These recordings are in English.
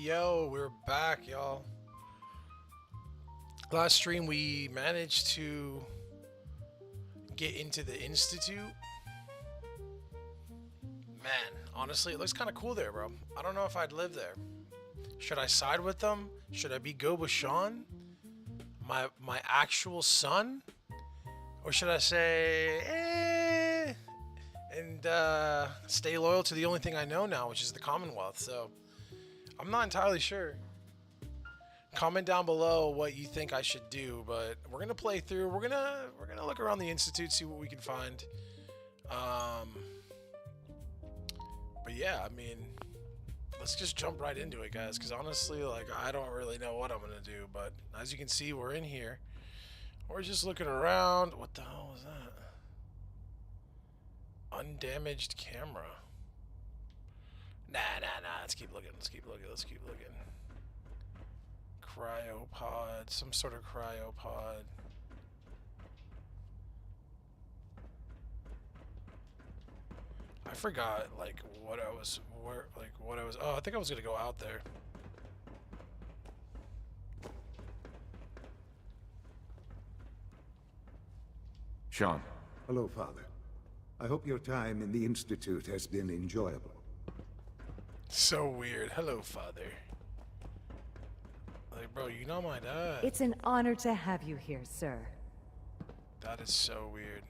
Yo, we're back, y'all. Last stream, we managed to get into the Institute. Man, honestly, it looks kind of cool there, bro. I don't know if I'd live there. Should I side with them? Should I be good with Shaun? My actual son? Or should I say, and stay loyal to the only thing I know now, which is the Commonwealth? So, I'm not entirely sure. Comment down below what you think I should do, but we're gonna play through. We're gonna look around the Institute, see what we can find. But yeah, I mean, let's just jump right into it, guys. Because honestly, like, I don't really know what I'm gonna do. But as you can see, we're in here. We're just looking around. What the hell was that? Undamaged camera. Nah. Let's keep looking. Cryopod. Some sort of cryopod. I forgot, like, what I was... Oh, I think I was gonna go out there. Shaun. Hello, Father. I hope your time in the Institute has been enjoyable. So weird. Hello, Father. Like, bro, you know my dad. It's an honor to have you here, sir. That is so weird.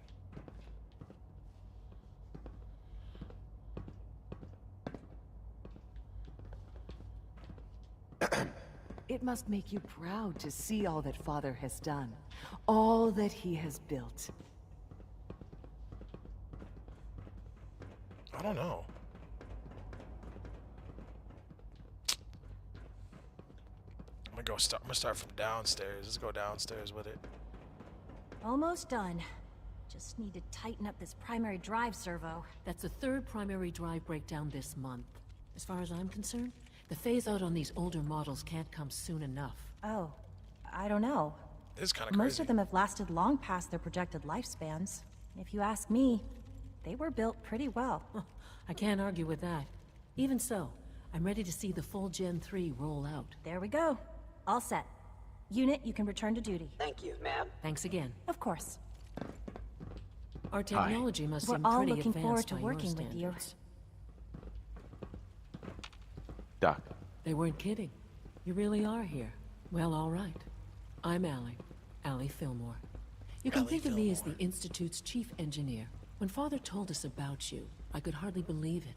It must make you proud to see all that Father has done. All that he has built. I don't know. I'm gonna start from downstairs. Let's go downstairs with it. Almost done. Just need to tighten up this primary drive servo. That's the third primary drive breakdown this month. As far as I'm concerned, the phase-out on these older models can't come soon enough. Oh, I don't know. It's kind of crazy. Most of them have lasted long past their projected lifespans. If you ask me, they were built pretty well. I can't argue with that. Even so, I'm ready to see the full Gen 3 roll out. There we go. All set. Unit, you can return to duty. Thank you, ma'am. Thanks again. Of course. Our technology must We're seem all pretty looking forward advanced to by your working with you. standards. Doc. They weren't kidding. You really are here. Well, all right. I'm Allie Fillmore. You can Allie think of me as Fillmore. the Institute's chief engineer. When Father told us about you, I could hardly believe it.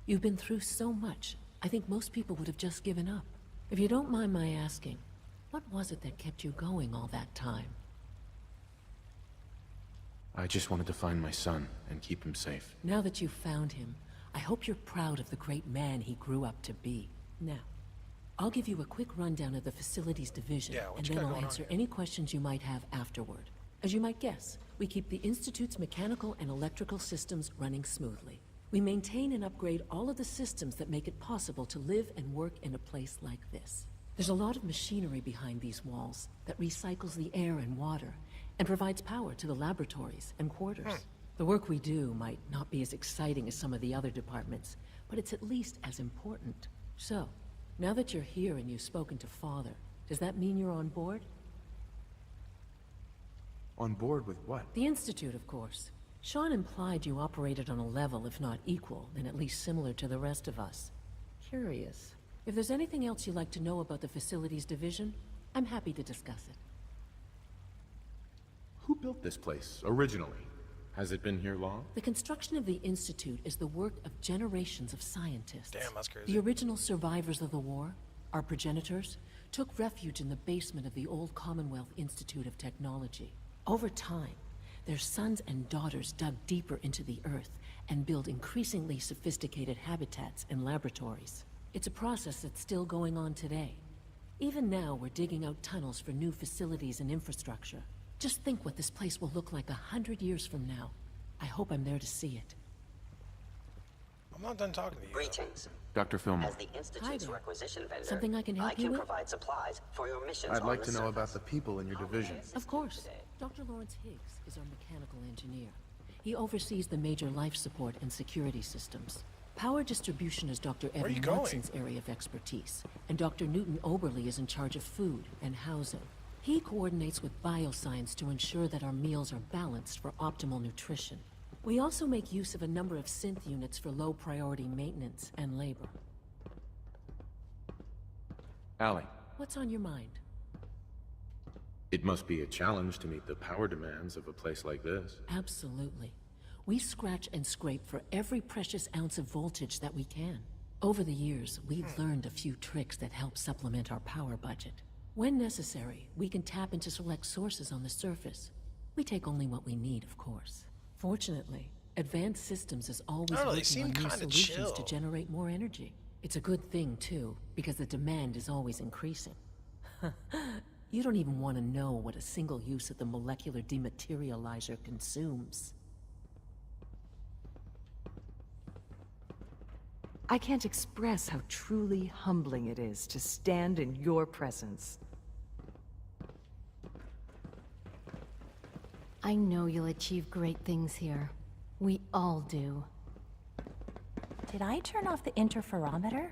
You've been through so much, I think most people would have just given up. If you don't mind my asking, what was it that kept you going all that time? I just wanted to find my son and keep him safe. Now that you've found him, I hope you're proud of the great man he grew up to be. Now, I'll give you a quick rundown of the facilities division, Yeah, what and you then got I'll going on answer here? any questions you might have afterward. As you might guess, we keep the Institute's mechanical and electrical systems running smoothly. We maintain and upgrade all of the systems that make it possible to live and work in a place like this. There's a lot of machinery behind these walls that recycles the air and water and provides power to the laboratories and quarters. The work we do might not be as exciting as some of the other departments, but it's at least as important. So, now that you're here and you've spoken to Father, does that mean you're on board? On board with what? The Institute, of course. Shaun implied you operated on a level, if not equal, then at least similar to the rest of us. Curious. If there's anything else you'd like to know about the Facilities Division, I'm happy to discuss it. Who built this place, originally? Has it been here long? The construction of the Institute is the work of generations of scientists. Damn, that's crazy. The original survivors of the war, our progenitors, took refuge in the basement of the old Commonwealth Institute of Technology. Over time, their sons and daughters dug deeper into the earth and built increasingly sophisticated habitats and laboratories. It's a process that's still going on today. Even now, we're digging out tunnels for new facilities and infrastructure. Just think what this place will look like 100 years from now. I hope I'm there to see it. I'm not done talking to you. Greetings. Dr. Fillmore. As the Institute's there. requisition vendor, Something I can help you with? provide supplies for your missions I'd on like the to know about surface. the people in your division. Of course. Dr. Lawrence Higgs is our mechanical engineer. He oversees the major life support and security systems. Power distribution is Dr. are you Evan going? Watson's area of expertise, and Dr. Newton Oberly is in charge of food and housing. He coordinates with bioscience to ensure that our meals are balanced for optimal nutrition. We also make use of a number of synth units for low-priority maintenance and labor. Allie, What's on your mind? it must be a challenge to meet the power demands of a place like this. Absolutely. We scratch and scrape for every precious ounce of voltage that we can. Over the years, we've learned a few tricks that help supplement our power budget. When necessary, we can tap into select sources on the surface. We take only what we need, of course. Fortunately, Advanced Systems is always I don't know, they working seem on new kinda solutions to chill. generate more energy. It's a good thing, too, because the demand is always increasing. You don't even want to know what a single use of the molecular dematerializer consumes. I can't express how truly humbling it is to stand in your presence. I know you'll achieve great things here. We all do. Did I turn off the interferometer?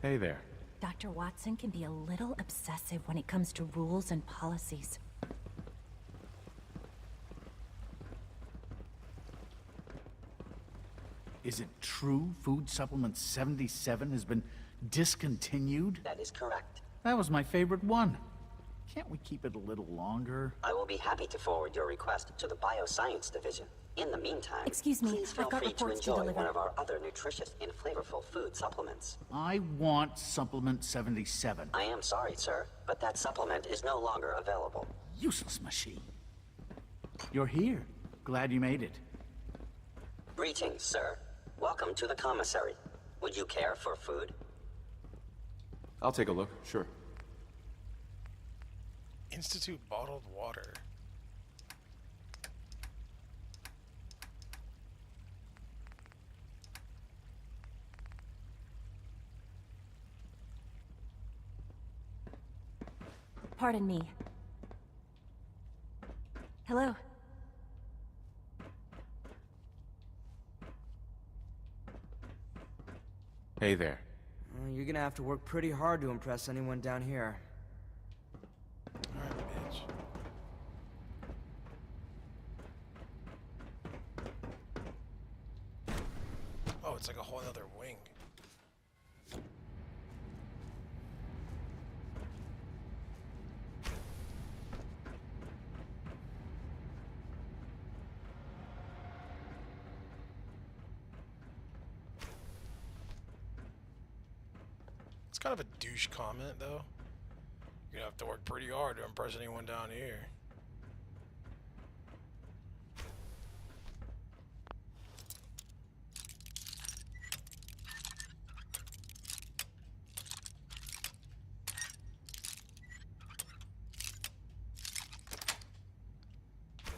Hey there. Dr. Watson can be a little obsessive when it comes to rules and policies. Is it true food supplement 77 has been discontinued? That is correct. That was my favorite one. Can't we keep it a little longer? I will be happy to forward your request to the Bioscience Division. In the meantime, Excuse me, please feel I've got free to reports to enjoy deliver. one of our other nutritious and flavorful food supplements. I want supplement 77. I am sorry, sir, but that supplement is no longer available. Useless machine. You're here. Glad you made it. Greetings, sir. Welcome to the commissary. Would you care for food? I'll take a look, sure. Institute bottled water. Pardon me. Hello. Hey there. You're gonna have to work pretty hard to impress anyone down here. Alright, bitch. Oh, it's like a whole other wing. It's kind of a douche comment, though. You're gonna have to work pretty hard to impress anyone down here.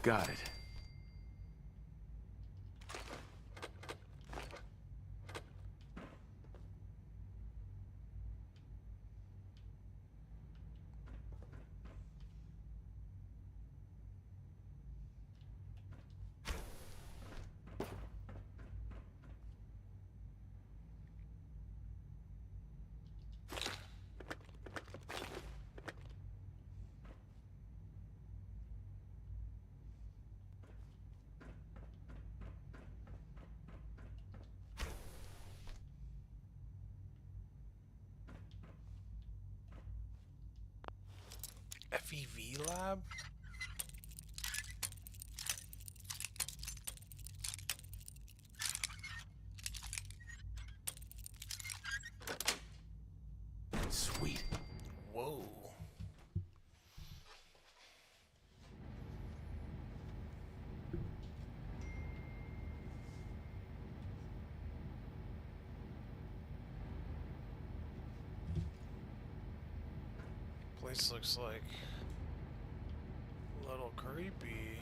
Got it. FEV lab? Sweet. Whoa. Place looks like a little creepy.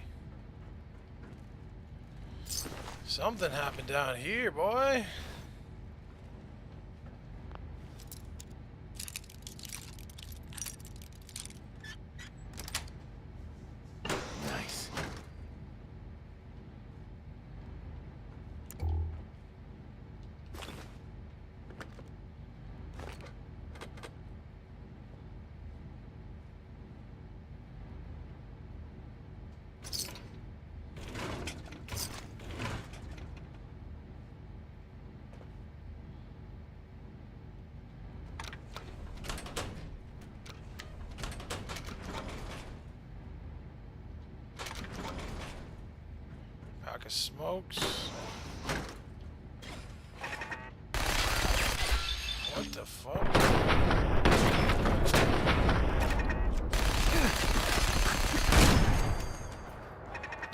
Something happened down here, boy. Nice. smokes. What the fuck?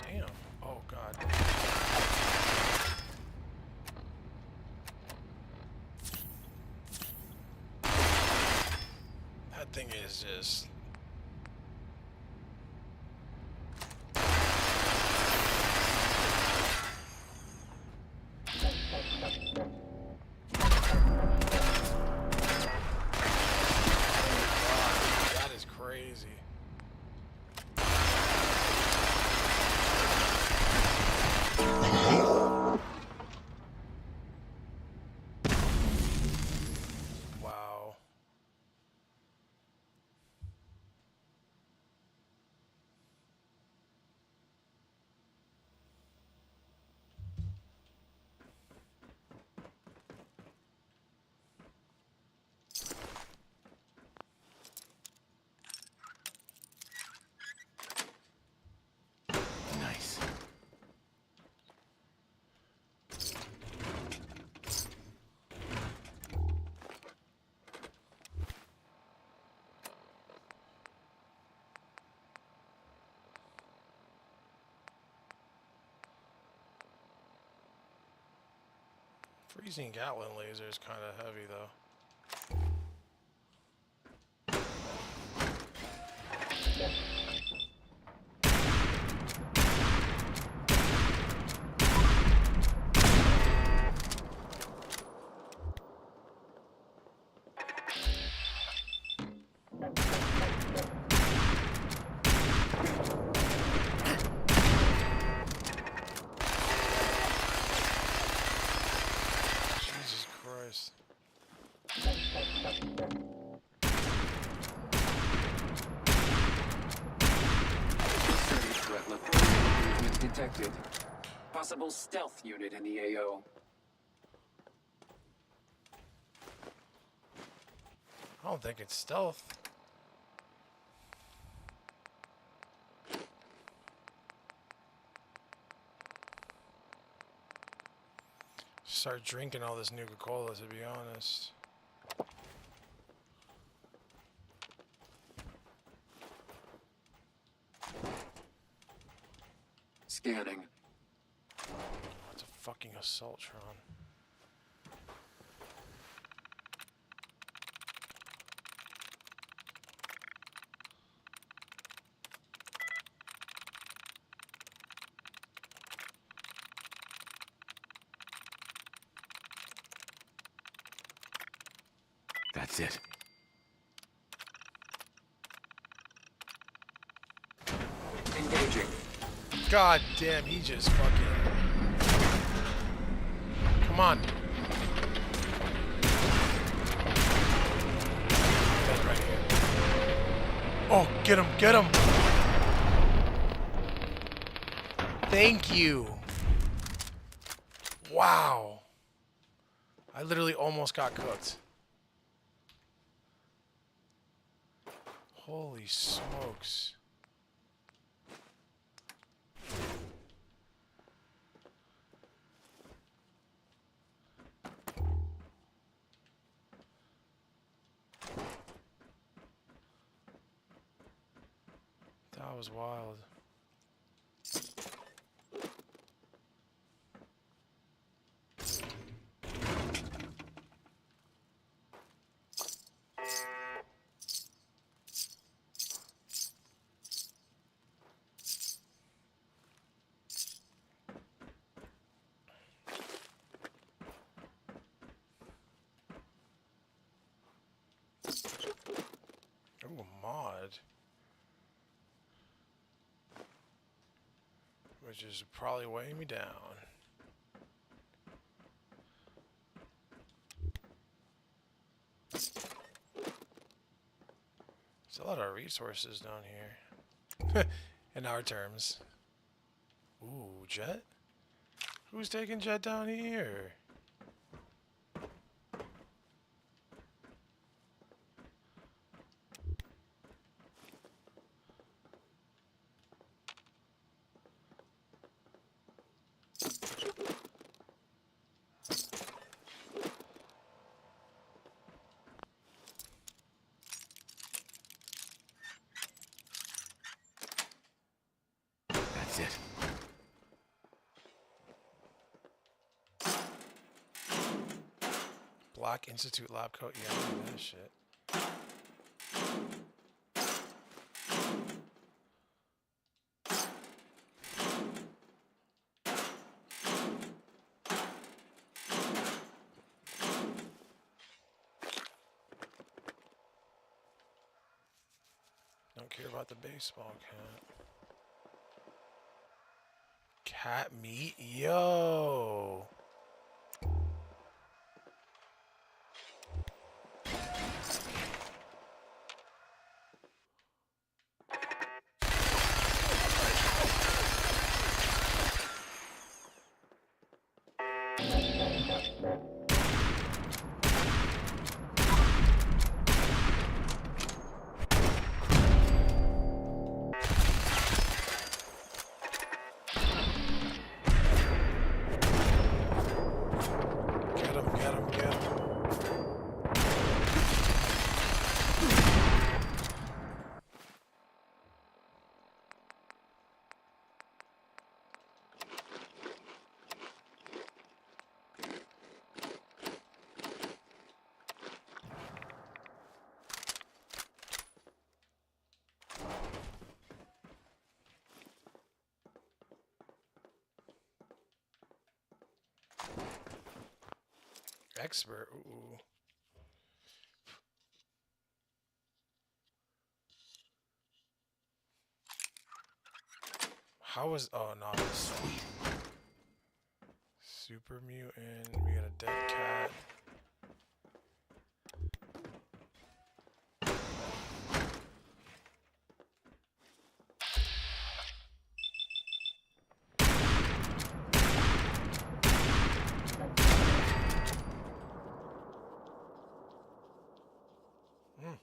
Damn. Oh god. That thing is just... That is crazy. Wow. Nice. Freezing Gatlin laser is kind of heavy though. Jesus Christ. Threat level movement detected. Possible stealth unit in the AO. I don't think it's stealth. Start drinking all this Nuka-Cola, to be honest. Scanning. It's a fucking Assaultron. That's it. Engaging. God damn, he just fucking... Come on. That's right here. Oh, get him, get him! Thank you. Wow. I literally almost got cooked. Holy smokes. That was wild. Ooh, a mod. Which is probably weighing me down. There's a lot of resources down here. In our terms. Ooh, Jet? Who's taking Jet down here? That's it. Black Institute lab coat. Yeah, I know that shit. Don't care about the baseball cat. Cat meat? Yo! Get him, get him, get him. Expert. Ooh. How was? Oh no, sweet. Super mutant. We got a dead cat. Hmm.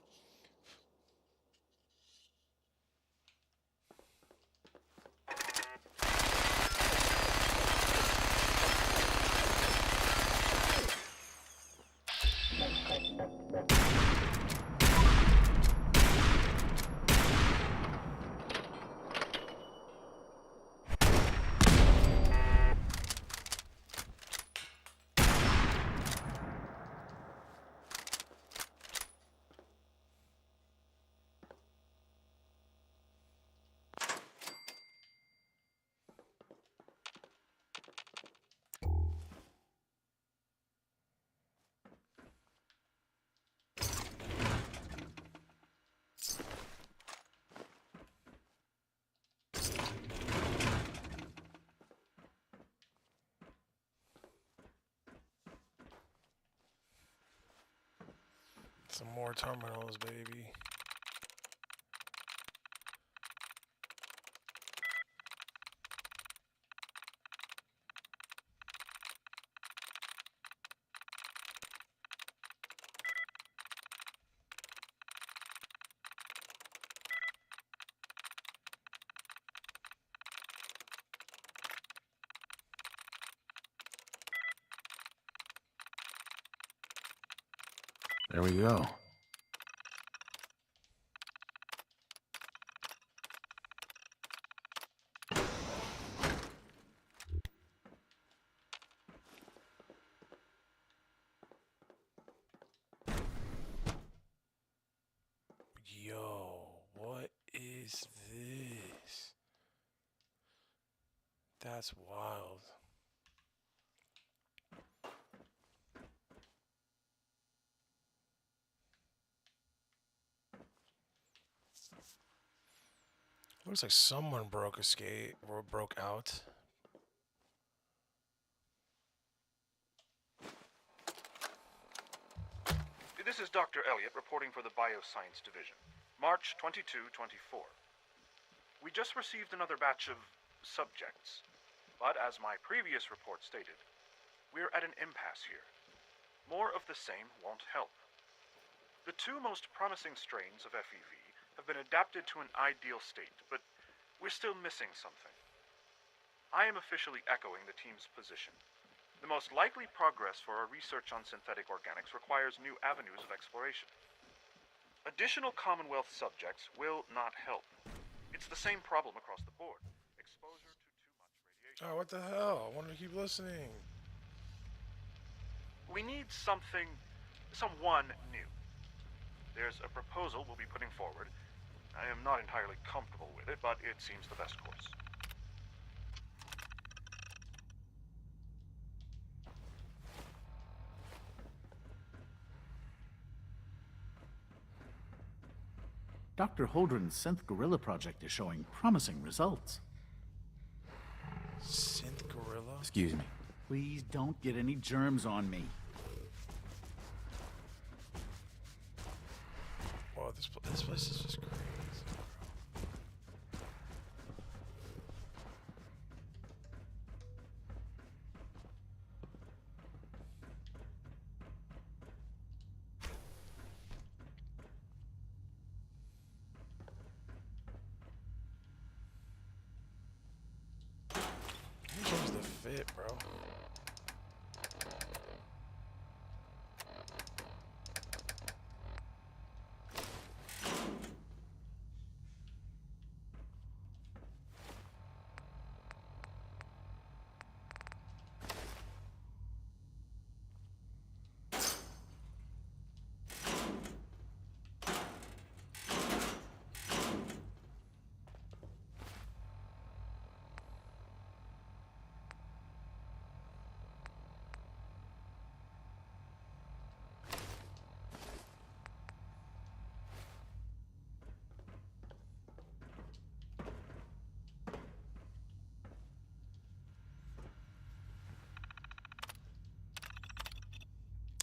Some more terminals, baby. There we go. Yo, what is this? That's wild. Looks like someone broke escape or broke out. This is Dr. Elliot reporting for the Bioscience Division. March 22-24. We just received another batch of subjects. But as my previous report stated, we're at an impasse here. More of the same won't help. The two most promising strains of FEV have been adapted to an ideal state, but we're still missing something. I am officially echoing the team's position. The most likely progress for our research on synthetic organics requires new avenues of exploration. Additional Commonwealth subjects will not help. It's the same problem across the board. Exposure to too much radiation. Oh, what the hell? I wanted to keep listening. We need someone new. There's a proposal we'll be putting forward. I am not entirely comfortable with it, but it seems the best course. Dr. Holdren's synth gorilla project is showing promising results. Synth gorilla? Excuse me. Please don't get any germs on me. Wow, this place is just crazy. Change the fit, bro.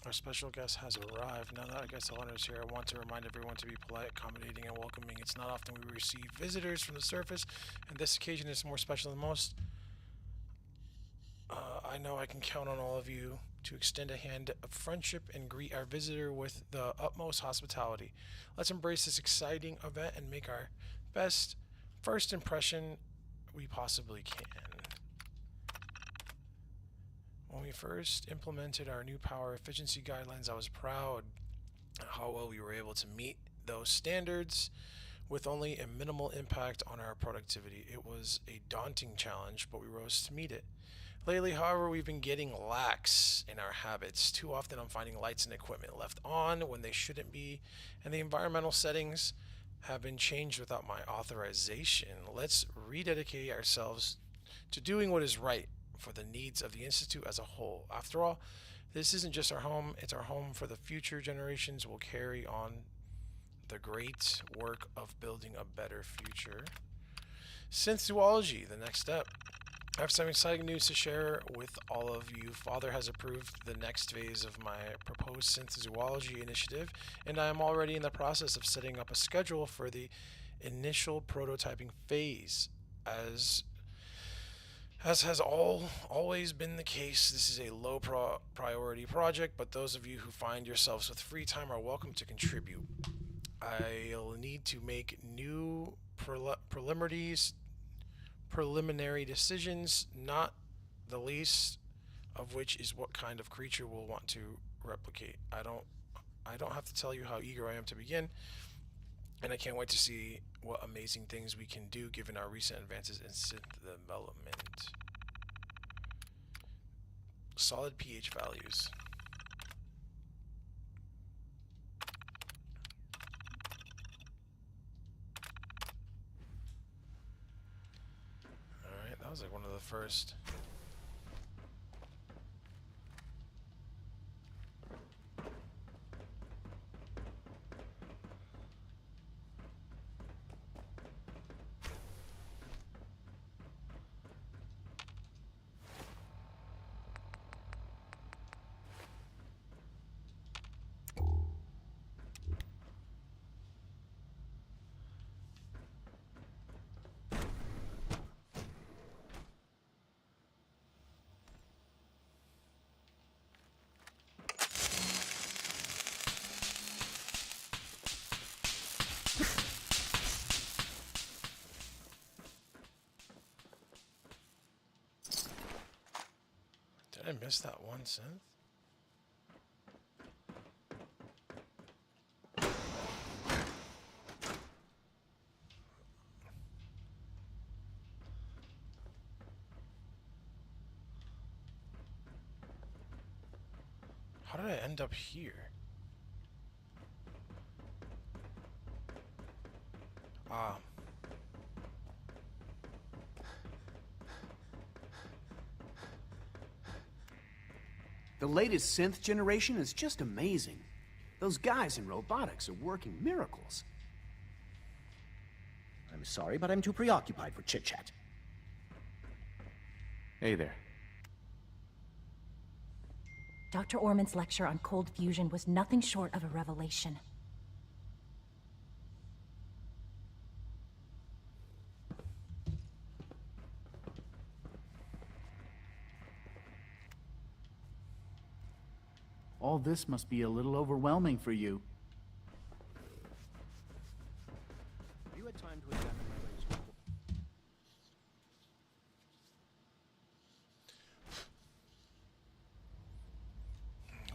Our special guest has arrived. Now that our guest of honor is here, I want to remind everyone to be polite, accommodating, and welcoming. It's not often we receive visitors from the surface, and this occasion is more special than most. I know I can count on all of you to extend a hand of friendship and greet our visitor with the utmost hospitality. Let's embrace this exciting event and make our best first impression we possibly can. When we first implemented our new power efficiency guidelines, I was proud of how well we were able to meet those standards with only a minimal impact on our productivity. It was a daunting challenge, but we rose to meet it. Lately, however, we've been getting lax in our habits. Too often I'm finding lights and equipment left on when they shouldn't be, and the environmental settings have been changed without my authorization. Let's rededicate ourselves to doing what is right for the needs of the Institute as a whole. After all, this isn't just our home, it's our home for the future generations. We'll carry on the great work of building a better future. Synth zoology, the next step. I have some exciting news to share with all of you. Father has approved the next phase of my proposed synth zoology initiative, and I am already in the process of setting up a schedule for the initial prototyping phase. As has always been the case, this is a low priority project, but those of you who find yourselves with free time are welcome to contribute. I'll need to make new preliminary decisions, not the least of which is what kind of creature we'll want to replicate. I don't have to tell you how eager I am to begin, and I can't wait to see what amazing things we can do given our recent advances in synth development. Solid pH values. Alright, that was like one of the first. I miss that one synth? How did I end up here? Ah. The latest synth generation is just amazing. Those guys in robotics are working miracles. I'm sorry, but I'm too preoccupied for chit-chat. Hey there. Dr. Orman's lecture on cold fusion was nothing short of a revelation. All this must be a little overwhelming for you. Have you had time to examine my latest report?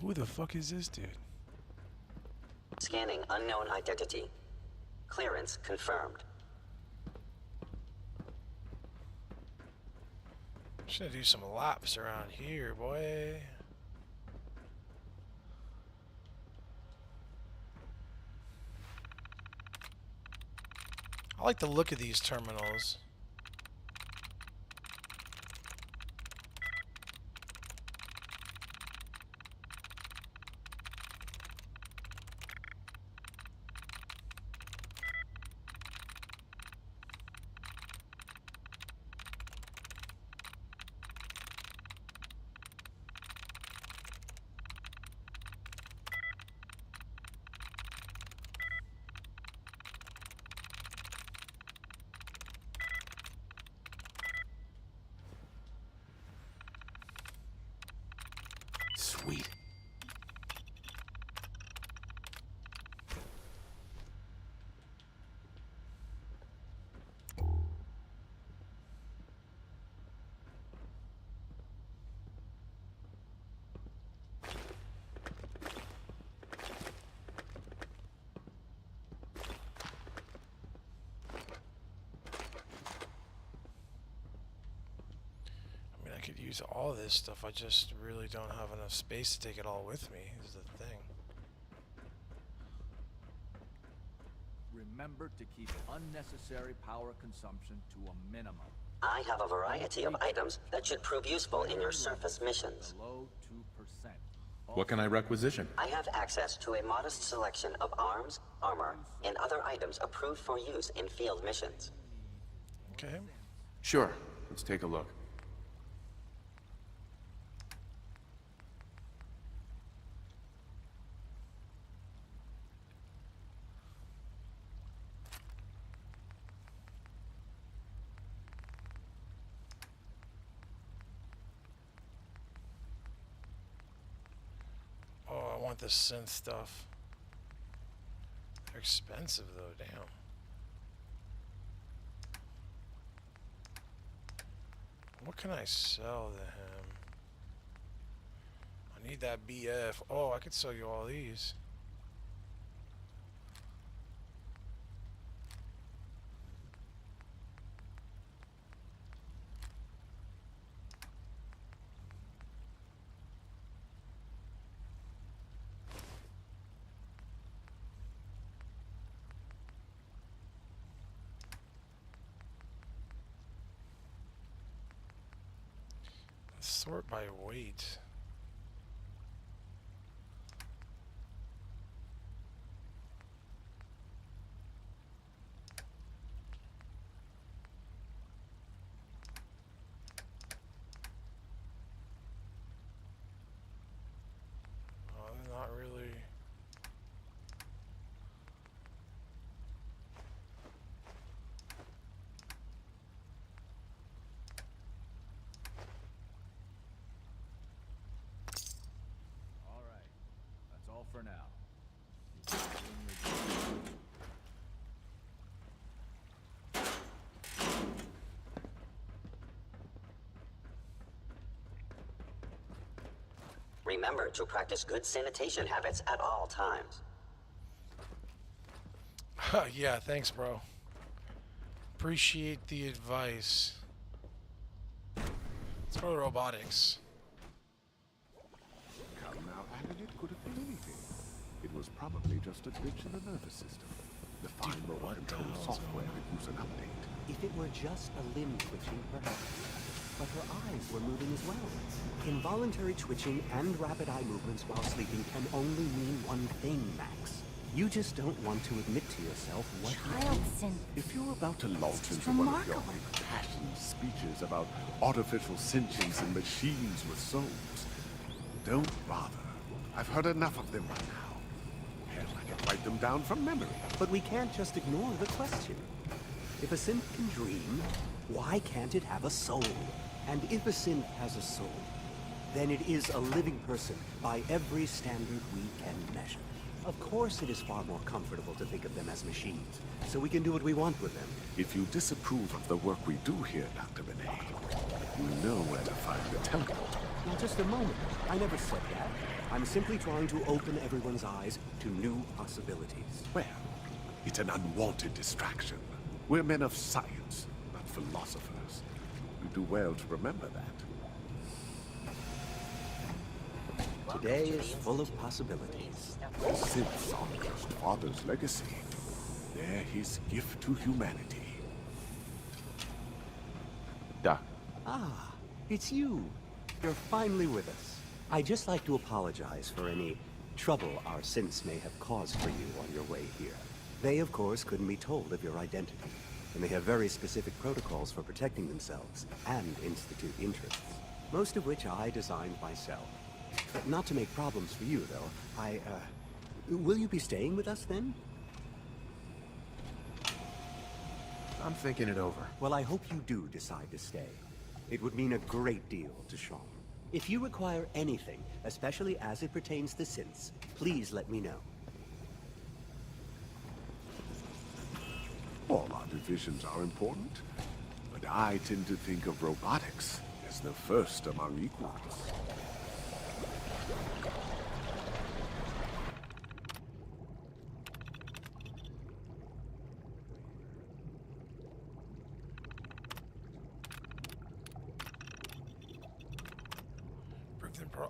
Who the fuck is this dude? Scanning unknown identity. Clearance confirmed. Should do some laps around here, boy. I like the look of these terminals. Sweet. I could use all this stuff, I just really don't have enough space to take it all with me, is the thing. Remember to keep unnecessary power consumption to a minimum. I have a variety of items that should prove useful in your surface missions. Below 2%. What can I requisition? I have access to a modest selection of arms, armor, and other items approved for use in field missions. Okay. Sure. Let's take a look. Oh, I want the synth stuff. They're expensive though, damn. What can I sell to him? I need that BF. Oh, I could sell you all these. Sort by weight. Oh, they're not really. All for now. Remember to practice good sanitation habits at all times. Yeah, thanks, bro. Appreciate the advice. Let's go to robotics. Come now, Alan, it could have been anything. It was probably just a glitch in the nervous system. The fine robot control software could use an update. If it were just a limb twitching, perhaps. But her eyes were moving as well. Involuntary twitching and rapid eye movements while sleeping can only mean one thing, Max. You just don't want to admit to yourself what Child synth. If you're about to launch into one of your impassioned speeches about artificial sentience and machines with souls, don't bother. I've heard enough of them by now. Hell, I can write them down from memory. But we can't just ignore the question. If a synth can dream, why can't it have a soul? And if a synth has a soul, then it is a living person by every standard we can measure. Of course it is far more comfortable to think of them as machines, so we can do what we want with them. If you disapprove of the work we do here, Dr. Benet, you know where to find the teleporter. Now just a moment. I never said that. I'm simply trying to open everyone's eyes to new possibilities. Well, it's an unwanted distraction. We're men of science, not philosophers. You do well to remember that. Today is full of possibilities. The synths aren't just Father's legacy. They're his gift to humanity. Doc. Ah, it's you. You're finally with us. I'd just like to apologize for any trouble our synths may have caused for you on your way here. They, of course, couldn't be told of your identity, and they have very specific protocols for protecting themselves and Institute interests, most of which I designed myself. Not to make problems for you, though, will you be staying with us, then? I'm thinking it over. Well, I hope you do decide to stay. It would mean a great deal to Shaun. If you require anything, especially as it pertains to synths, please let me know. All our divisions are important, but I tend to think of robotics as the first among equals.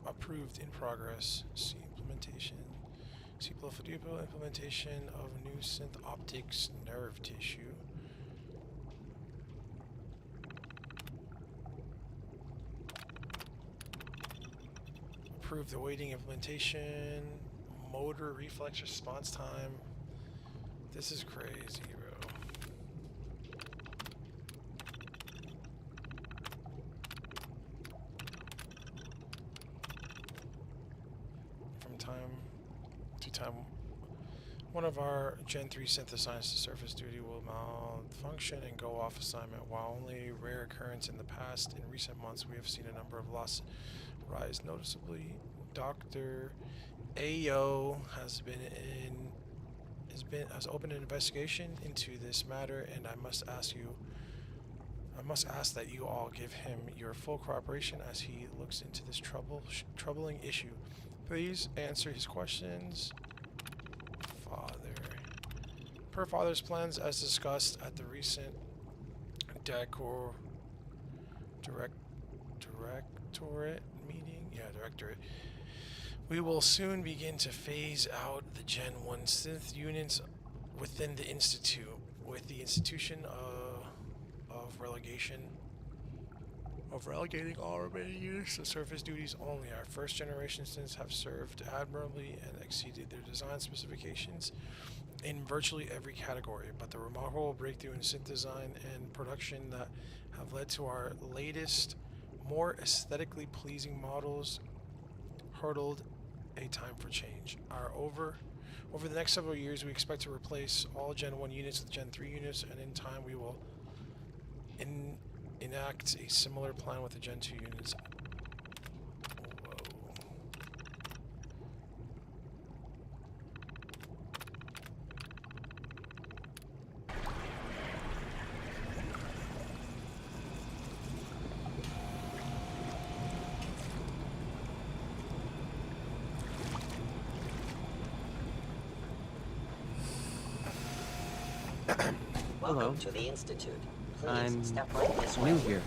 Approved in progress. C implementation. C implementation of new synth optics nerve tissue. Approved awaiting implementation. Motor reflex response time. This is crazy, bro. One of our Gen 3 synth assigns to surface duty will malfunction and go off assignment. While only rare occurrence in the past, in recent months we have seen a number of losses rise noticeably. Dr. Ayo has opened an investigation into this matter, and I must ask that you all give him your full cooperation as he looks into this troubling issue. Please answer his questions. Per Father's plans as discussed at the recent Directorate meeting. Yeah, Directorate. We will soon begin to phase out the Gen 1 synth units within the Institute, with the institution of relegating all remaining units to surface duties only. Our first generation synths have served admirably and exceeded their design specifications in virtually every category, but the remarkable breakthrough in synth design and production that have led to our latest, more aesthetically pleasing models hurdled a time for change. Over the next several years, we expect to replace all Gen 1 units with Gen 3 units, and in time we will enact a similar plan with the Gen 2 units. Welcome to the Institute. Please I'm step right this way. new here.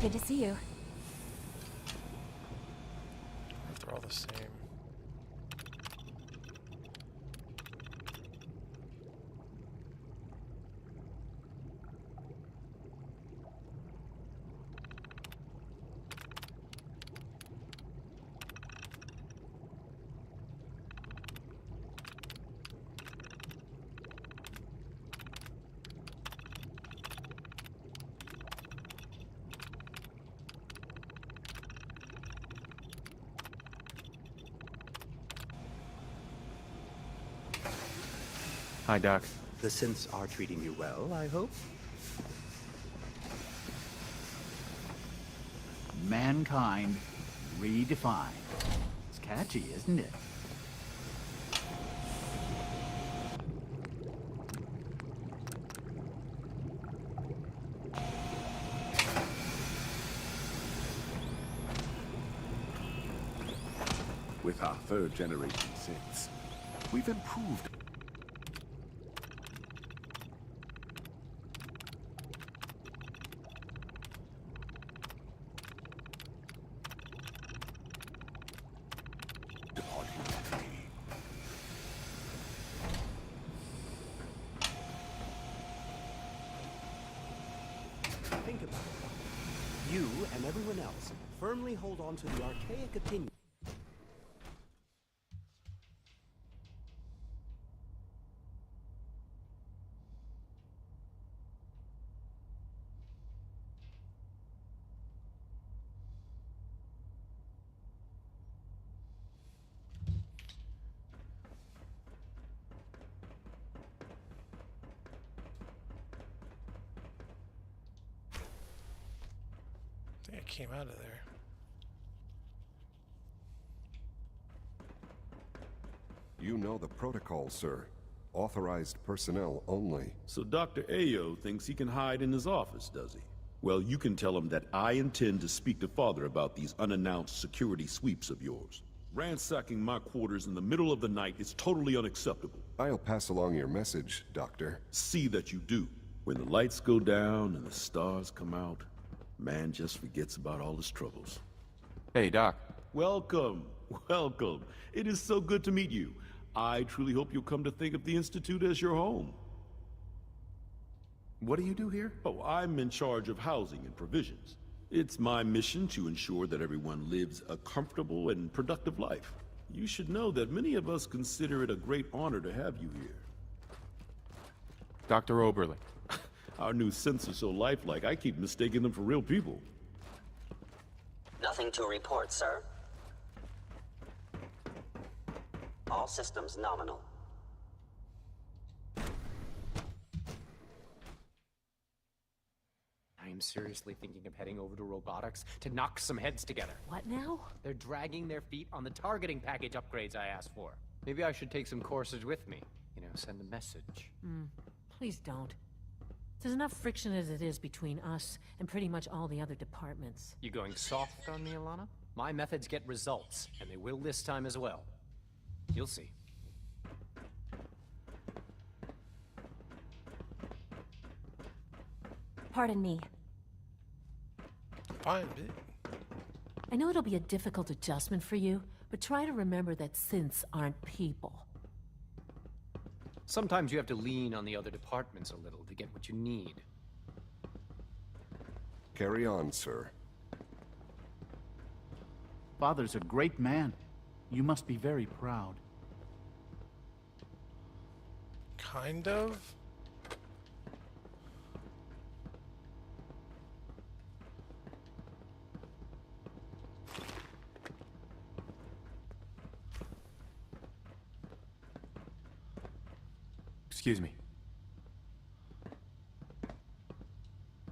Good to see you. If they're all the same. Hi, Doc. The synths are treating you well, I hope? Mankind redefined. It's catchy, isn't it? With our third generation synths, we've improved. Upon humanity. Think about it. You and everyone else firmly hold on to the archaic opinion. I think I came out of there. You know the protocol, sir. Authorized personnel only. So Dr. Ayo thinks he can hide in his office, does he? Well, you can tell him that I intend to speak to Father about these unannounced security sweeps of yours. Ransacking my quarters in the middle of the night is totally unacceptable. I'll pass along your message, Doctor. See that you do. When the lights go down and the stars come out, man just forgets about all his troubles. Hey, Doc. Welcome, welcome. It is so good to meet you. I truly hope you'll come to think of the Institute as your home. What do you do here? Oh, I'm in charge of housing and provisions. It's my mission to ensure that everyone lives a comfortable and productive life. You should know that many of us consider it a great honor to have you here. Dr. Oberle. Our new synths are so lifelike, I keep mistaking them for real people. Nothing to report, sir. All systems nominal. I am seriously thinking of heading over to robotics to knock some heads together. What now? They're dragging their feet on the targeting package upgrades I asked for. Maybe I should take some courses with me. You know, send a message. Please don't. There's enough friction as it is between us and pretty much all the other departments. You going soft on me, Alana? My methods get results, and they will this time as well. You'll see. Pardon me. Fine, bitch. I know it'll be a difficult adjustment for you, but try to remember that synths aren't people. Sometimes you have to lean on the other departments a little to get what you need. Carry on, sir. Father's a great man. You must be very proud. Kind of? Excuse me.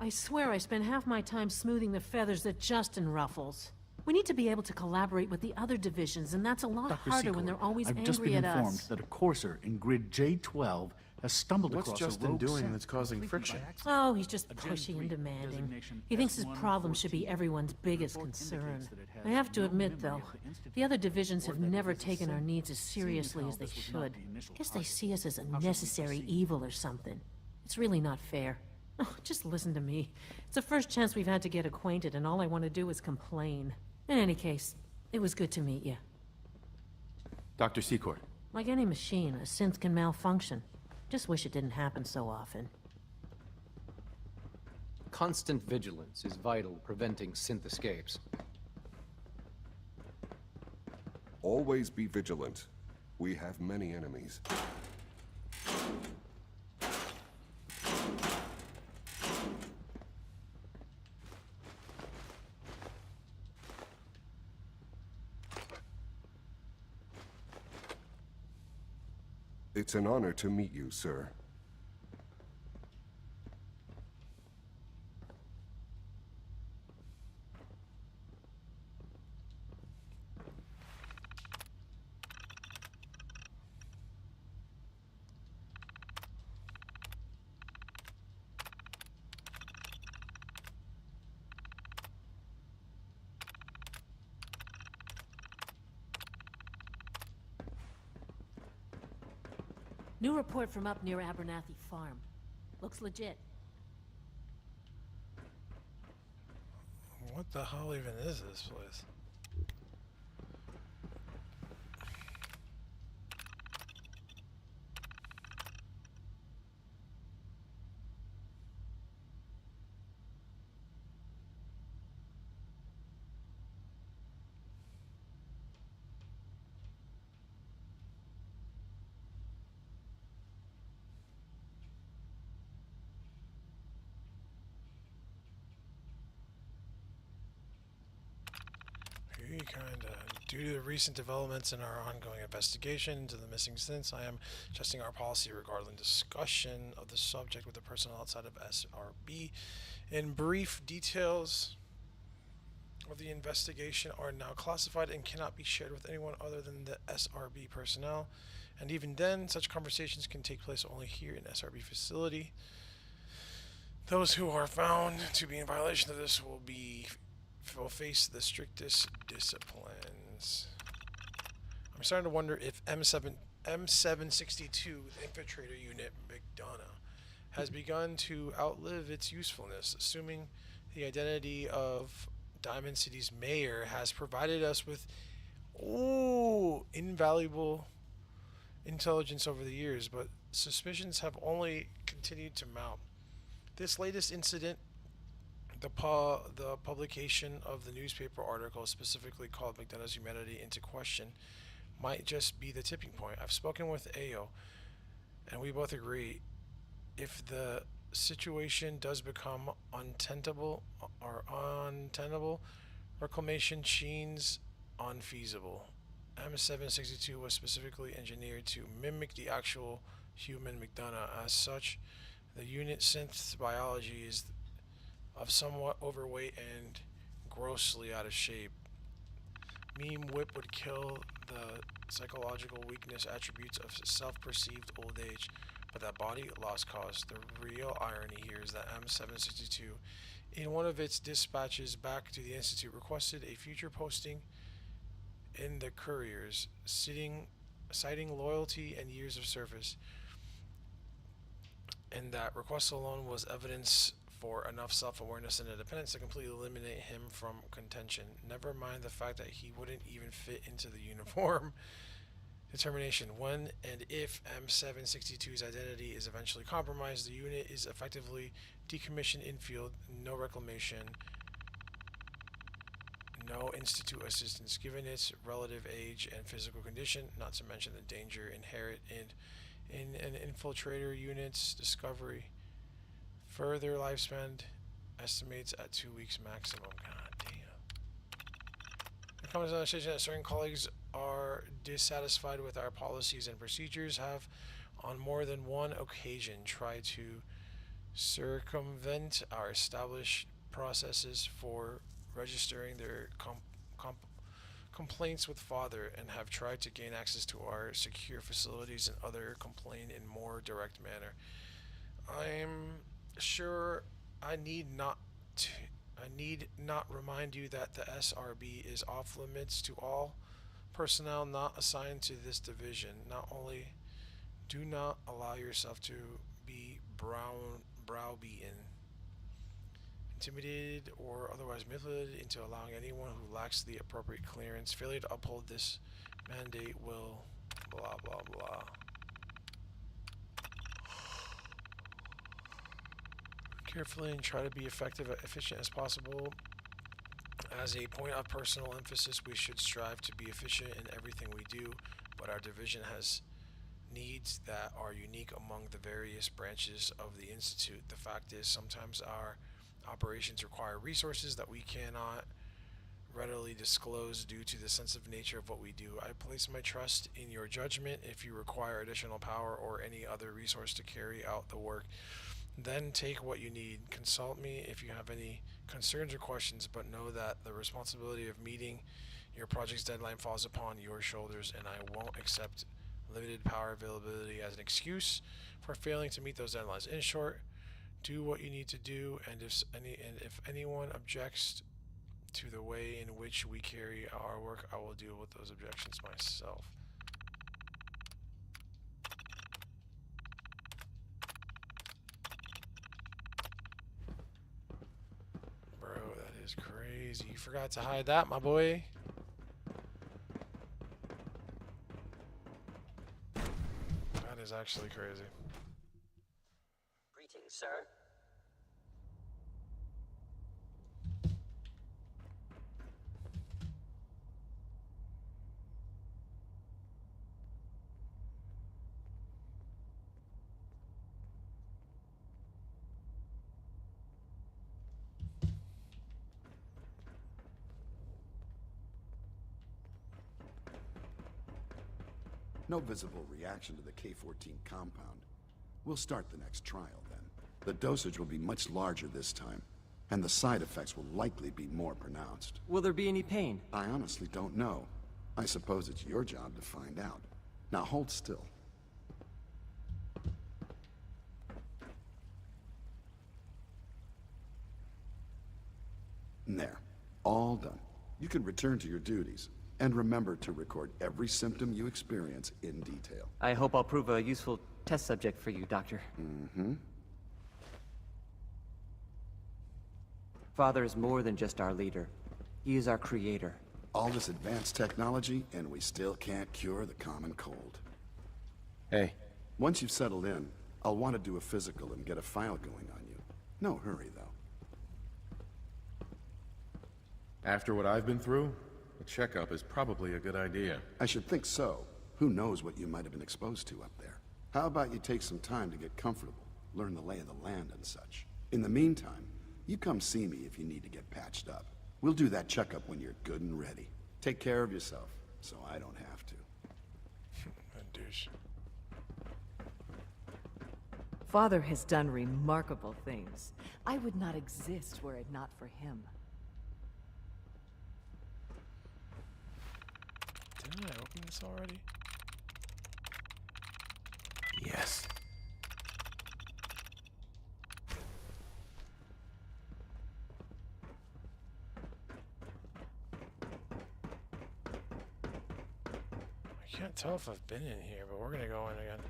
I swear I spend half my time smoothing the feathers that Justin ruffles. We need to be able to collaborate with the other divisions, and that's a lot Dr. harder when Secor, they're always I've angry just been at informed us. that a courser in grid J12 has stumbled What's across a Justin rogue doing synth that's causing completely by friction? accident. Oh, he's just A Gen pushy 3 and demanding. designation He thinks his problem should be S114. everyone's biggest Report concern. indicates that it has I have to no admit, memory though, of the Institute, the other divisions or have that it never is a taken our synth. needs as Seeing seriously how as they this was not should. the initial Guess they target, see us as how a should we necessary proceed? evil or something. It's really not fair. Oh, just listen to me. It's the first chance we've had to get acquainted, and all I want to do is complain. In any case, it was good to meet you. Dr. Secord. Like any machine, a synth can malfunction. Just wish it didn't happen so often. Constant vigilance is vital, preventing synth escapes. Always be vigilant. We have many enemies. It's an honor to meet you, sir. New report from up near Abernathy Farm. Looks legit. What the hell even is this place? Due to the recent developments in our ongoing investigation into the missing synths, I am adjusting our policy regarding discussion of the subject with the personnel outside of SRB. In brief, details of the investigation are now classified and cannot be shared with anyone other than the SRB personnel. And even then, such conversations can take place only here in SRB facility. Those who are found to be in violation of this will face the strictest disciplines. I'm starting to wonder if M762, the infiltrator unit McDonough, has begun to outlive its usefulness, assuming the identity of Diamond City's mayor has provided us with invaluable intelligence over the years, but suspicions have only continued to mount. This latest incident, the publication of the newspaper article specifically called McDonough's humanity into question, might just be the tipping point. I've spoken with Ayo, and we both agree, if the situation does become untenable, reclamation seems unfeasible. M762 was specifically engineered to mimic the actual human McDonough. As such, the unit synth's biology is of somewhat overweight and grossly out of shape. Meme Whip would kill the psychological weakness attributes of self-perceived old age, but that body lost cause. The real irony here is that M762, in one of its dispatches back to the Institute, requested a future posting in the Couriers, citing loyalty and years of service, and that request alone was evidence for enough self-awareness and independence to completely eliminate him from contention. Never mind the fact that he wouldn't even fit into the uniform. Determination: when and if M762's identity is eventually compromised, the unit is effectively decommissioned in field, no reclamation, no Institute assistance, given its relative age and physical condition, not to mention the danger inherent in an infiltrator unit's discovery. Further lifespan estimates at 2 weeks maximum. God damn. The comments on the station that certain colleagues are dissatisfied with our policies and procedures have on more than one occasion tried to circumvent our established processes for registering their complaints with Father and have tried to gain access to our secure facilities and other complain in more direct manner. I'm sure I need not to, I need not remind you that the SRB is off limits to all personnel not assigned to this division. Not only do not allow yourself to be browbeaten, intimidated, or otherwise manipulated into allowing anyone who lacks the appropriate clearance. Failure to uphold this mandate will blah blah blah. Carefully and try to be effective and efficient as possible. As a point of personal emphasis, we should strive to be efficient in everything we do, but our division has needs that are unique among the various branches of the Institute. The fact is, sometimes our operations require resources that we cannot readily disclose due to the sensitive nature of what we do. I place my trust in your judgment. If you require additional power or any other resource to carry out the work, then take what you need. Consult me if you have any concerns or questions, but know that the responsibility of meeting your project's deadline falls upon your shoulders, and I won't accept limited power availability as an excuse for failing to meet those deadlines. In short, do what you need to do, and if anyone objects to the way in which we carry our work, I will deal with those objections myself. Bro, that is crazy. You forgot to hide that, my boy. That is actually crazy. Greetings, sir. No visible reaction to the K-14 compound. We'll start the next trial then. The dosage will be much larger this time, and the side effects will likely be more pronounced. Will there be any pain? I honestly don't know. I suppose it's your job to find out. Now hold still. There. All done. You can return to your duties. And remember to record every symptom you experience in detail. I hope I'll prove a useful test subject for you, Doctor. Mm-hmm. Father is more than just our leader. He is our creator. All this advanced technology, and we still can't cure the common cold. Hey. Once you've settled in, I'll want to do a physical and get a file going on you. No hurry, though. After what I've been through, a checkup is probably a good idea. I should think so. Who knows what you might have been exposed to up there? How about you take some time to get comfortable, learn the lay of the land and such. In the meantime, you come see me if you need to get patched up. We'll do that checkup when you're good and ready. Take care of yourself, so I don't have to. That douche. Father has done remarkable things. I would not exist were it not for him. Didn't I open this already? Yes. I can't tell if I've been in here, but we're gonna go in again.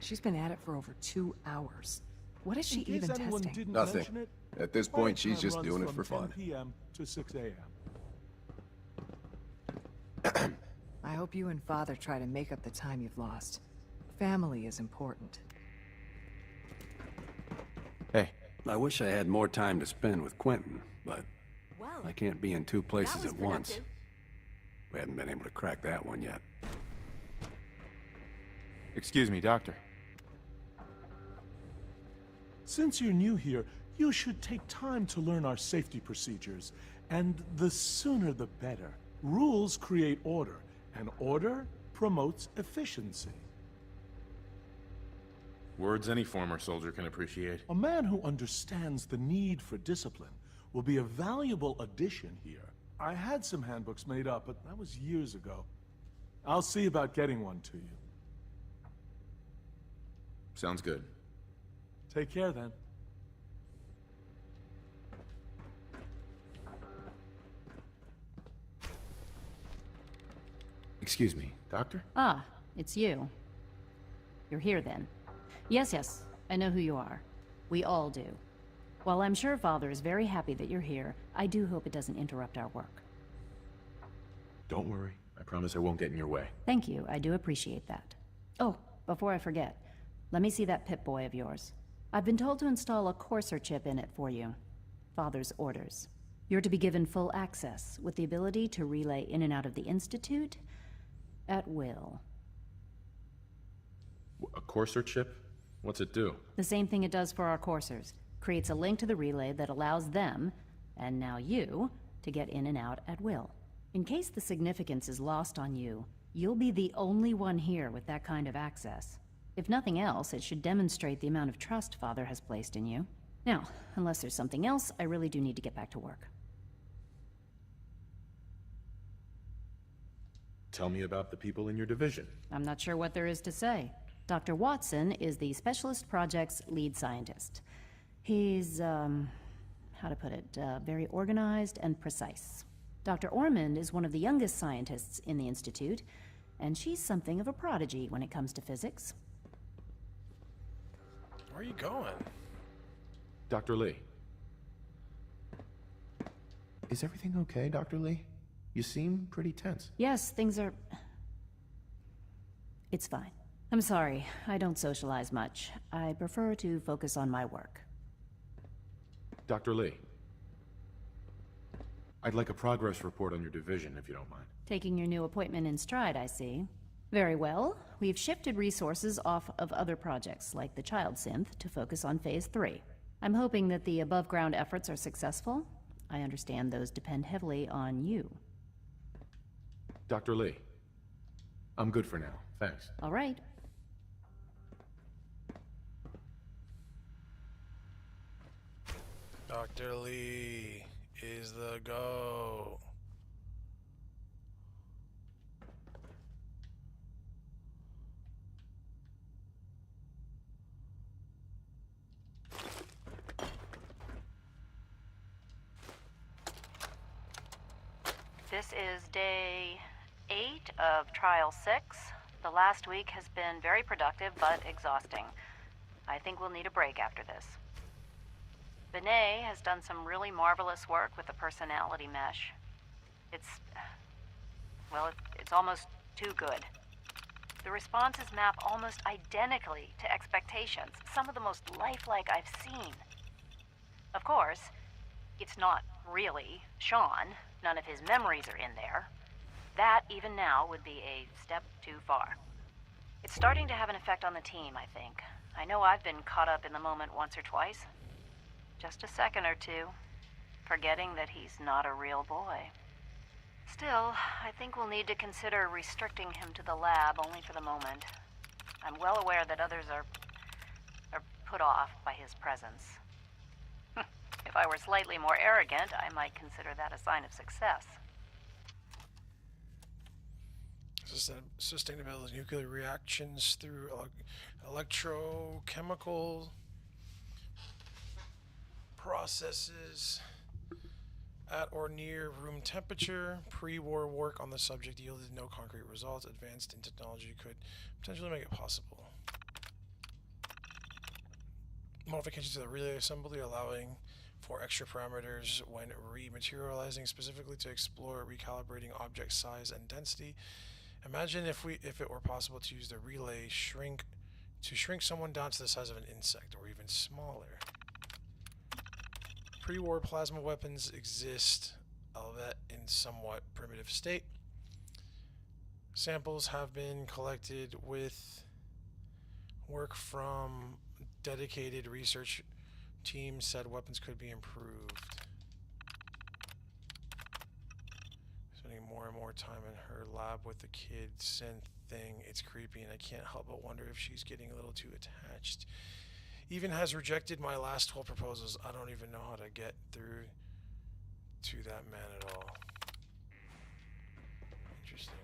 She's been at it for over 2 hours. What is she even testing? Nothing. At this point, she's just doing it for fun. 10 p.m. to 6 a.m. I hope you and Father try to make up the time you've lost. Family is important. Hey. I wish I had more time to spend with Quentin, but I can't be in two places at once. We haven't been able to crack that one yet. Excuse me, Doctor. Since you're new here, you should take time to learn our safety procedures, and the sooner the better. Rules create order, and order promotes efficiency. Words any former soldier can appreciate. A man who understands the need for discipline will be a valuable addition here. I had some handbooks made up, but that was years ago. I'll see about getting one to you. Sounds good. Take care, then. Excuse me, Doctor? Ah, it's you. You're here, then. Yes, I know who you are. We all do. While I'm sure Father is very happy that you're here, I do hope it doesn't interrupt our work. Don't worry. I promise I won't get in your way. Thank you, I do appreciate that. Oh, before I forget, let me see that Pip-Boy of yours. I've been told to install a Courser chip in it for you. Father's orders. You're to be given full access, with the ability to relay in and out of the Institute at will. A Courser chip? What's it do? The same thing it does for our coursers. Creates a link to the relay that allows them, and now you, to get in and out at will. In case the significance is lost on you, you'll be the only one here with that kind of access. If nothing else, it should demonstrate the amount of trust Father has placed in you. Now, unless there's something else, I really do need to get back to work. Tell me about the people in your division. I'm not sure what there is to say. Dr. Watson is the Specialist Project's lead scientist. He's, how to put it, very organized and precise. Dr. Ormond is one of the youngest scientists in the Institute, and she's something of a prodigy when it comes to physics. Where are you going? Dr. Lee. Is everything okay, Dr. Lee? You seem pretty tense. Yes, things are... It's fine. I'm sorry, I don't socialize much. I prefer to focus on my work. Dr. Lee. I'd like a progress report on your division, if you don't mind. Taking your new appointment in stride, I see. Very well. We've shifted resources off of other projects, like the Child Synth, to focus on Phase 3. I'm hoping that the above-ground efforts are successful. I understand those depend heavily on you. Dr. Lee. I'm good for now. Thanks. All right. Dr. Lee is the go. This is day 8 of Trial 6. The last week has been very productive, but exhausting. I think we'll need a break after this. Benet has done some really marvelous work with the personality mesh. It's almost too good. The responses map almost identically to expectations, some of the most lifelike I've seen. Of course, it's not really Shaun. None of his memories are in there. That, even now, would be a step too far. It's starting to have an effect on the team, I think. I know I've been caught up in the moment once or twice. Just a second or two, forgetting that he's not a real boy. Still, I think we'll need to consider restricting him to the lab only for the moment. I'm well aware that others are put off by his presence. If I were slightly more arrogant, I might consider that a sign of success. Sustainability, nuclear reactions through electrochemical processes at or near room temperature. Pre-war work on the subject yielded no concrete results. Advanced in technology could potentially make it possible. Modifications to the relay assembly allowing for extra parameters when rematerializing, specifically to explore recalibrating object size and density. Imagine if it were possible to use the relay to shrink someone down to the size of an insect or even smaller. Pre-war plasma weapons exist, albeit in somewhat primitive state. Samples have been collected with work from dedicated research teams said weapons could be improved. Spending more more and more time in her lab with the kid synth thing. It's creepy, and I can't help but wonder if she's getting a little too attached. Even has rejected my last 12 proposals. I don't even know how to get through to that man at all. Interesting.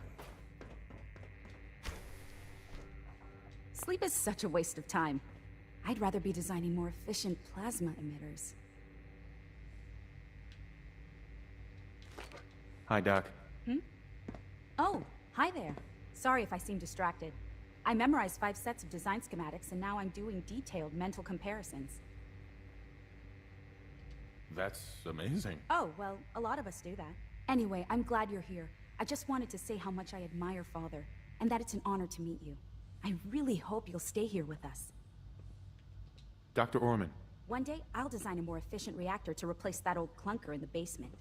Sleep is such a waste of time. I'd rather be designing more efficient plasma emitters. Hi, Doc. Oh, hi there. Sorry if I seem distracted. I memorized 5 sets of design schematics, and now I'm doing detailed mental comparisons. That's amazing. Oh, well, a lot of us do that. Anyway, I'm glad you're here. I just wanted to say how much I admire Father, and that it's an honor to meet you. I really hope you'll stay here with us. Dr. Orman. One day, I'll design a more efficient reactor to replace that old clunker in the basement.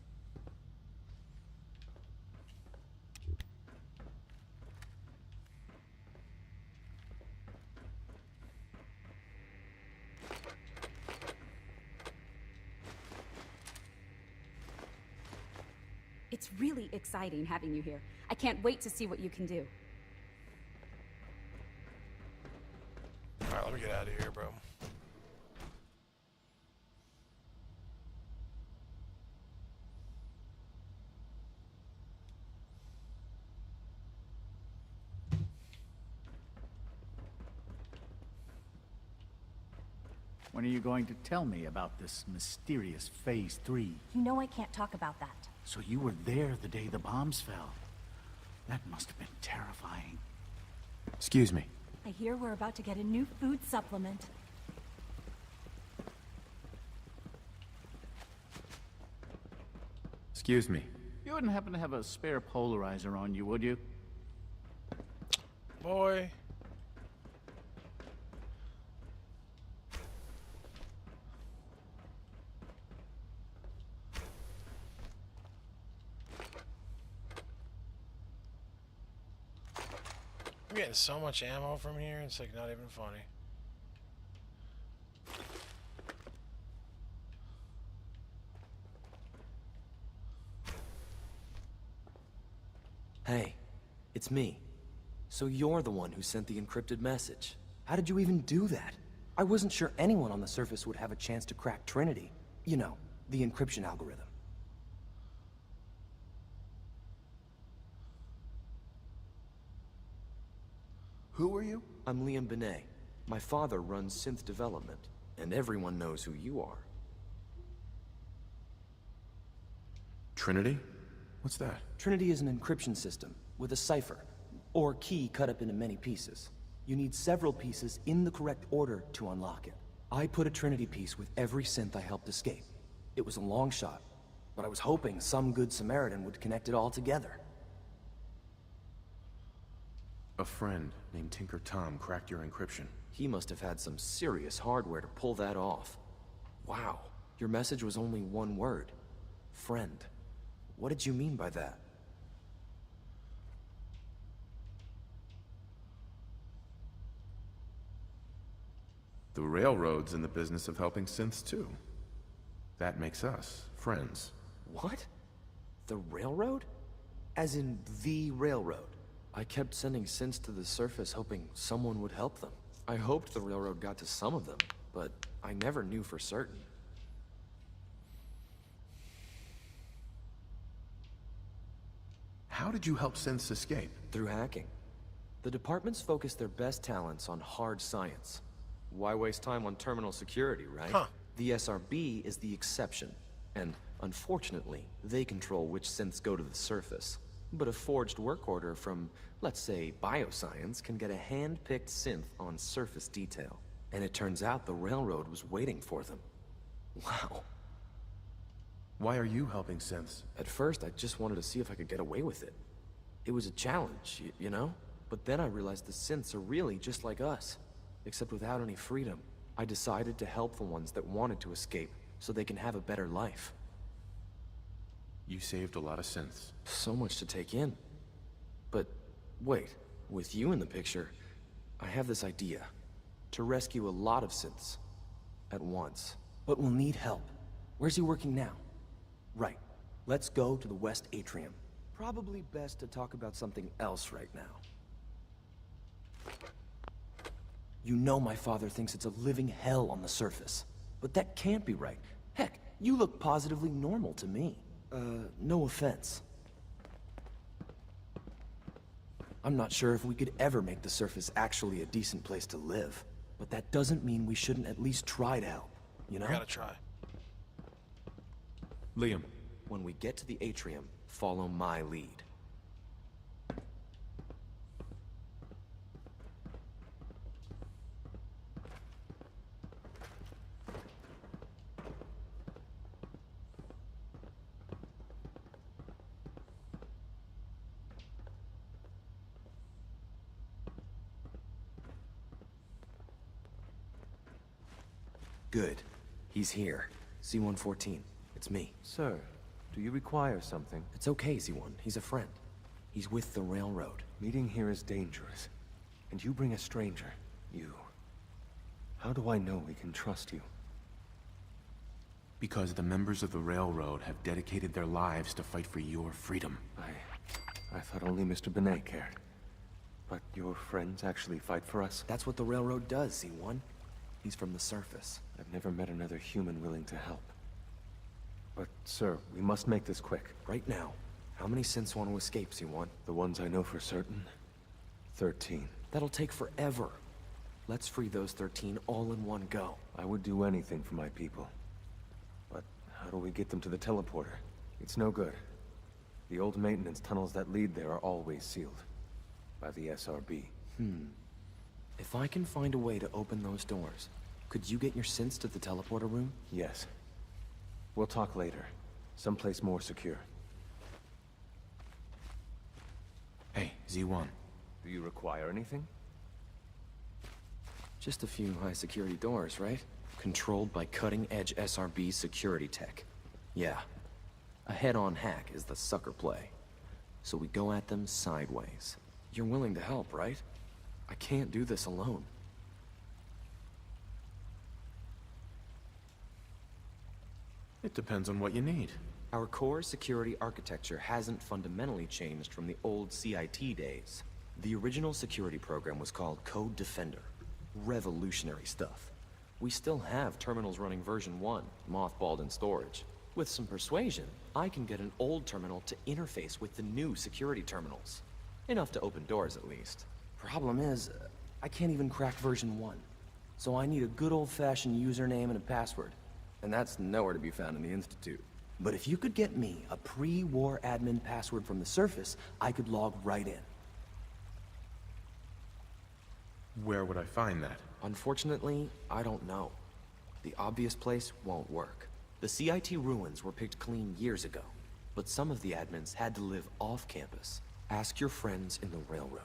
It's really exciting having you here. I can't wait to see what you can do. Alright, let me get out of here, bro. When are you going to tell me about this mysterious Phase 3? You know I can't talk about that. So you were there the day the bombs fell. That must have been terrifying. Excuse me. I hear we're about to get a new food supplement. Excuse me. You wouldn't happen to have a spare polarizer on you, would you? Boy. I'm getting so much ammo from here, it's like not even funny. Hey, it's me. So you're the one who sent the encrypted message. How did you even do that? I wasn't sure anyone on the surface would have a chance to crack Trinity. You know, the encryption algorithm. Who are you? I'm Liam Benet. My father runs synth development, and everyone knows who you are. Trinity? What's that? Trinity is an encryption system with a cipher, or key cut up into many pieces. You need several pieces in the correct order to unlock it. I put a Trinity piece with every synth I helped escape. It was a long shot, but I was hoping some good Samaritan would connect it all together. A friend named Tinker Tom cracked your encryption. He must have had some serious hardware to pull that off. Wow, your message was only one word. Friend. What did you mean by that? The Railroad's in the business of helping synths too. That makes us friends. What? The Railroad? As in the Railroad? I kept sending synths to the surface hoping someone would help them. I hoped the Railroad got to some of them, but I never knew for certain. How did you help synths escape? Through hacking. The departments focus their best talents on hard science. Why waste time on terminal security, right? Huh. The SRB is the exception, and unfortunately, they control which synths go to the surface. But a forged work order from, let's say, bioscience can get a hand-picked synth on surface detail. And it turns out the Railroad was waiting for them. Wow. Why are you helping synths? At first, I just wanted to see if I could get away with it. It was a challenge, you know? But then I realized the synths are really just like us, except without any freedom. I decided to help the ones that wanted to escape, so they can have a better life. You saved a lot of synths. So much to take in. But wait, with you in the picture, I have this idea. To rescue a lot of synths. At once. But we'll need help. Where's he working now? Right. Let's go to the West Atrium. Probably best to talk about something else right now. You know my father thinks it's a living hell on the surface. But that can't be right. Heck, you look positively normal to me. No offense. I'm not sure if we could ever make the surface actually a decent place to live. But that doesn't mean we shouldn't at least try to help, you know? We gotta try. Liam. When we get to the atrium, follow my lead. Good. He's here. C-114. It's me. Sir, do you require something? It's okay, Z1. He's a friend. He's with the railroad. Meeting here is dangerous. And you bring a stranger. You. How do I know we can trust you? Because the members of the railroad have dedicated their lives to fight for your freedom. I thought only Mr. Benet cared. But your friends actually fight for us? That's what the railroad does, Z1. He's from the surface. I've never met another human willing to help. But, sir, we must make this quick. Right now, how many synths want to escape, Z1? The ones I know for certain? 13. That'll take forever. Let's free those 13 all in one go. I would do anything for my people. But how do we get them to the teleporter? It's no good. The old maintenance tunnels that lead there are always sealed. By the SRB. If I can find a way to open those doors, could you get your synths to the teleporter room? Yes. We'll talk later. Someplace more secure. Hey, Z1. Do you require anything? Just a few high-security doors, right? Controlled by cutting-edge SRB security tech. Yeah. A head-on hack is the sucker play. So we go at them sideways. You're willing to help, right? I can't do this alone. It depends on what you need. Our core security architecture hasn't fundamentally changed from the old CIT days. The original security program was called Code Defender. Revolutionary stuff. We still have terminals running version 1, mothballed in storage. With some persuasion, I can get an old terminal to interface with the new security terminals. Enough to open doors, at least. Problem is, I can't even crack version 1. So I need a good old-fashioned username and a password. And that's nowhere to be found in the Institute. But if you could get me a pre-war admin password from the surface, I could log right in. Where would I find that? Unfortunately, I don't know. The obvious place won't work. The CIT ruins were picked clean years ago, but some of the admins had to live off campus. Ask your friends in the railroad.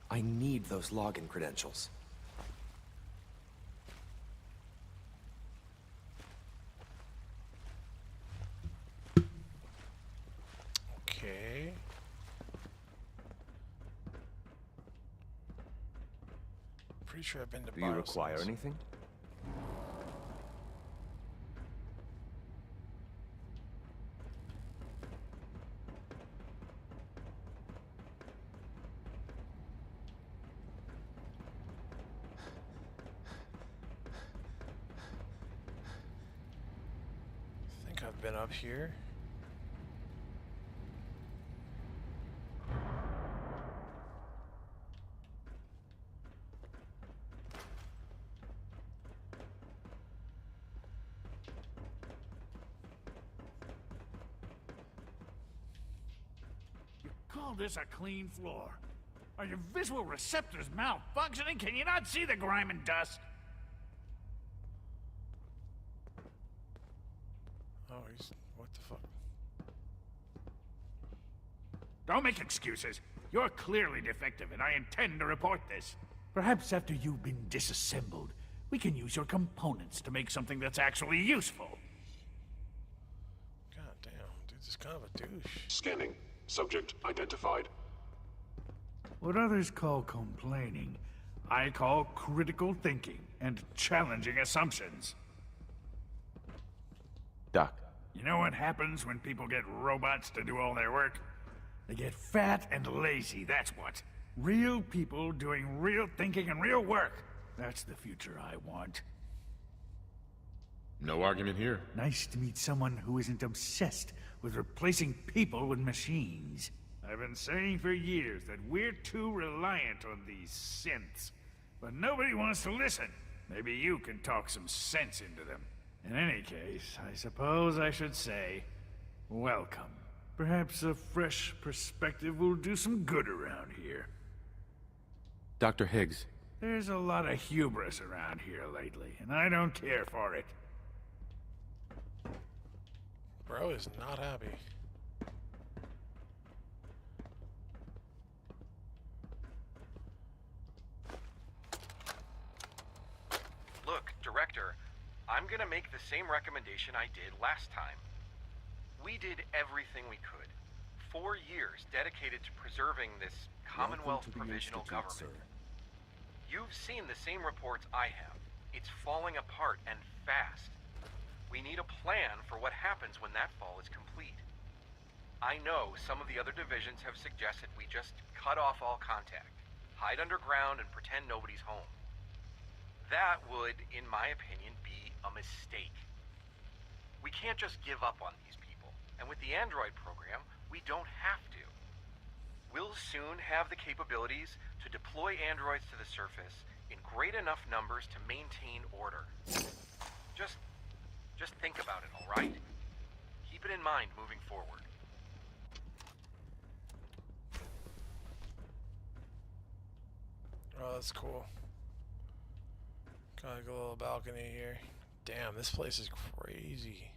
I need those login credentials. Okay. Pretty sure I've been to Do you require anything? I think I've been up here. Call this a clean floor? Are your visual receptors malfunctioning? Can you not see the grime and dust? Oh, what the fuck? Don't make excuses. You're clearly defective, and I intend to report this. Perhaps after you've been disassembled, we can use your components to make something that's actually useful. God damn, dude, this is kind of a douche. Scanning. Subject identified. What others call complaining, I call critical thinking and challenging assumptions. Doc. You know what happens when people get robots to do all their work? They get fat and lazy, that's what. Real people doing real thinking and real work. That's the future I want. No argument here. Nice to meet someone who isn't obsessed with replacing people with machines. I've been saying for years that we're too reliant on these synths. But nobody wants to listen. Maybe you can talk some sense into them. In any case, I suppose I should say, welcome. Perhaps a fresh perspective will do some good around here. Dr. Higgs. There's a lot of hubris around here lately, and I don't care for it. Bro is not happy. Look, Director, I'm gonna make the same recommendation I did last time. We did everything we could. 4 years dedicated to preserving this Commonwealth provisional government. You've seen the same reports I have. It's falling apart and fast. We need a plan for what happens when that fall is complete. I know some of the other divisions have suggested we just cut off all contact, hide underground and pretend nobody's home. That would, in my opinion, be a mistake. We can't just give up on these people, and with the android program, we don't have to. We'll soon have the capabilities to deploy androids to the surface in great enough numbers to maintain order. Just think about it, all right? Keep it in mind moving forward. Oh, that's cool. Got like a little balcony here. Damn, this place is crazy.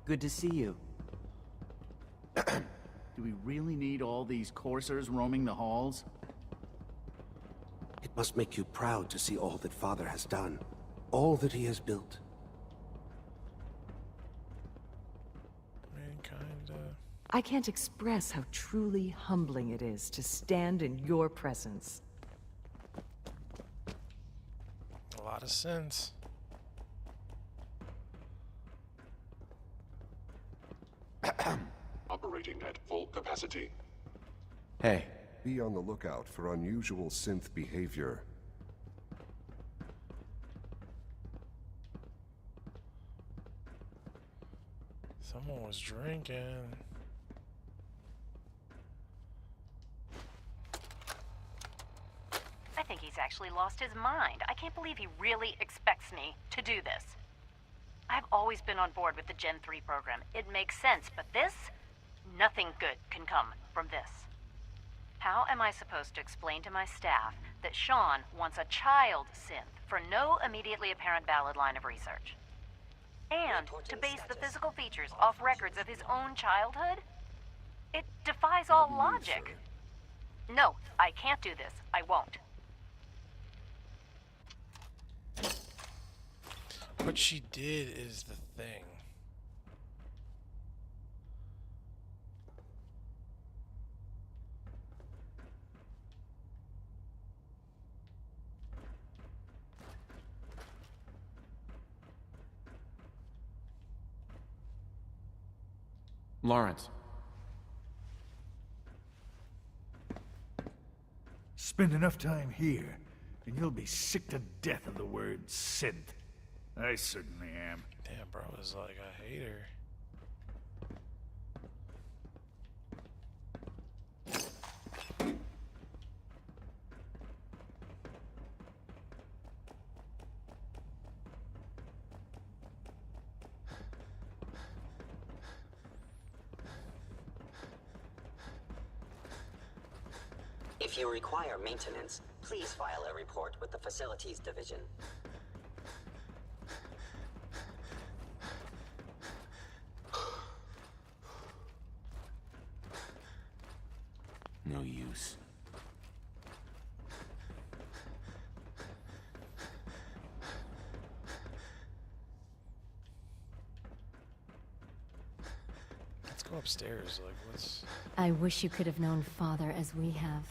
Good to see you. Do we really need all these coursers roaming the halls? It must make you proud to see all that Father has done. All that he has built. I can't express how truly humbling it is to stand in your presence. A lot of sense. Operating at full capacity. Hey. Be on the lookout for unusual synth behavior. Someone was drinking. I think he's actually lost his mind. I can't believe he really expects me to do this. I've always been on board with the Gen 3 program. It makes sense, but this? Nothing good can come from this. How am I supposed to explain to my staff that Shaun wants a child synth for no immediately apparent valid line of research? And to base the physical features off records of his own childhood? It defies all logic. No, I can't do this. I won't. What she did is the thing. Lawrence. Spend enough time here, and you'll be sick to death of the word synth. I certainly am. Damn, bro is like a hater. If you require maintenance, please file a report with the Facilities Division. No use. Let's go upstairs. Like, what's... I wish you could have known Father as we have.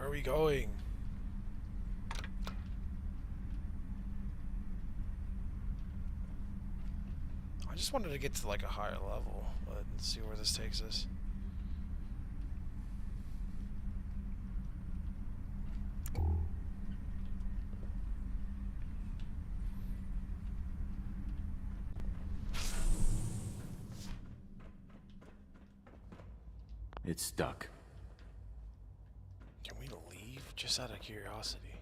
Where are we going? I just wanted to get to like a higher level, but let's see where this takes us. It's stuck. Can we leave just out of curiosity?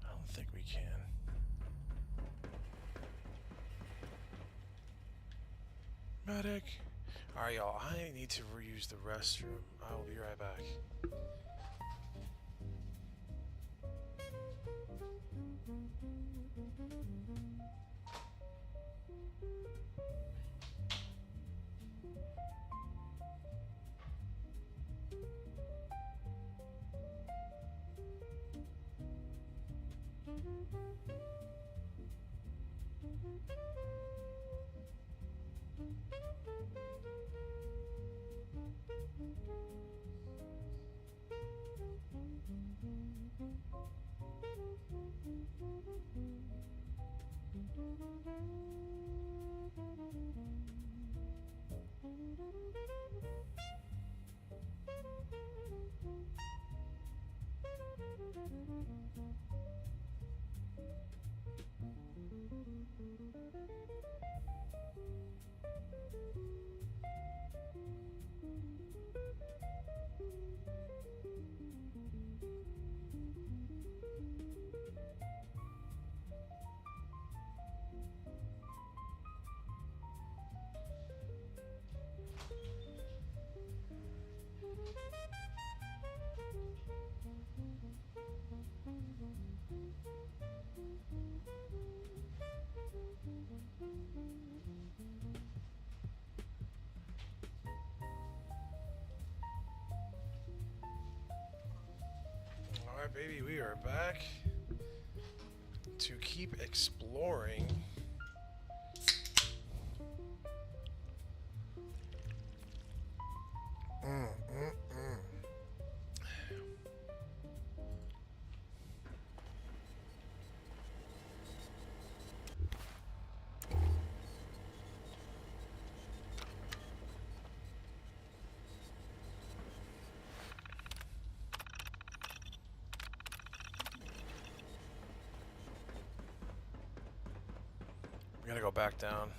I don't think we can. Medic. Alright, y'all. I need to reuse the restroom. I will be right back. Alright, baby, we are back to keep exploring. We gotta go back down.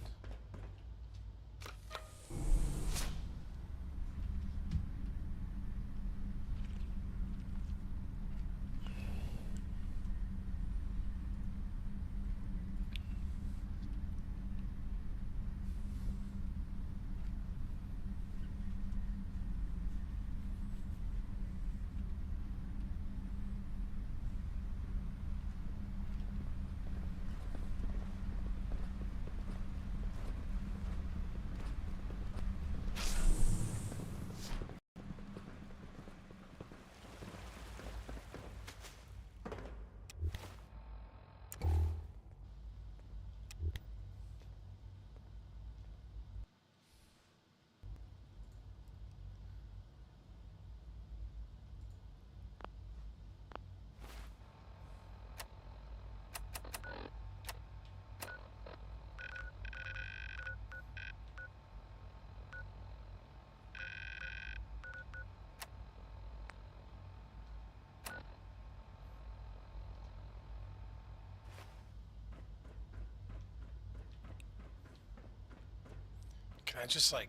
Can I just, like,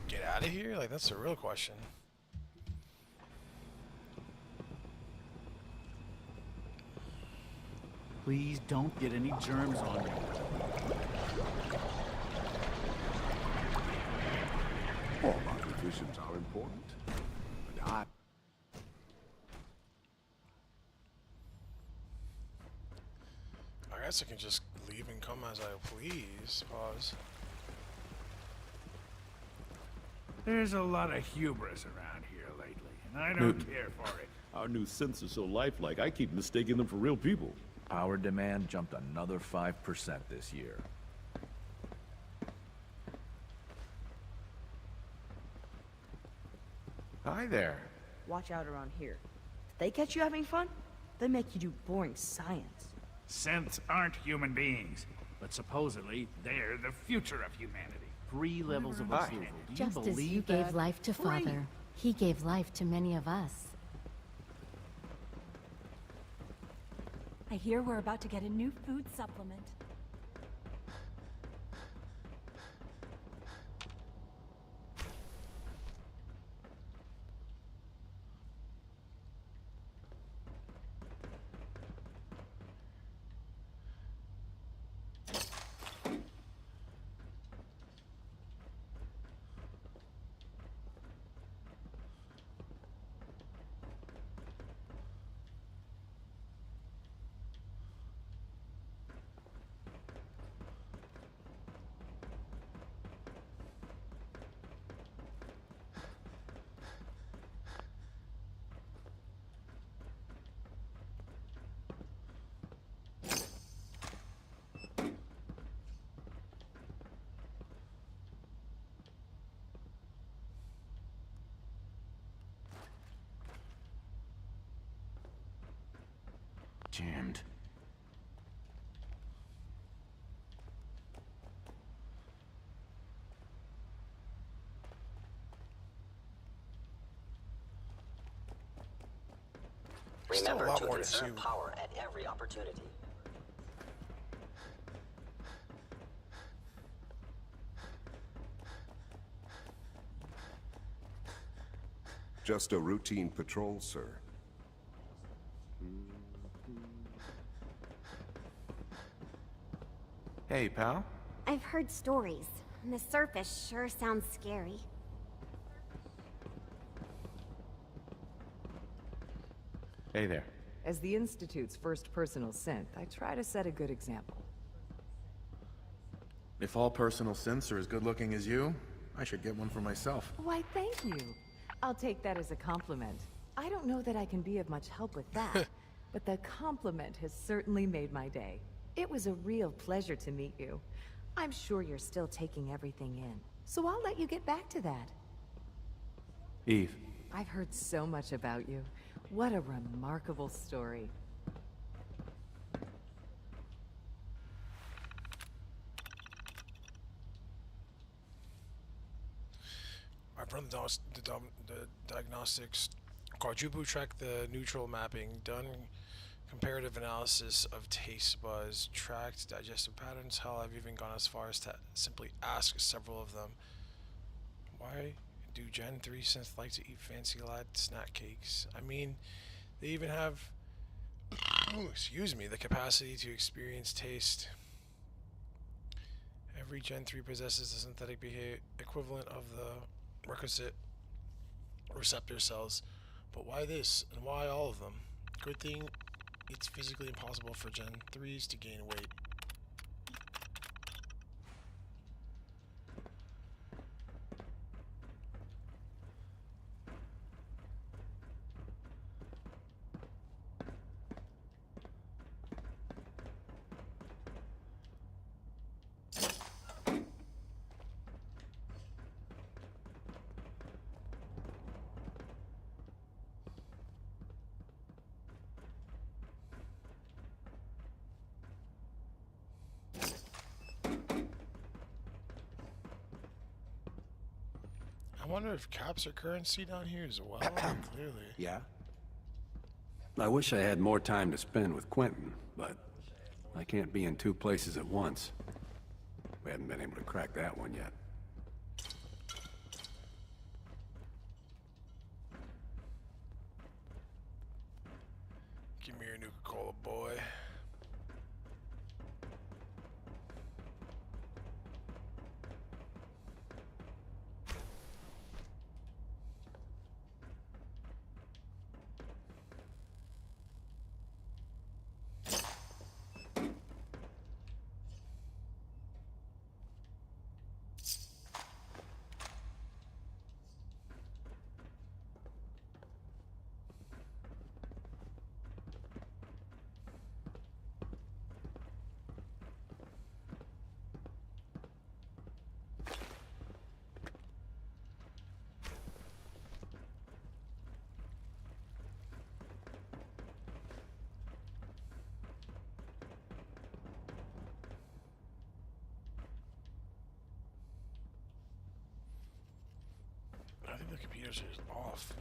get out of here? Like, that's the real question. Please don't get any germs on you. All our traditions are important, but I guess I can just leave and come as I please. Pause. There's a lot of hubris around here lately, and I don't care for it. Our new synths are so lifelike, I keep mistaking them for real people. Power demand jumped another 5% this year. Hi there. Watch out around here. If they catch you having fun, they make you do boring science. Synths aren't human beings, but supposedly they're the future of humanity. 3 levels of approval. Do you Just as believe you that? gave life to Father, he gave life to many of us. I hear we're about to get a new food supplement. Jammed. Remember a lot to more to conserve see. power at every opportunity. Just a routine patrol, sir. Hey, pal. I've heard stories. And the surface sure sounds scary. Hey there. As the Institute's first personal synth, I try to set a good example. If all personal synths are as good looking as you, I should get one for myself. Why, thank you. I'll take that as a compliment. I don't know that I can be of much help with that, but the compliment has certainly made my day. It was a real pleasure to meet you. I'm sure you're still taking everything in, so I'll let you get back to that. Eve. I've heard so much about you. What a remarkable story. I've run the diagnostics, quadruple tracked the neutral mapping, done comparative analysis of taste buds, tracked digestive patterns. Hell, I've even gone as far as to simply ask several of them, why do Gen 3 synths like to eat fancy lad snack cakes? I mean, they even have, excuse me, the capacity to experience taste. Every Gen 3 possesses the synthetic equivalent of the requisite receptor cells. But why this, and why all of them? Good thing it's physically impossible for Gen 3s to gain weight. I wonder if caps are currency down here as well. Clearly. Yeah? I wish I had more time to spend with Quentin, but I can't be in 2 places at once. We haven't been able to crack that one yet. Give me your Nuka-Cola, boy. The computers are just off.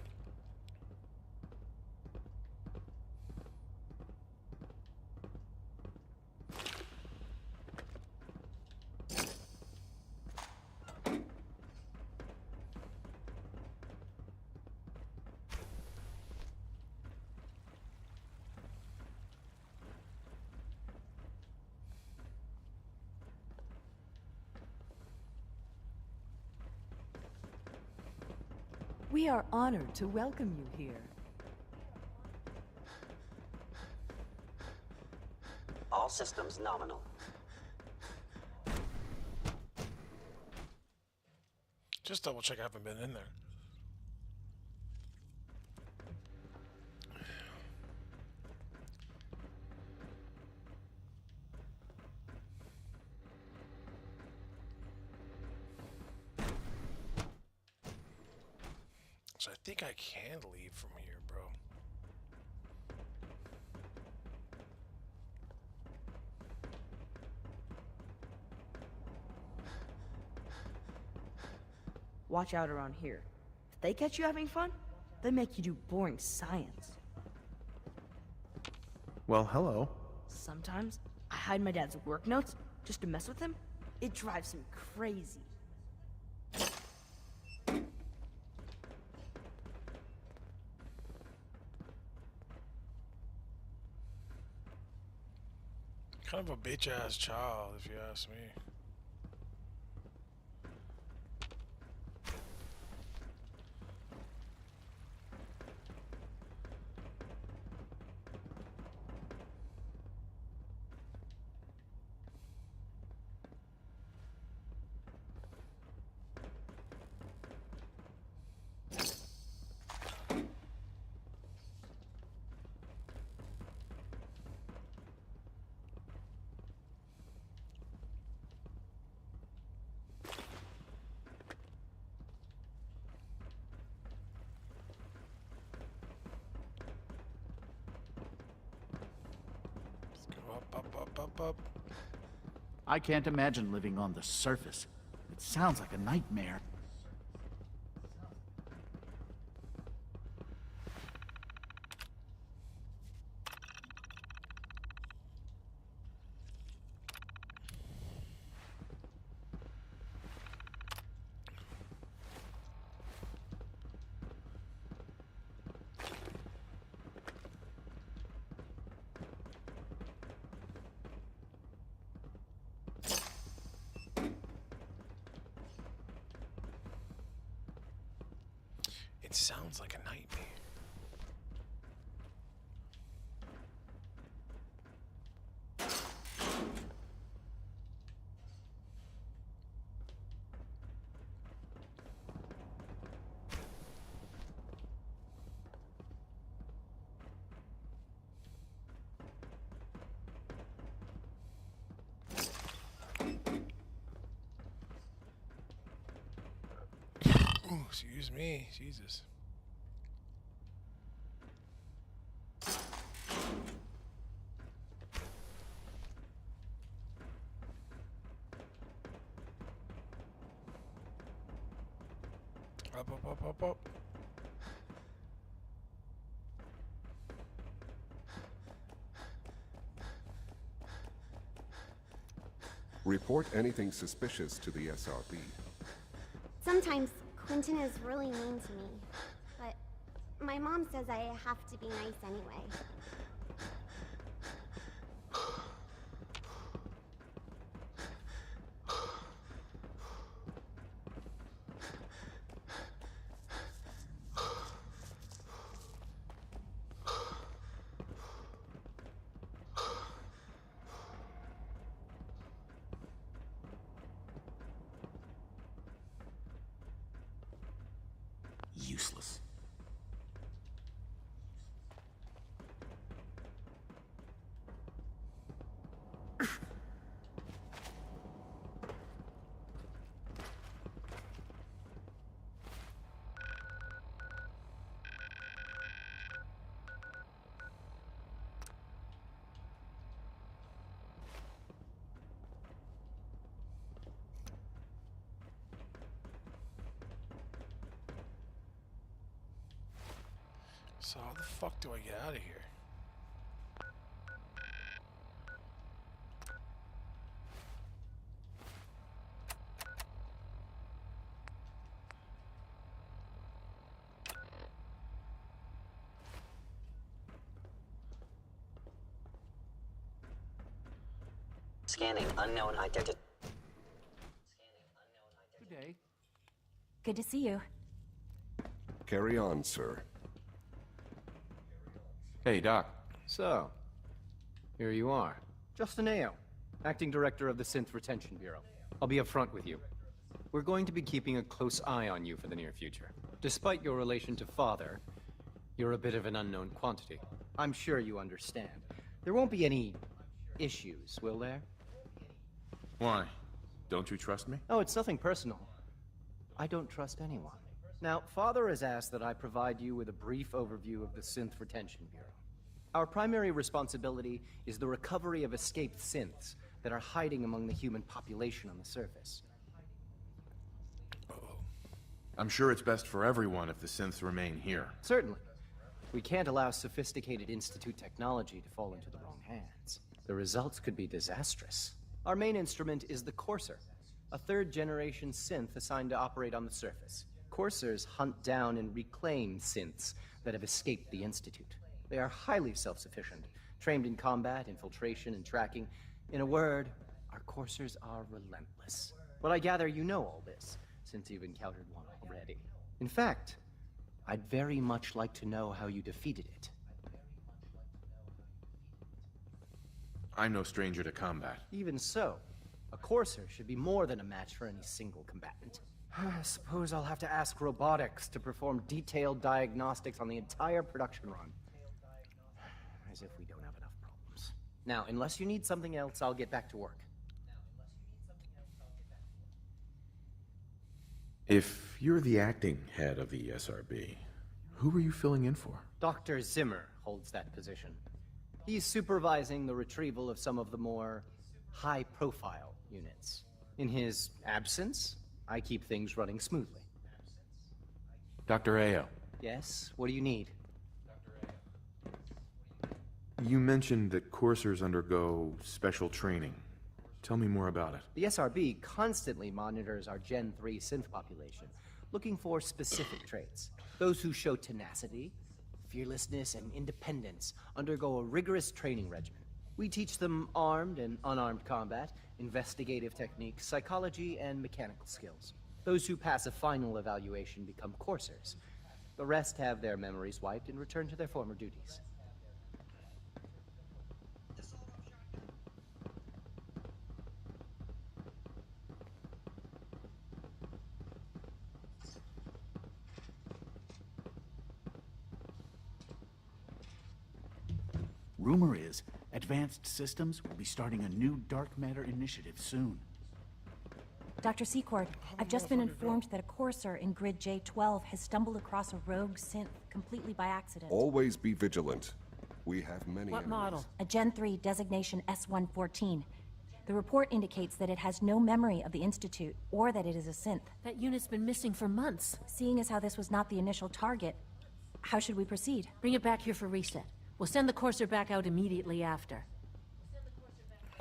We are honored to welcome you here. All systems nominal. Just double check I haven't been in there. So I think I can leave from here, bro. Watch out around here. If they catch you having fun, they make you do boring science. Well, hello. Sometimes, I hide my dad's work notes just to mess with him. It drives him crazy. Kind of a bitch-ass child, if you ask me. Up. I can't imagine living on the surface. It sounds like a nightmare. It sounds like a nightmare. Ooh, excuse me, Jesus. Up. Report anything suspicious to the SRB. Sometimes Quentin is really mean to me, but my mom says I have to be nice anyway. Useless. So how the fuck do I get out of here? Scanning unknown identity. Good day. Good to see you. Carry on, sir. Hey, Doc. So, here you are. Justin Ao, Acting Director of the Synth Retention Bureau. I'll be upfront with you. We're going to be keeping a close eye on you for the near future. Despite your relation to Father, you're a bit of an unknown quantity. I'm sure you understand. There won't be any issues, will there? Why? Don't you trust me? Oh, it's nothing personal. I don't trust anyone. Now, Father has asked that I provide you with a brief overview of the Synth Retention Bureau. Our primary responsibility is the recovery of escaped synths that are hiding among the human population on the surface. I'm sure it's best for everyone if the synths remain here. Certainly. We can't allow sophisticated Institute technology to fall into the wrong hands. The results could be disastrous. Our main instrument is the Courser, a third-generation synth assigned to operate on the surface. Coursers hunt down and reclaim synths that have escaped the Institute. They are highly self-sufficient, trained in combat, infiltration, and tracking. In a word, our Coursers are relentless. But I gather you know all this, since you've encountered one already. In fact, I'd very much like to know how you defeated it. I'm no stranger to combat. Even so, a Courser should be more than a match for any single combatant. I suppose I'll have to ask robotics to perform detailed diagnostics on the entire production run. As if we don't have enough problems. Now, unless you need something else, I'll get back to work. If you're the acting head of the SRB, who were you filling in for? Dr. Zimmer holds that position. He's supervising the retrieval of some of the more high-profile units. In his absence, I keep things running smoothly. Dr. Ao. Yes? What do you need? You mentioned that coursers undergo special training. Tell me more about it. The SRB constantly monitors our Gen 3 synth population, looking for specific traits. Those who show tenacity, fearlessness, and independence undergo a rigorous training regimen. We teach them armed and unarmed combat, investigative techniques, psychology, and mechanical skills. Those who pass a final evaluation become coursers. The rest have their memories wiped and return to their former duties. Rumor is, Advanced Systems will be starting a new dark matter initiative soon. Dr. Secord, I've just been informed that a Courser in grid J12 has stumbled across a rogue synth completely by accident. Always be vigilant. We have many What enemies. model? A Gen 3 designation S114. The report indicates that it has no memory of the Institute, or that it is a synth. That unit's been missing for months. Seeing as how this was not the initial target, how should we proceed? Bring it back here for reset. We'll send the Courser back out immediately after.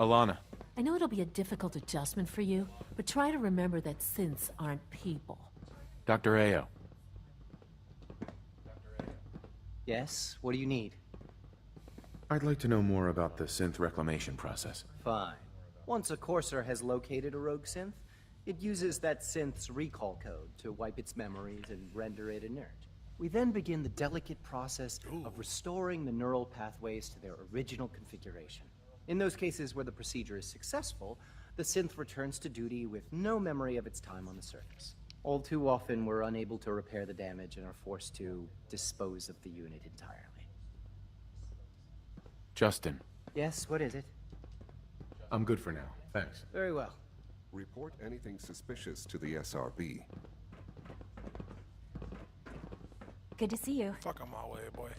Alana. I know it'll be a difficult adjustment for you, but try to remember that synths aren't people. Dr. Ao. Yes? What do you need? I'd like to know more about the synth reclamation process. Fine. Once a Courser has located a rogue synth, it uses that synth's recall code to wipe its memories and render it inert. We then begin the delicate process of restoring the neural pathways to their original configuration. In those cases where the procedure is successful, the synth returns to duty with no memory of its time on the surface. All too often, we're unable to repair the damage and are forced to dispose of the unit entirely. Justin. Yes, what is it? I'm good for now. Thanks. Very well. Report anything suspicious to the SRB. Good to see you. Fuck on my way, boy.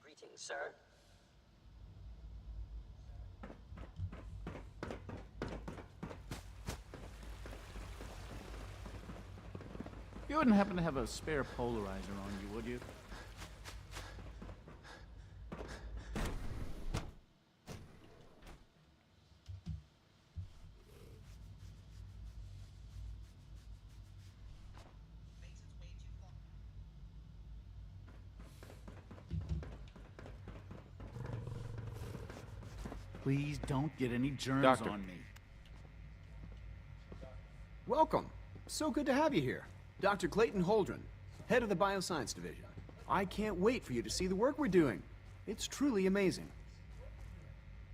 Greetings, sir. You wouldn't happen to have a spare polarizer on you, would you? Please don't get any germs Doctor. on me. Welcome. So good to have you here. Dr. Clayton Holdren, head of the Bioscience Division. I can't wait for you to see the work we're doing. It's truly amazing.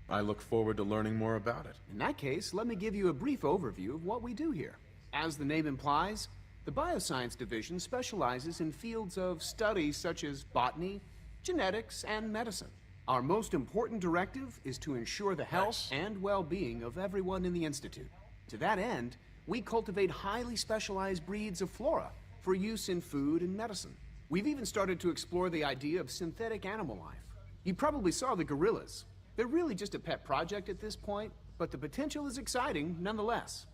I look forward to learning more about it. In that case, let me give you a brief overview of what we do here. As the name implies, the Bioscience Division specializes in fields of study such as botany, genetics, and medicine. Our most important directive is to ensure the health and well-being of everyone in the Institute. To that end, we cultivate highly specialized breeds of flora for use in food and medicine. We've even started to explore the idea of synthetic animal life. You probably saw the gorillas. They're really just a pet project at this point, but the potential is exciting nonetheless.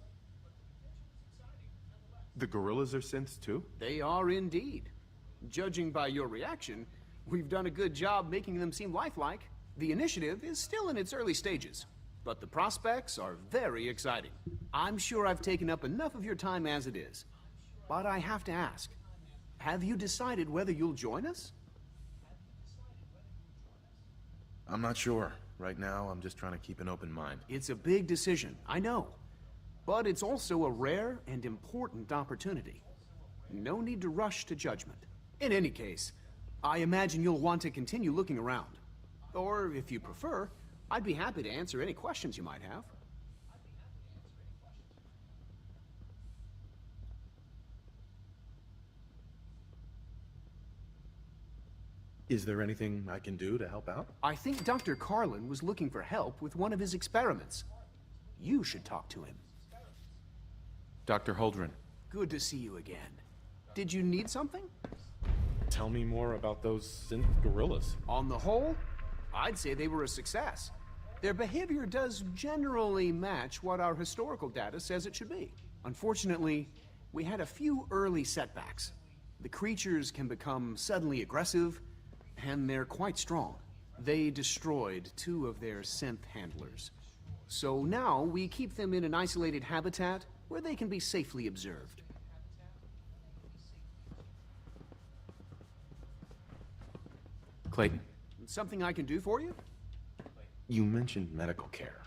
The gorillas are synths too? They are indeed. Judging by your reaction, we've done a good job making them seem lifelike. The initiative is still in its early stages, but the prospects are very exciting. I'm sure I've taken up enough of your time as it is, but I have to ask, have you decided whether you'll join us? I'm not sure. Right now, I'm just trying to keep an open mind. It's a big decision, I know, but it's also a rare and important opportunity. No need to rush to judgment. In any case, I imagine you'll want to continue looking around. Or, if you prefer, I'd be happy to answer any questions you might have. Is there anything I can do to help out? I think Dr. Carlin was looking for help with one of his experiments. You should talk to him. Dr. Holdren. Good to see you again. Did you need something? Tell me more about those synth gorillas. On the whole, I'd say they were a success. Their behavior does generally match what our historical data says it should be. Unfortunately, we had a few early setbacks. The creatures can become suddenly aggressive, and they're quite strong. They destroyed 2 of their synth handlers. So now we keep them in an isolated habitat where they can be safely observed. Clayton. Something I can do for you? You mentioned medical care.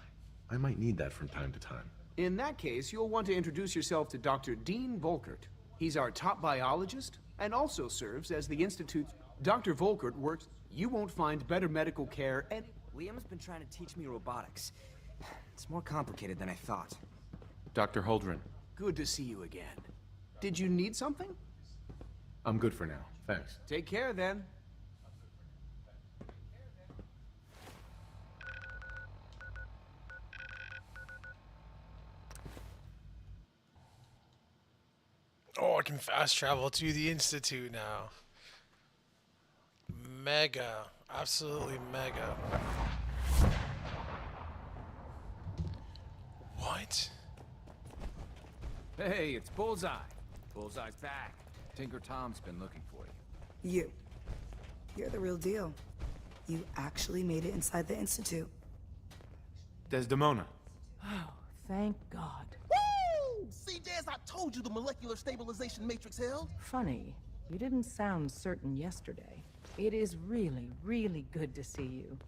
I might need that from time to time. In that case, you'll want to introduce yourself to Dr. Dean Volkert. He's our top biologist and also serves as the Institute's... Dr. Volkert works... You won't find better medical care and... Liam's been trying to teach me robotics. It's more complicated than I thought. Dr. Holdren. Good to see you again. Did you need something? I'm good for now. Thanks. Take care, then. Oh, I can fast travel to the Institute now. Mega. Absolutely mega. What? Hey, it's Bullseye. Bullseye's back. Tinker Tom's been looking for you. You're the real deal. You actually made it inside the Institute. Desdemona. Oh, thank God. Woo! See, Des, I told you the molecular stabilization matrix held. Funny, you didn't sound certain yesterday. It is really, really good to see you.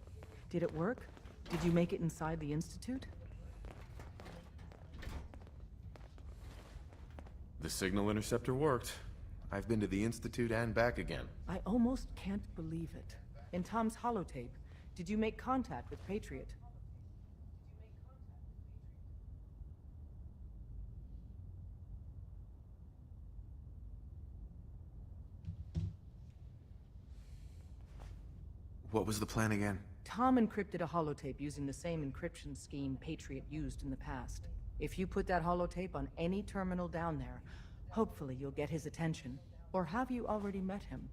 Did it work? Did you make it inside the Institute? The signal interceptor worked. I've been to the Institute and back again. I almost can't believe it. In Tom's holotape, did you make contact with Patriot? What was the plan again? Tom encrypted a holotape using the same encryption scheme Patriot used in the past. If you put that holotape on any terminal down there, hopefully you'll get his attention. Or have you already met him?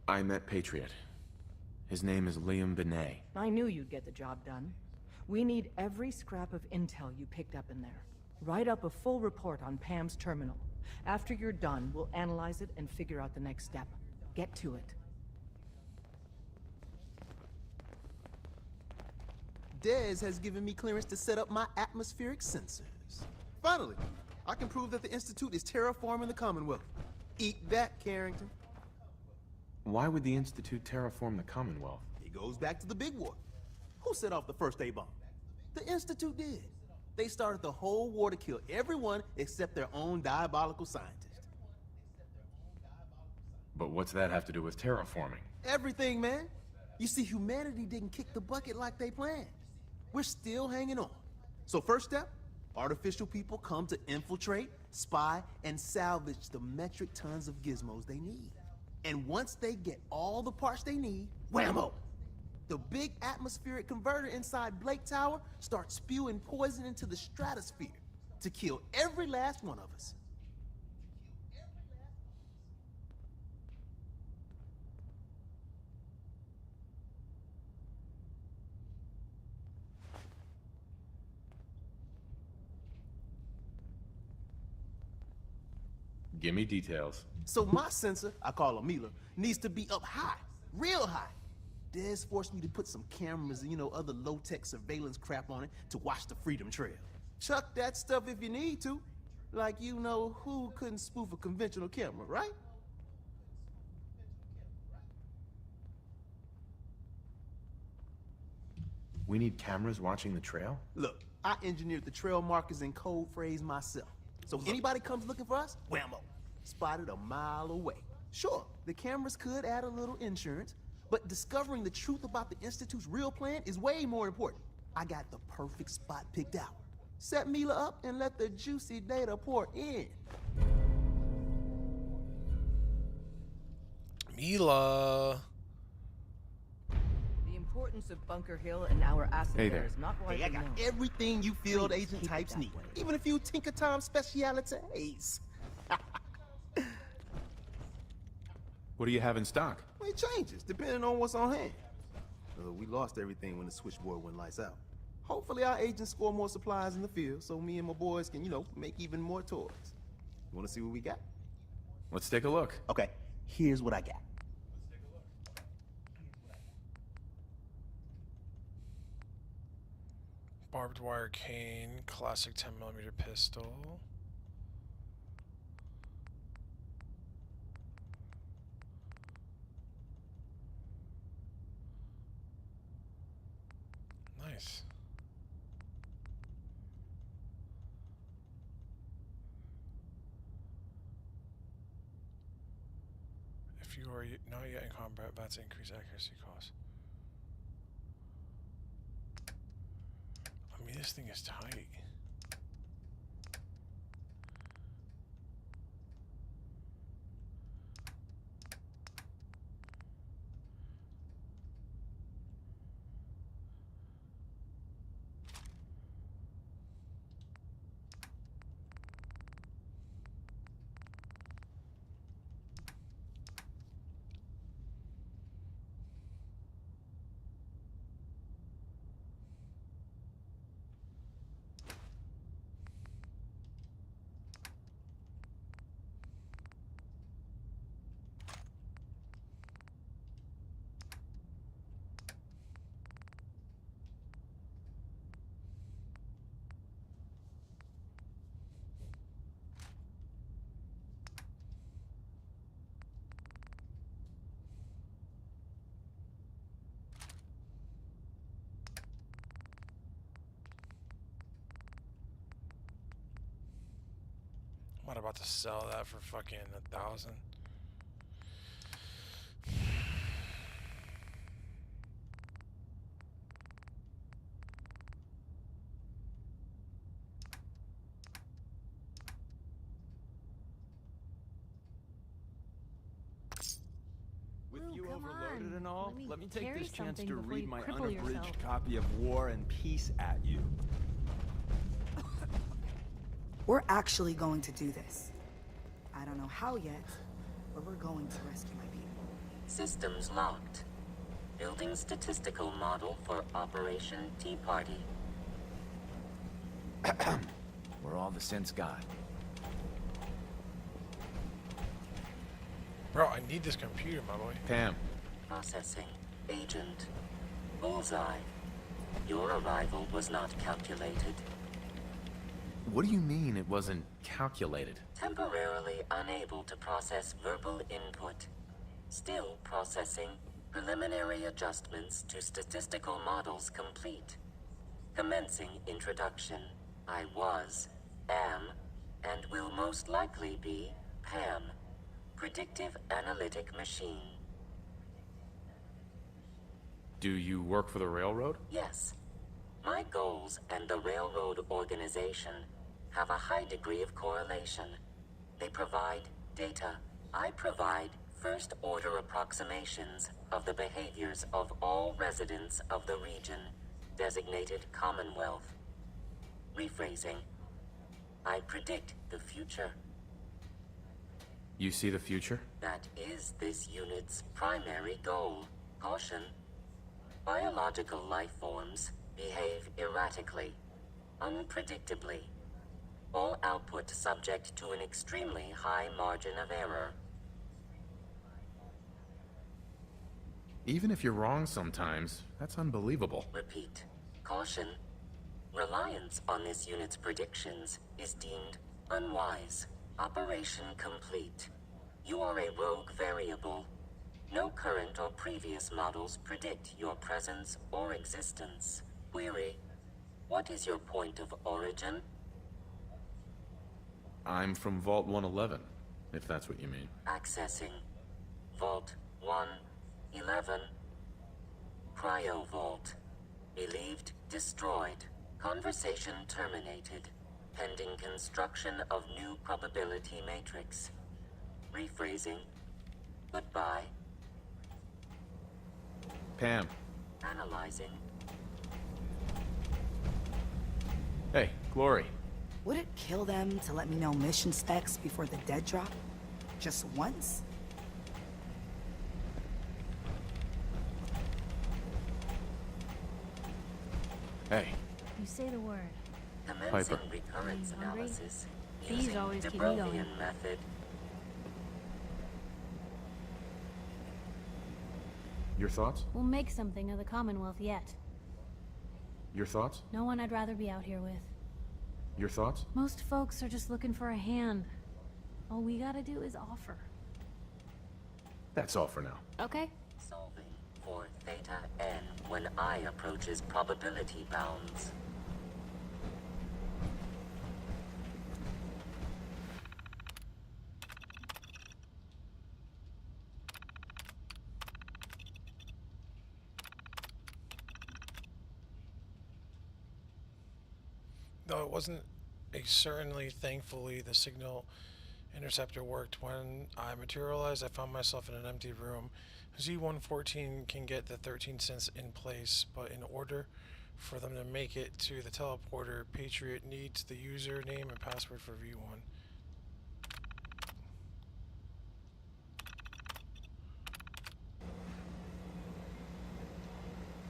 I met Patriot. His name is Liam Benet. I knew you'd get the job done. We need every scrap of intel you picked up in there. Write up a full report on Pam's terminal. After you're done, we'll analyze it and figure out the next step. Get to it. Dez has given me clearance to set up my atmospheric sensors. Finally, I can prove that the Institute is terraforming the Commonwealth. Eat that, Carrington. Why would the Institute terraform the Commonwealth? It goes back to the big war. Who set off the first A-bomb? The Institute did. They started the whole war to kill everyone except their own diabolical scientist. But what's that have to do with terraforming? Everything, man. You see, humanity didn't kick the bucket like they planned. We're still hanging on. So first step, artificial people come to infiltrate, spy, and salvage the metric tons of gizmos they need. And once they get all the parts they need, whammo! The big atmospheric converter inside Blake Tower starts spewing poison into the stratosphere to kill every last one of us. Give me details. So my sensor, I call her Mila, needs to be up high, real high. Dez forced me to put some cameras and, other low-tech surveillance crap on it to watch the Freedom Trail. Chuck that stuff if you need to. Like who couldn't spoof a conventional camera, right? We need cameras watching the trail? Look, I engineered the trail markers and code phrase myself. So anybody comes looking for us, whammo, spotted a mile away. Sure, the cameras could add a little insurance, but discovering the truth about the Institute's real plan is way more important. I got the perfect spot picked out. Set Mila up and let the juicy data pour in. Mila. The importance of Bunker Hill and our asset Hey there there. is not widely Hey, I got known. everything you field Please agent keep it types that need. way. Even a few Tinker Tom specialities. What do you have in stock? Well, it changes, depending on what's on hand. We lost everything when the switchboard went lights out. Hopefully our agents score more supplies in the field so me and my boys can, make even more toys. You wanna see what we got? Let's take a look. Okay, here's what I got. Barbed wire cane, classic 10mm pistol. Nice. If you are not yet in combat, that's increased accuracy cost. I mean, this thing is tight. I'm not about to sell that for fucking 1,000. With you come overloaded on. and all, Let me let me take carry this chance something to before read you my cripple unabridged yourself. copy of War and Peace at you. We're actually going to do this. I don't know how yet, but we're going to rescue my people. Systems locked. Building statistical model for Operation Tea Party. We're all the synths got. Bro, I need this computer, my boy. Pam. Processing. Agent. Bullseye. Your arrival was not calculated. What do you mean it wasn't calculated? Temporarily unable to process verbal input. Still processing. Preliminary adjustments to statistical models complete. Commencing introduction. I was, am, and will most likely be Pam. Predictive analytic machine. Do you work for the railroad? Yes. My goals and the railroad organization have a high degree of correlation. They provide data. I provide first-order approximations of the behaviors of all residents of the region designated Commonwealth. Rephrasing. I predict the future. You see the future? That is this unit's primary goal. Caution. Biological life forms behave erratically, unpredictably. All output subject to an extremely high margin of error. Even if you're wrong sometimes, that's unbelievable. Repeat. Caution. Reliance on this unit's predictions is deemed unwise. Operation complete. You are a rogue variable. No current or previous models predict your presence or existence. Query. What is your point of origin? I'm from Vault 111, if that's what you mean. Accessing. Vault 111. Cryo Vault. Believed destroyed. Conversation terminated. Pending construction of new probability matrix. Rephrasing. Goodbye. Pam. Analyzing. Hey, Glory. Would it kill them to let me know mission specs before the dead drop? Just once? Hey. You say the word. Commencing Piper. recurrence Hungry? analysis. These Using always the keep me going. Brovian method. Your thoughts? We'll make something of the Commonwealth yet. Your thoughts? No one I'd rather be out here with. Your thoughts? Most folks are just looking for a hand. All we gotta do is offer. That's all for now. Okay? Solving for theta n when I approaches probability bounds. Though it wasn't certainly, thankfully, the signal interceptor worked. When I materialized, I found myself in an empty room. Z-114 can get the 13 cents in place, but in order for them to make it to the teleporter, Patriot needs the username and password for V1.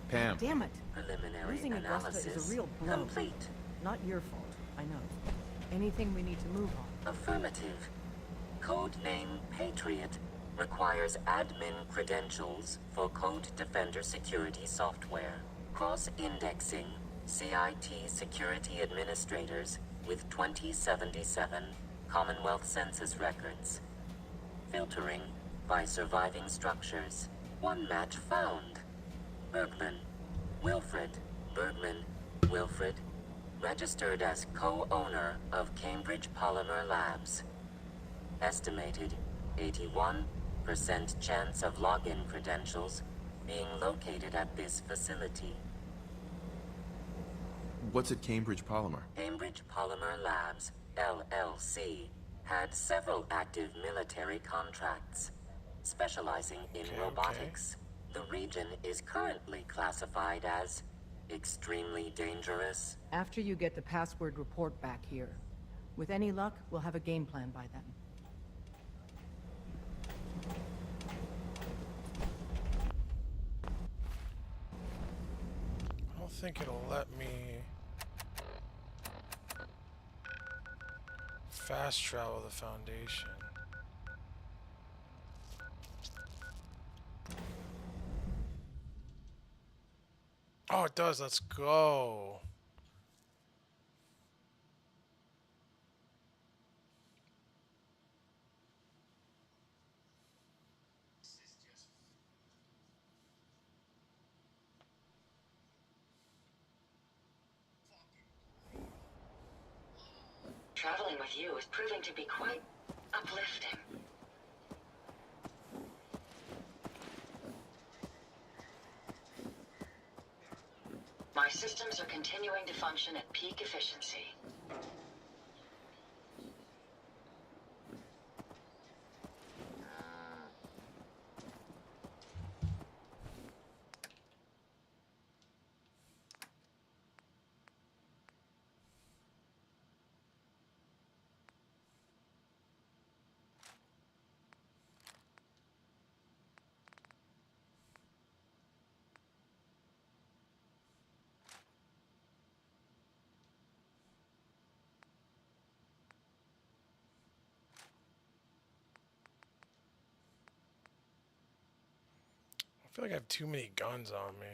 Pam. Damn it. Preliminary Losing Augusta analysis is a real blow. complete. Not your fault, I know. Anything we need to move on? Affirmative. Codename Patriot requires admin credentials for Code Defender security software. Cross-indexing CIT security administrators with 2077 Commonwealth Census records. Filtering by surviving structures. One match found. Bergman. Wilfred. Bergman. Wilfred. Registered as co-owner of Cambridge Polymer Labs. Estimated 81% chance of login credentials being located at this facility. What's at Cambridge Polymer? Cambridge Polymer Labs, LLC, had several active military contracts, specializing in robotics. The region is currently classified as extremely dangerous. After you get the password report back here. With any luck, we'll have a game plan by then. think it'll let me fast travel the Foundation. Oh, it does. Let's go. Traveling with you is proving to be quite uplifting. My systems are continuing to function at peak efficiency. I feel like I have too many guns on me.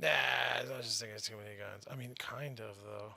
Nah, I was just thinking too many guns. I mean, kind of, though.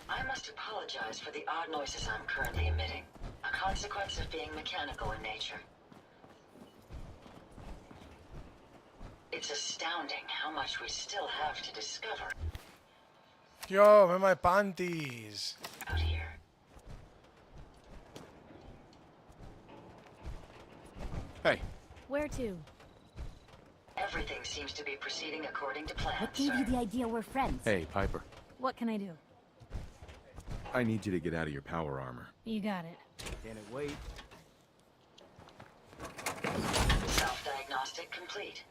I must apologize for the odd noises I'm currently emitting, a consequence of being mechanical in nature. It's astounding how much we still have to discover. Yo, I'm my panties. Out here. Hey. Where to? Everything seems to be proceeding according to plan, What gave sir. you the idea we're friends? Hey, Piper. What can I do? I need you to get out of your power armor. You got it. Can it wait? Self-diagnostic complete.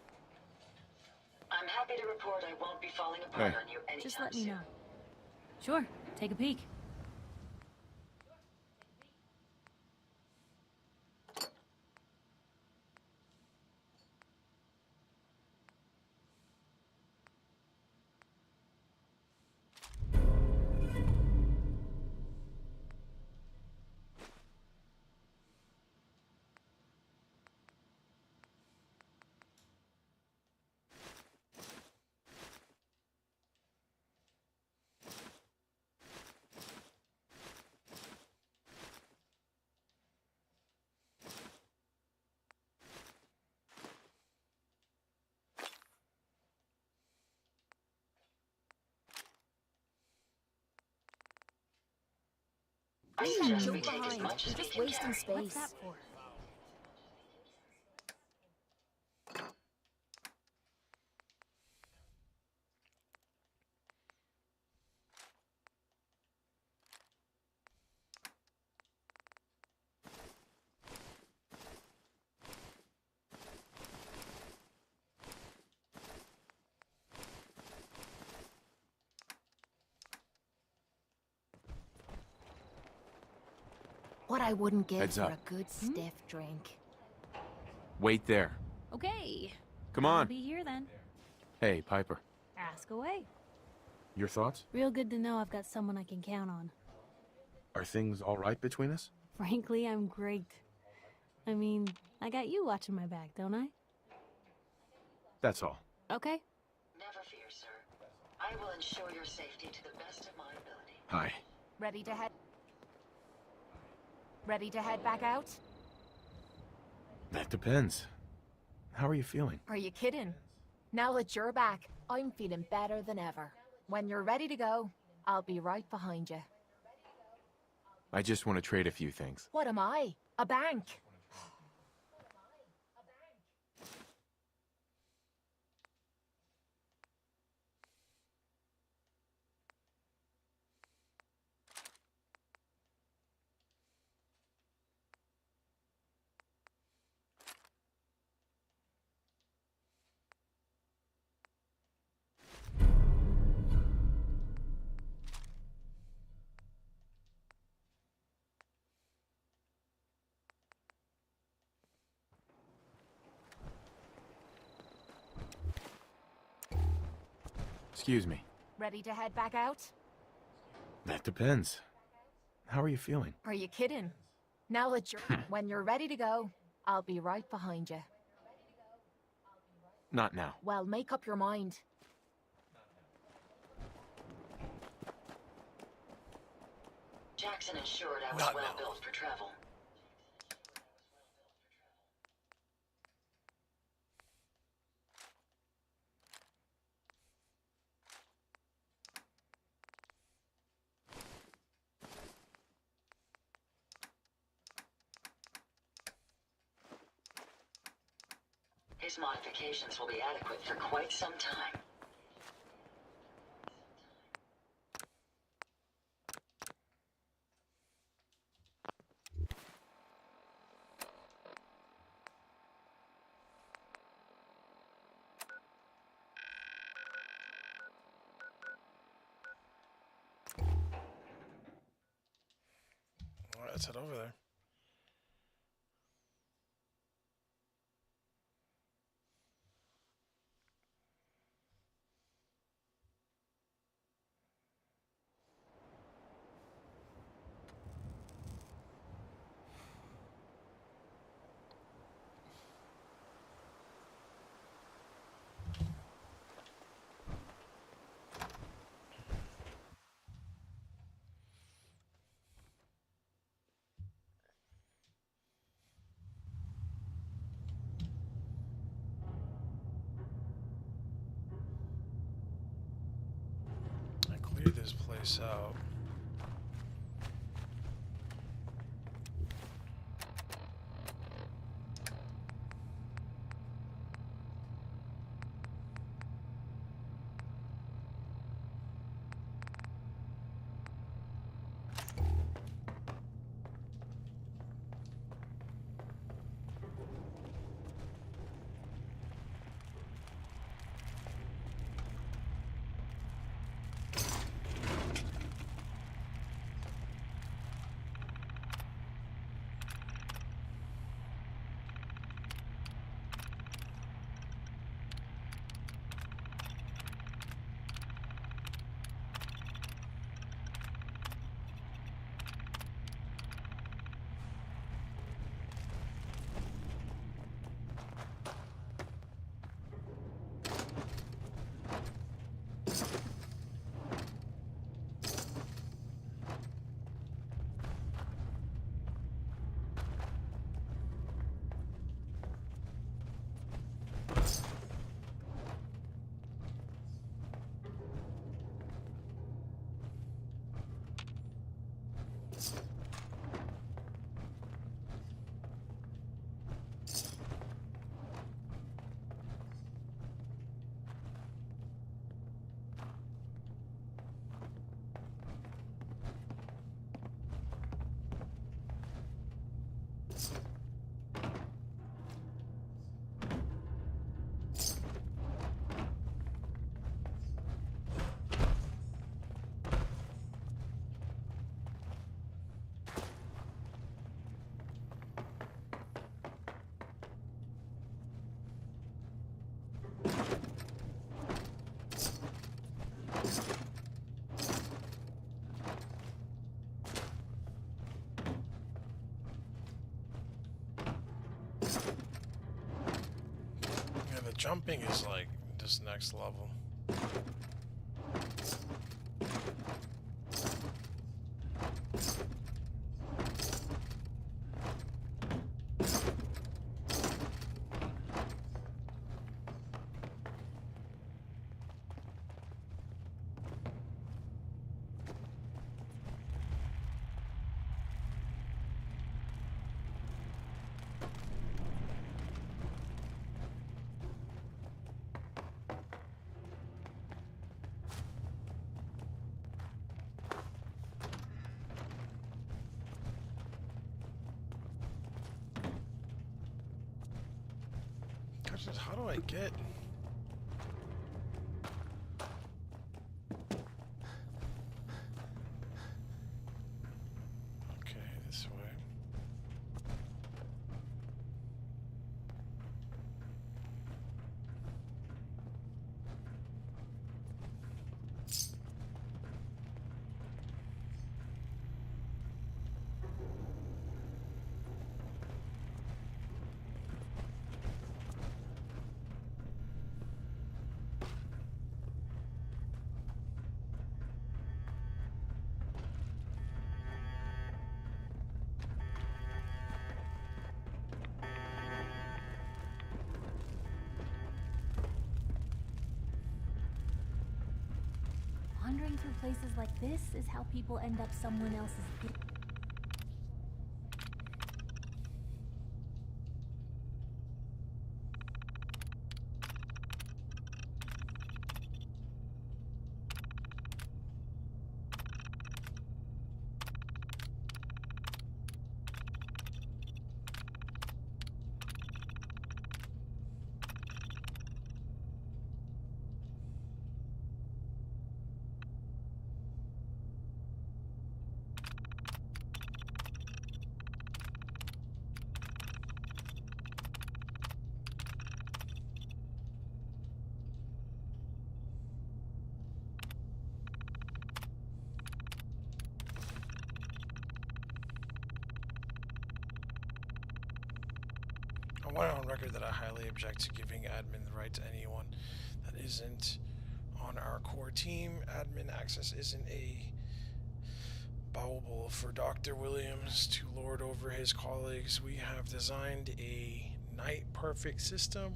I'm happy to report I won't be falling apart on you anytime Just let me soon. know. Sure. Take a peek. I suggest we take as much as we can carry. What's that for? What I wouldn't give Heads for up. a good stiff drink. Wait there. Okay. Come I'll on. be here then. Hey, Piper. Ask away. Your thoughts? Real good to know I've got someone I can count on. Are things all right between us? Frankly, I'm great. I mean, I got you watching my back, don't I? That's all. Okay. I will ensure your safety to the best of my ability. Hi. Ready to head... Ready to head back out? That depends. How are you feeling? Are you kidding? Now that you're back, I'm feeling better than ever. When you're ready to go, I'll be right behind you. I just want to trade a few things. What am I? A bank? Excuse me. Ready to head back out? That depends. How are you feeling? Are you kidding? Now that you're... When you're ready to go, I'll be right behind you. Not now. Well, make up your mind. Jackson ensured I was Not well now. built for travel. His modifications will be adequate for quite some time. Alright, let's head over there. I cleared this place out. Yeah, the jumping is like this next level. How do I get? Okay, this way. Wandering through places like this is how people end up someone else's. I want it on record that I highly object to giving admin the right to anyone that isn't on our core team. Admin access isn't a bauble for Dr. Williams to lord over his colleagues. We have designed a night-perfect system,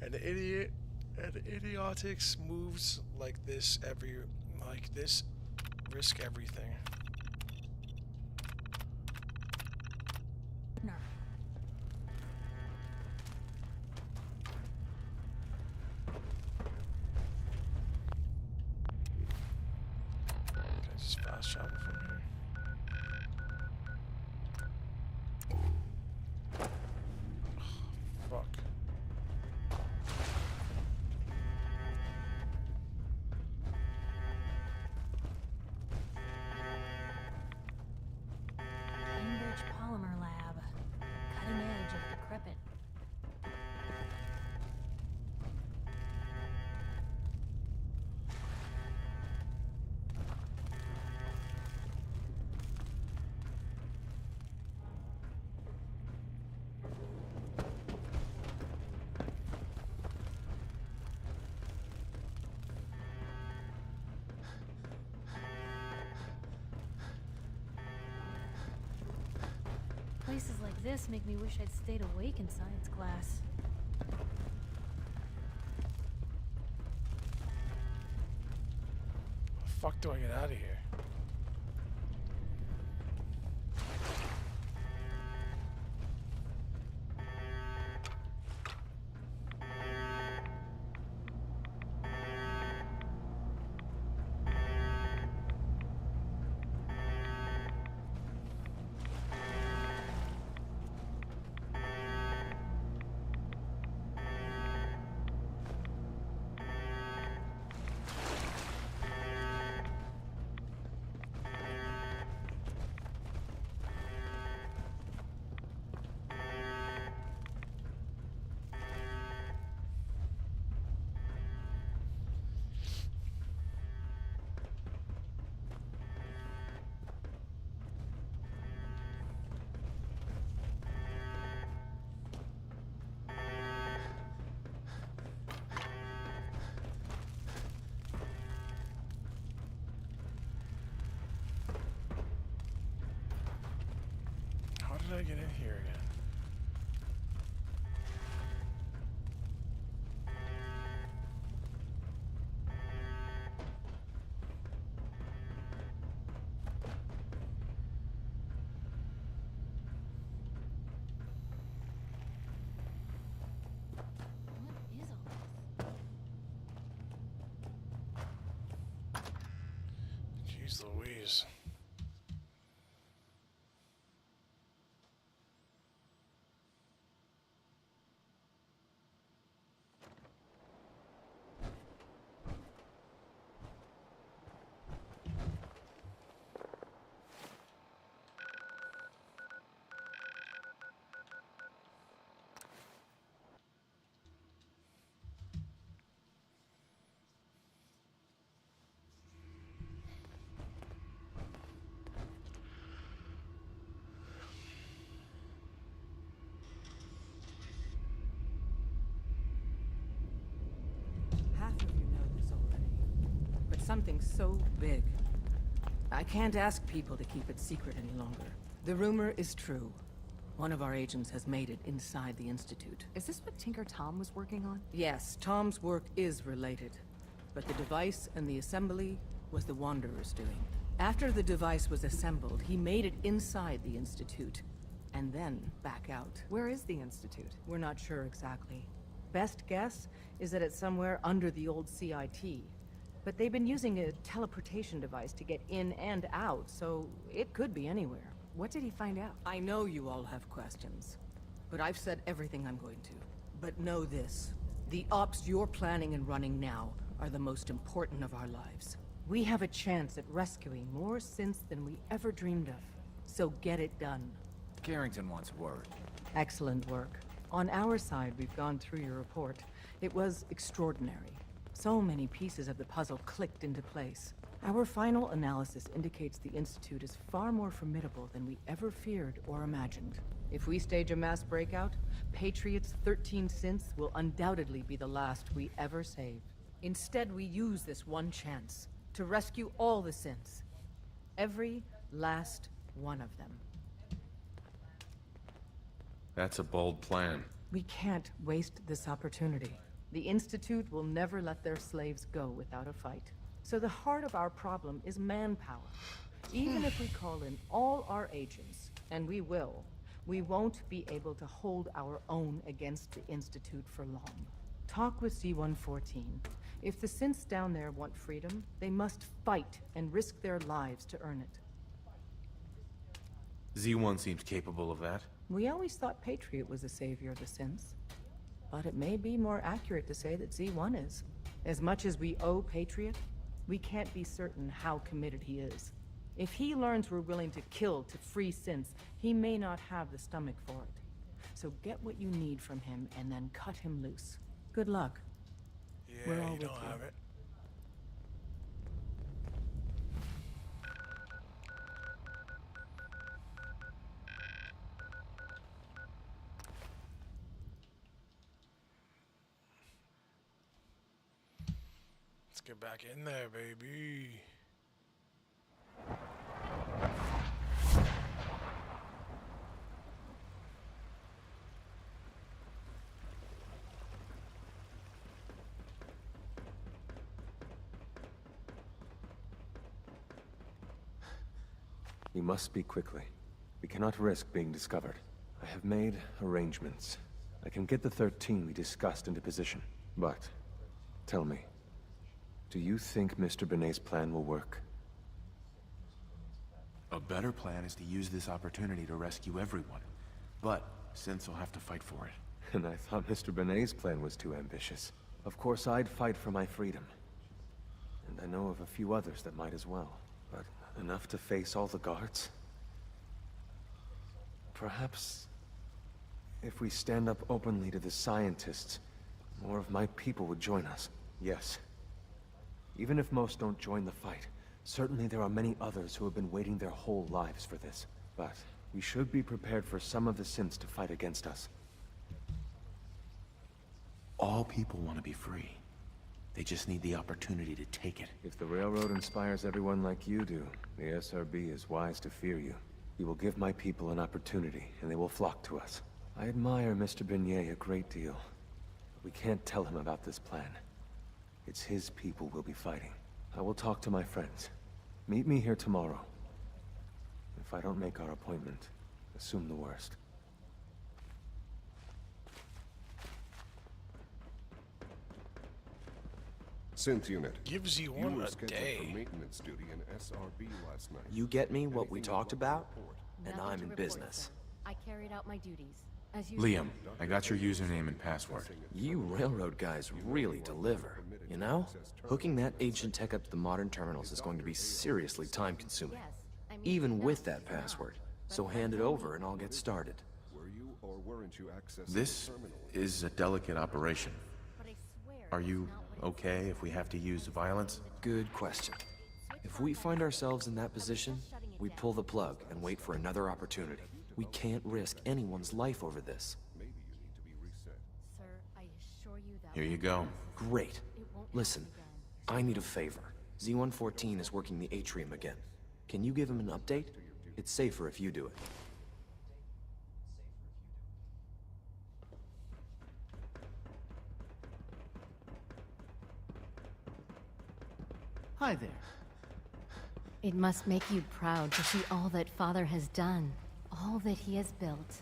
and idiotics moves like this risk everything. No. Can I just fast travel from here? Fuck. Cambridge Polymer Lab. Cutting edge of decrepit. Places like this make me wish I'd stayed awake in science class. How the fuck do I get out of here? I get in here again? Jeez Louise. Half of you know this already. But something so big, I can't ask people to keep it secret any longer. The rumor is true. One of our agents has made it inside the Institute. Is this what Tinker Tom was working on? Yes, Tom's work is related. But the device and the assembly was the Wanderer's doing. After the device was assembled, he made it inside the Institute. And then back out. Where is the Institute? We're not sure exactly. Best guess is that it's somewhere under the old CIT. But they've been using a teleportation device to get in and out, so it could be anywhere. What did he find out? I know you all have questions, but I've said everything I'm going to. But know this, the ops you're planning and running now are the most important of our lives. We have a chance at rescuing more synths than we ever dreamed of. So get it done. Carrington wants word. Excellent work. On our side, we've gone through your report. It was extraordinary. So many pieces of the puzzle clicked into place. Our final analysis indicates the Institute is far more formidable than we ever feared or imagined. If we stage a mass breakout, Patriot's 13 synths will undoubtedly be the last we ever save. Instead, we use this one chance to rescue all the synths. Every last one of them. That's a bold plan. We can't waste this opportunity. The Institute will never let their slaves go without a fight. So the heart of our problem is manpower. Even if we call in all our agents, and we will, we won't be able to hold our own against the Institute for long. Talk with C-114. If the synths down there want freedom, they must fight and risk their lives to earn it. Z1 seems capable of that. We always thought Patriot was the savior of the synths. But it may be more accurate to say that Z1 is. As much as we owe Patriot, we can't be certain how committed he is. If he learns we're willing to kill to free synths, he may not have the stomach for it. So get what you need from him and then cut him loose. Good luck. Yeah, We're all you with don't you. have it. Let's get back in there, baby. We must speak quickly. We cannot risk being discovered. I have made arrangements. I can get the 13 we discussed into position. But, tell me, do you think Mr. Benet's plan will work? A better plan is to use this opportunity to rescue everyone. But synths will have to fight for it. And I thought Mr. Benet's plan was too ambitious. Of course, I'd fight for my freedom. And I know of a few others that might as well. But enough to face all the guards? Perhaps, if we stand up openly to the scientists, more of my people would join us. Yes. Even if most don't join the fight, certainly there are many others who have been waiting their whole lives for this. But we should be prepared for some of the synths to fight against us. All people want to be free. They just need the opportunity to take it. If the Railroad inspires everyone like you do, the SRB is wise to fear you. You will give my people an opportunity, and they will flock to us. I admire Mr. Beignet a great deal. But we can't tell him about this plan. It's his people we'll be fighting. I will talk to my friends. Meet me here tomorrow. If I don't make our appointment, assume the worst. Synth unit. Gives you You one were a scheduled day. for maintenance duty in SRB last night. You get me what we Anything talked you want about? to report? And Nothing I'm to in report, business. sir. I carried out my duties. As usual. Liam, I got your username and password. You railroad guys really deliver, you know? Hooking that ancient tech up to the modern terminals is going to be seriously time-consuming. Even with that password. So hand it over and I'll get started. Were you or weren't you accessing This the terminal? is a delicate operation. Are you okay if we have to use violence? Good question. If we find ourselves in that position, we pull the plug and wait for another opportunity. We can't risk anyone's life over this. Maybe you need to be reset. Sir, I assure you that Here you go. Great. Listen, I need a favor. Z-114 is working the atrium again. Can you give him an update? It's safer if you do it. Hi there. it must make you proud to see all that Father has done, all that he has built.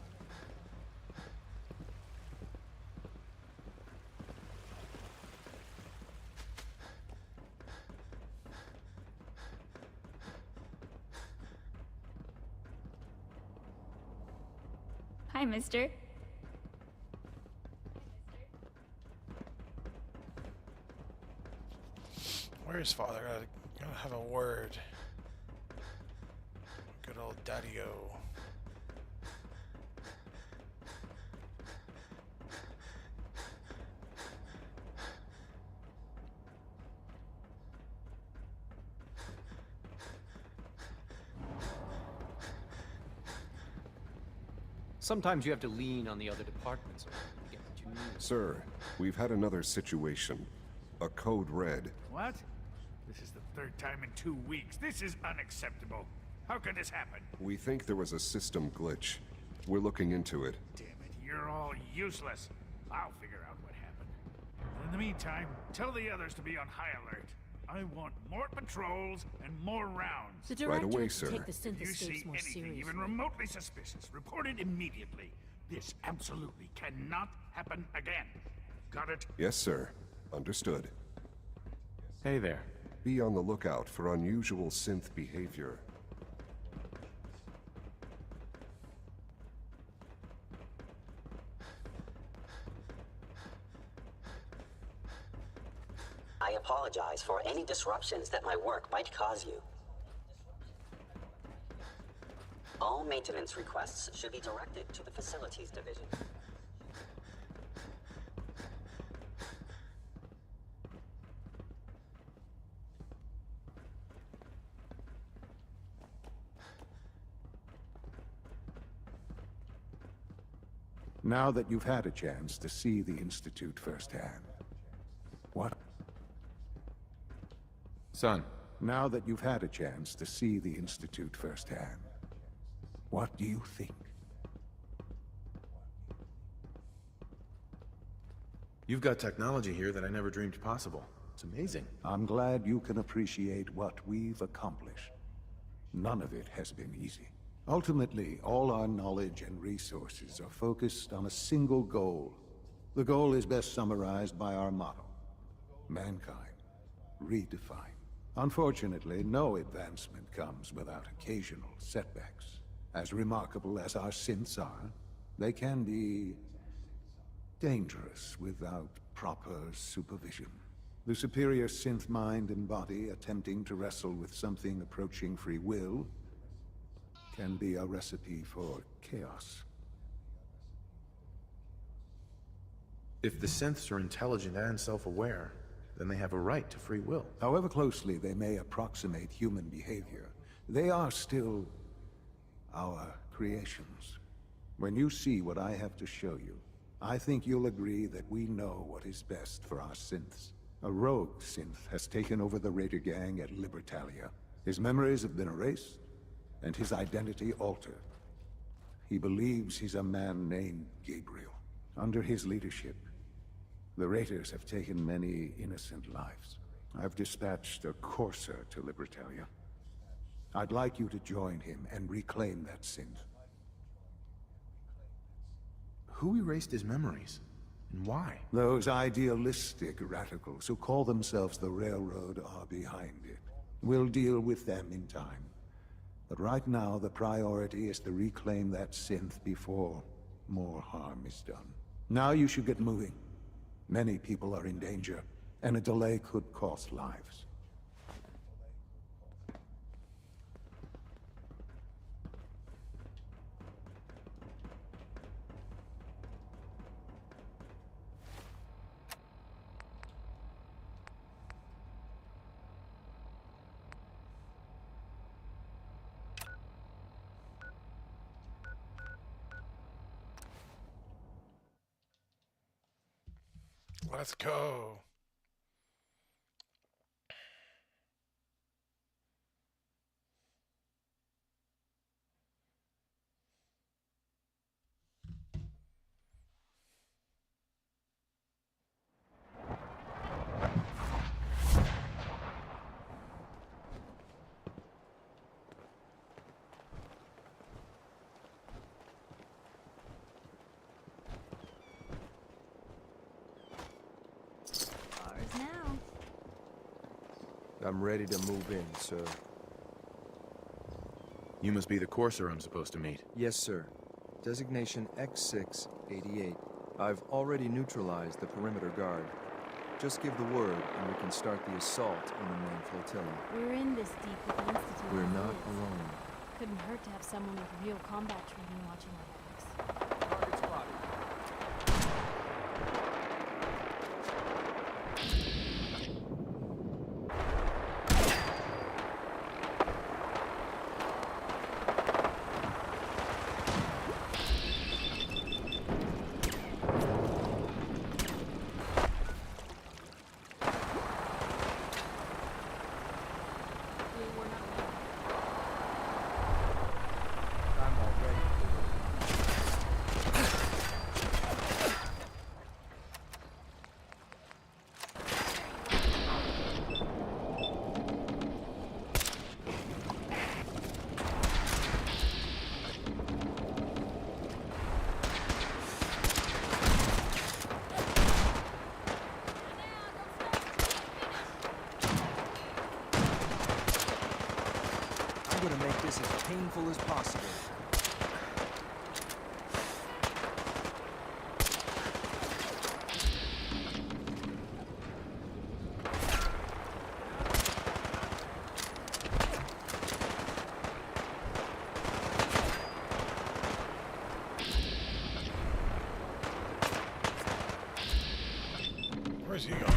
Hi, mister. Where's Father? Gotta have a word. Good old Daddy-O. Sometimes you have to lean on the other departments to get what you need. Sir, we've had another situation. A code red. What? This is the third time in 2 weeks. This is unacceptable. How could this happen? We think there was a system glitch. We're looking into it. Damn it, you're all useless. I'll figure out what happened. In the meantime, tell the others to be on high alert. I want more patrols and more rounds. The director away, has sir. to take the If you synth see escapes more anything seriously. even remotely suspicious, report it immediately. This absolutely cannot happen again. Got it? Yes, sir. Understood. Hey there. Be on the lookout for unusual synth behavior. I apologize for any disruptions that my work might cause you. All maintenance requests should be directed to the Facilities Division. Now that you've had a chance to see the Institute firsthand, what? Son. Now that you've had a chance to see the Institute firsthand, what do you think? You've got technology here that I never dreamed possible. It's amazing. I'm glad you can appreciate what we've accomplished. None of it has been easy. Ultimately, all our knowledge and resources are focused on a single goal. The goal is best summarized by our motto: mankind, redefined. Unfortunately, no advancement comes without occasional setbacks. As remarkable as our synths are, they can be dangerous without proper supervision. The superior synth mind and body attempting to wrestle with something approaching free will can be a recipe for chaos. If the synths are intelligent and self-aware, then they have a right to free will. However closely they may approximate human behavior, they are still our creations. When you see what I have to show you, I think you'll agree that we know what is best for our synths. A rogue synth has taken over the Raider gang at Libertalia. His memories have been erased, and his identity altered. He believes he's a man named Gabriel. Under his leadership, the Raiders have taken many innocent lives. I've dispatched a courser to Libertalia. I'd like you to join him and reclaim that synth. Who erased his memories? And why? Those idealistic radicals who call themselves the Railroad are behind it. We'll deal with them in time. But right now, the priority is to reclaim that synth before more harm is done. Now you should get moving. Many people are in danger, and a delay could cost lives. Let's go. Ours now. I'm ready to move in, sir. You must be the courser I'm supposed to meet. Yes, sir. Designation X688. I've already neutralized the perimeter guard. Just give the word, and we can start the assault on the main flotilla. We're in this deep with the Institute. We're as not is. alone. Couldn't hurt to have someone with real combat training watching our backs. Target spotted. I'm gonna make this as painful as possible. Where's he going?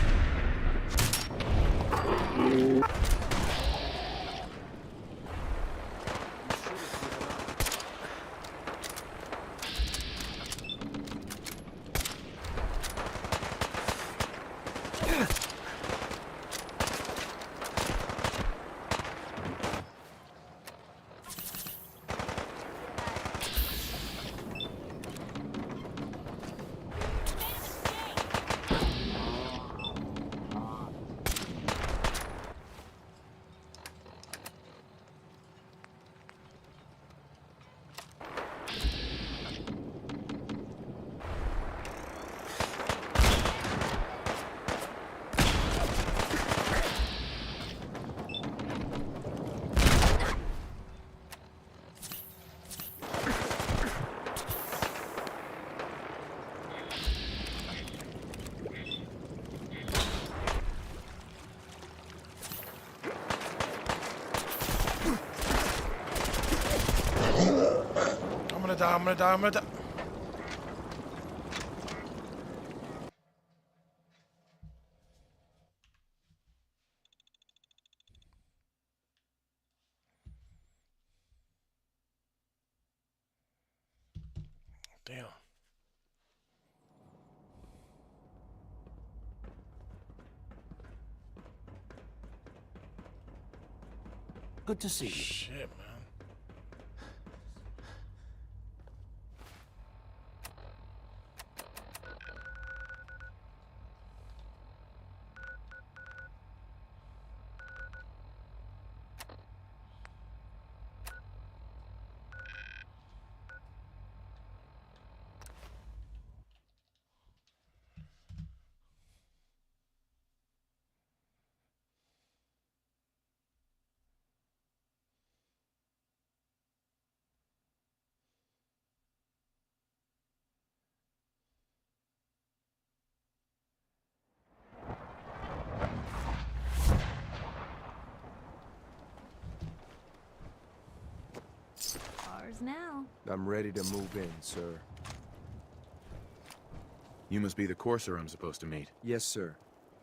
I'm gonna die. Damn. Good to see you. Shit, man. Yours now. I'm ready to move in, sir. You must be the courser I'm supposed to meet. Yes, sir.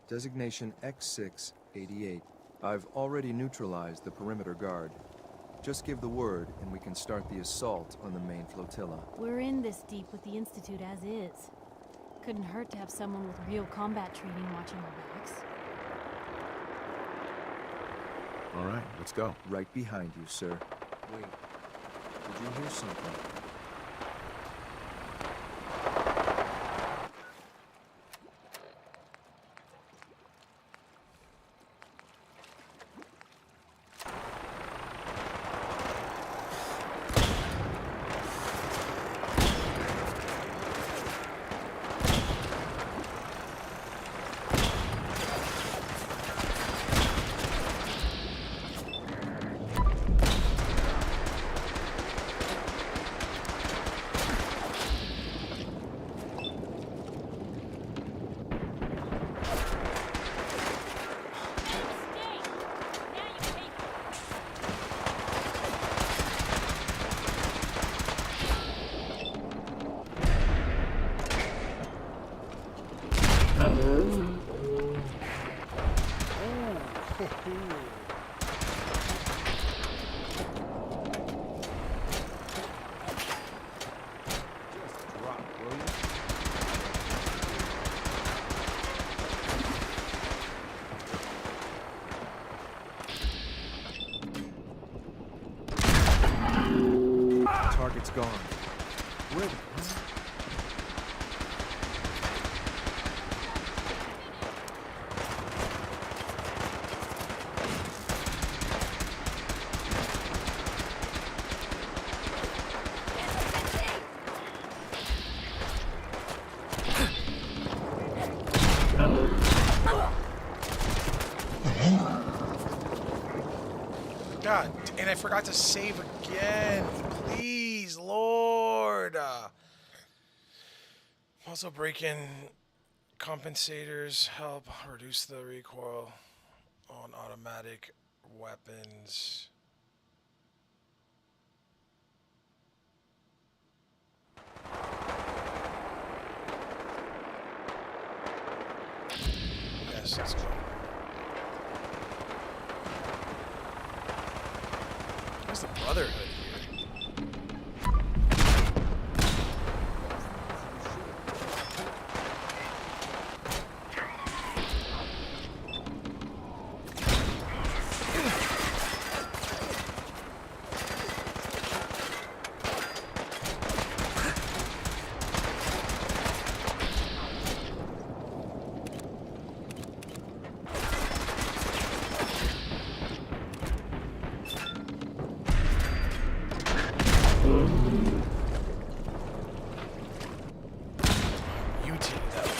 Designation X688. I've already neutralized the perimeter guard. Just give the word, and we can start the assault on the main flotilla. We're in this deep with the Institute as is. Couldn't hurt to have someone with real combat training watching our backs. All right, let's go. Right behind you, sir. Wait, did you hear something? Target's gone. Where the hell? God, and I forgot to save again. Please, Lord. Also break-in compensators help reduce the recoil on automatic weapons. Yes, let's go. Where's the Brotherhood here?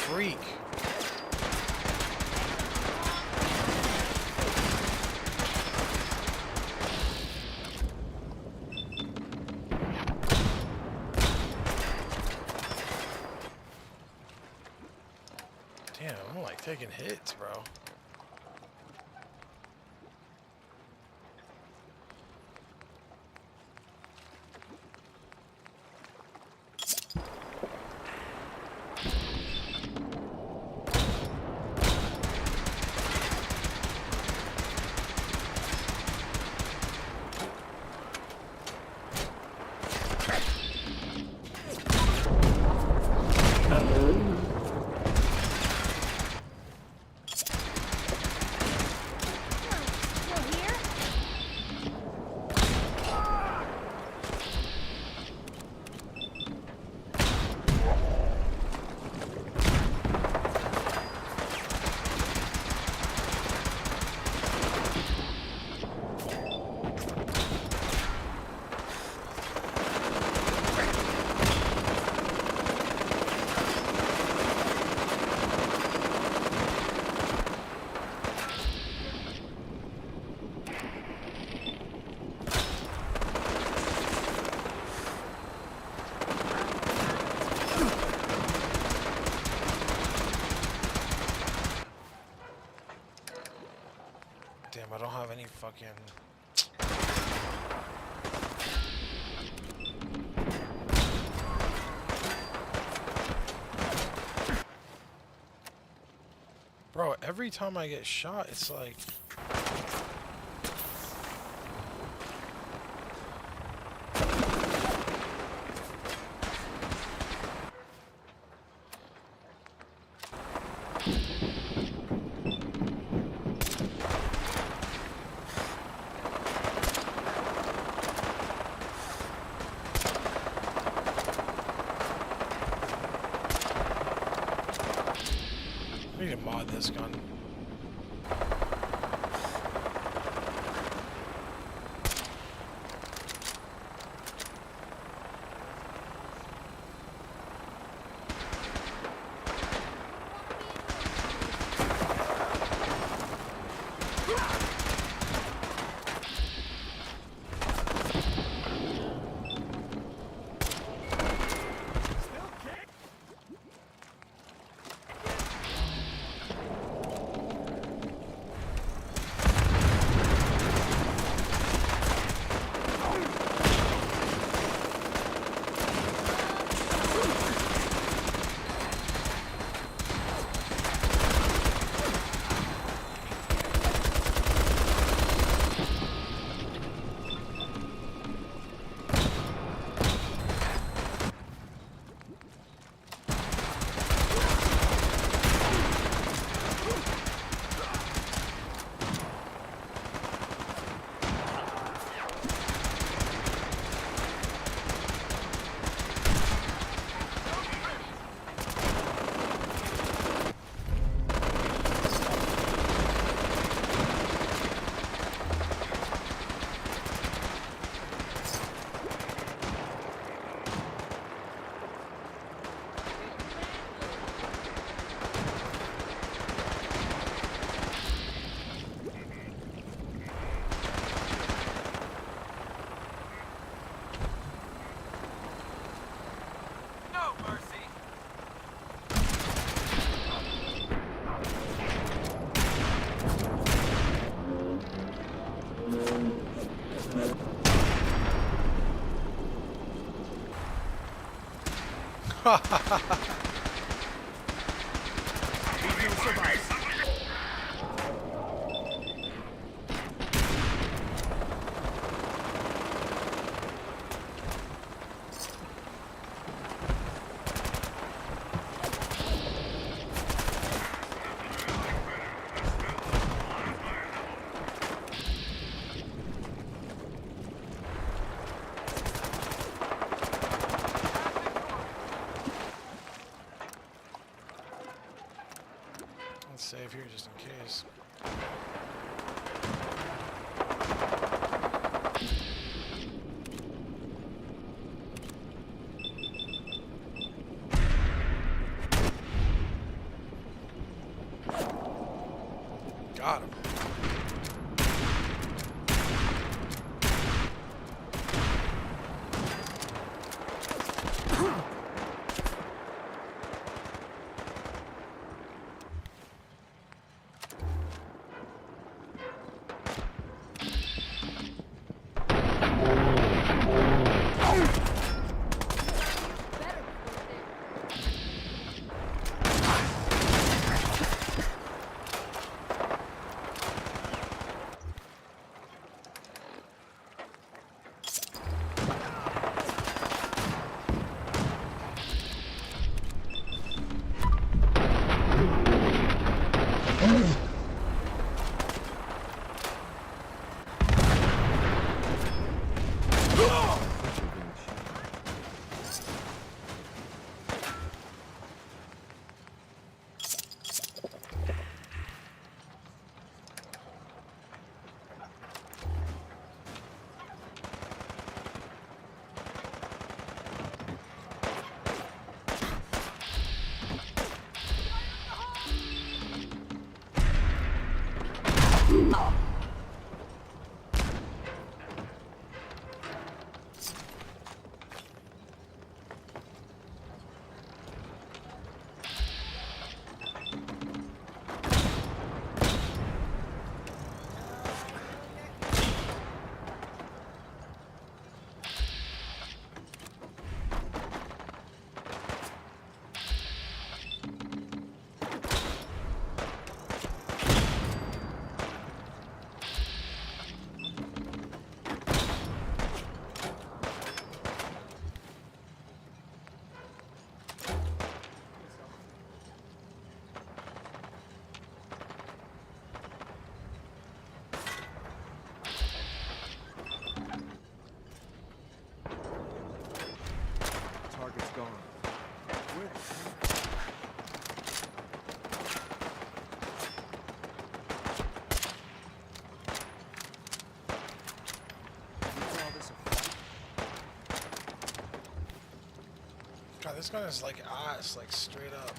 Freak. Damn, I'm like taking hits, bro. Damn, I don't have any fucking... every time I get shot, it's like... I need to mod this gun. Let's save here just in case. Got him. God, this gun is like ass, like straight up.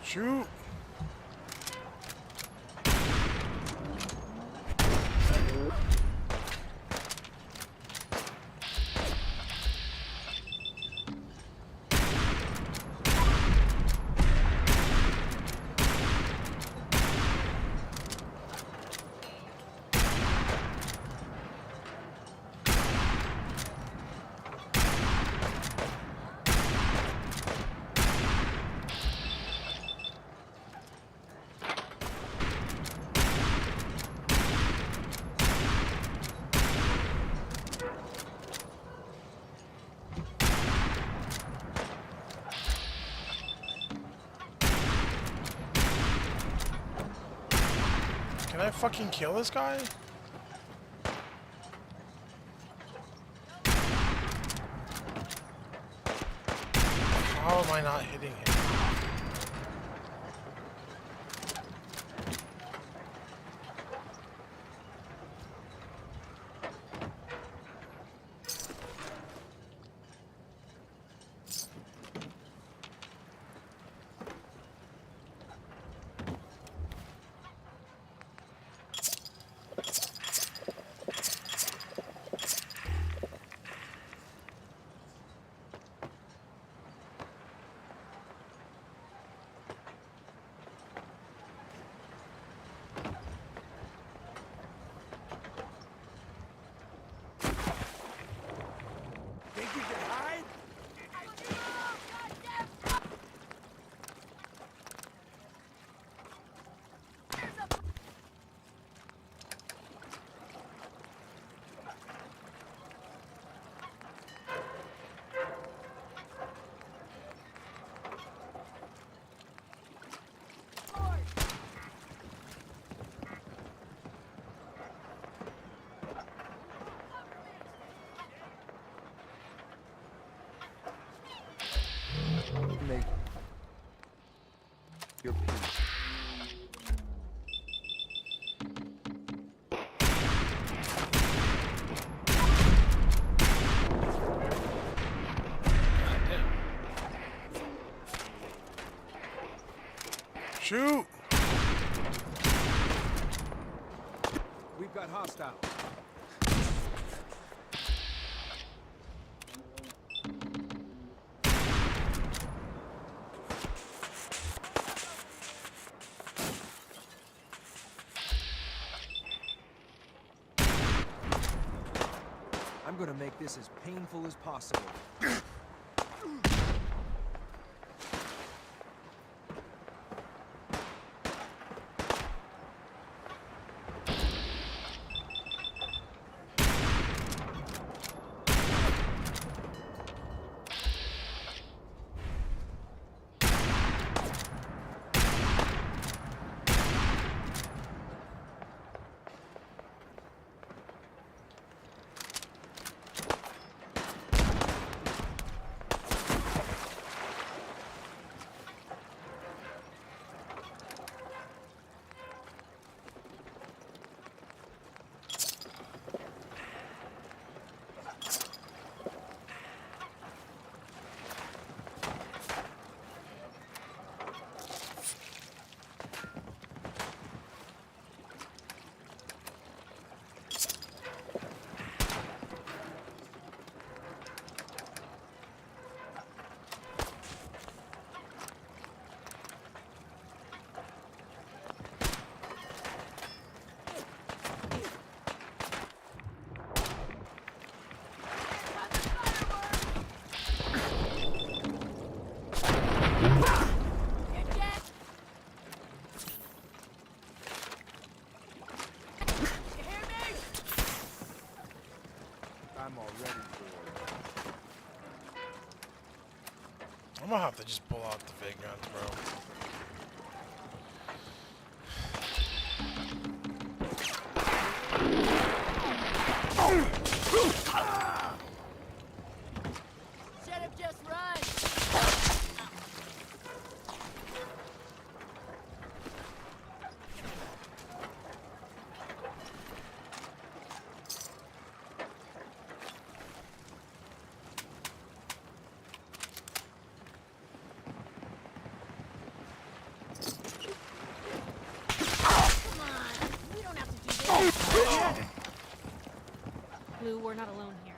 Shoot! Can I fucking kill this guy? How am I not hitting him? Make your peace. Shoot! We've got hostiles. I'm gonna make this as painful as possible. gonna have to just pull out the fake guns, bro. Should have just run. Blue, we're not alone here.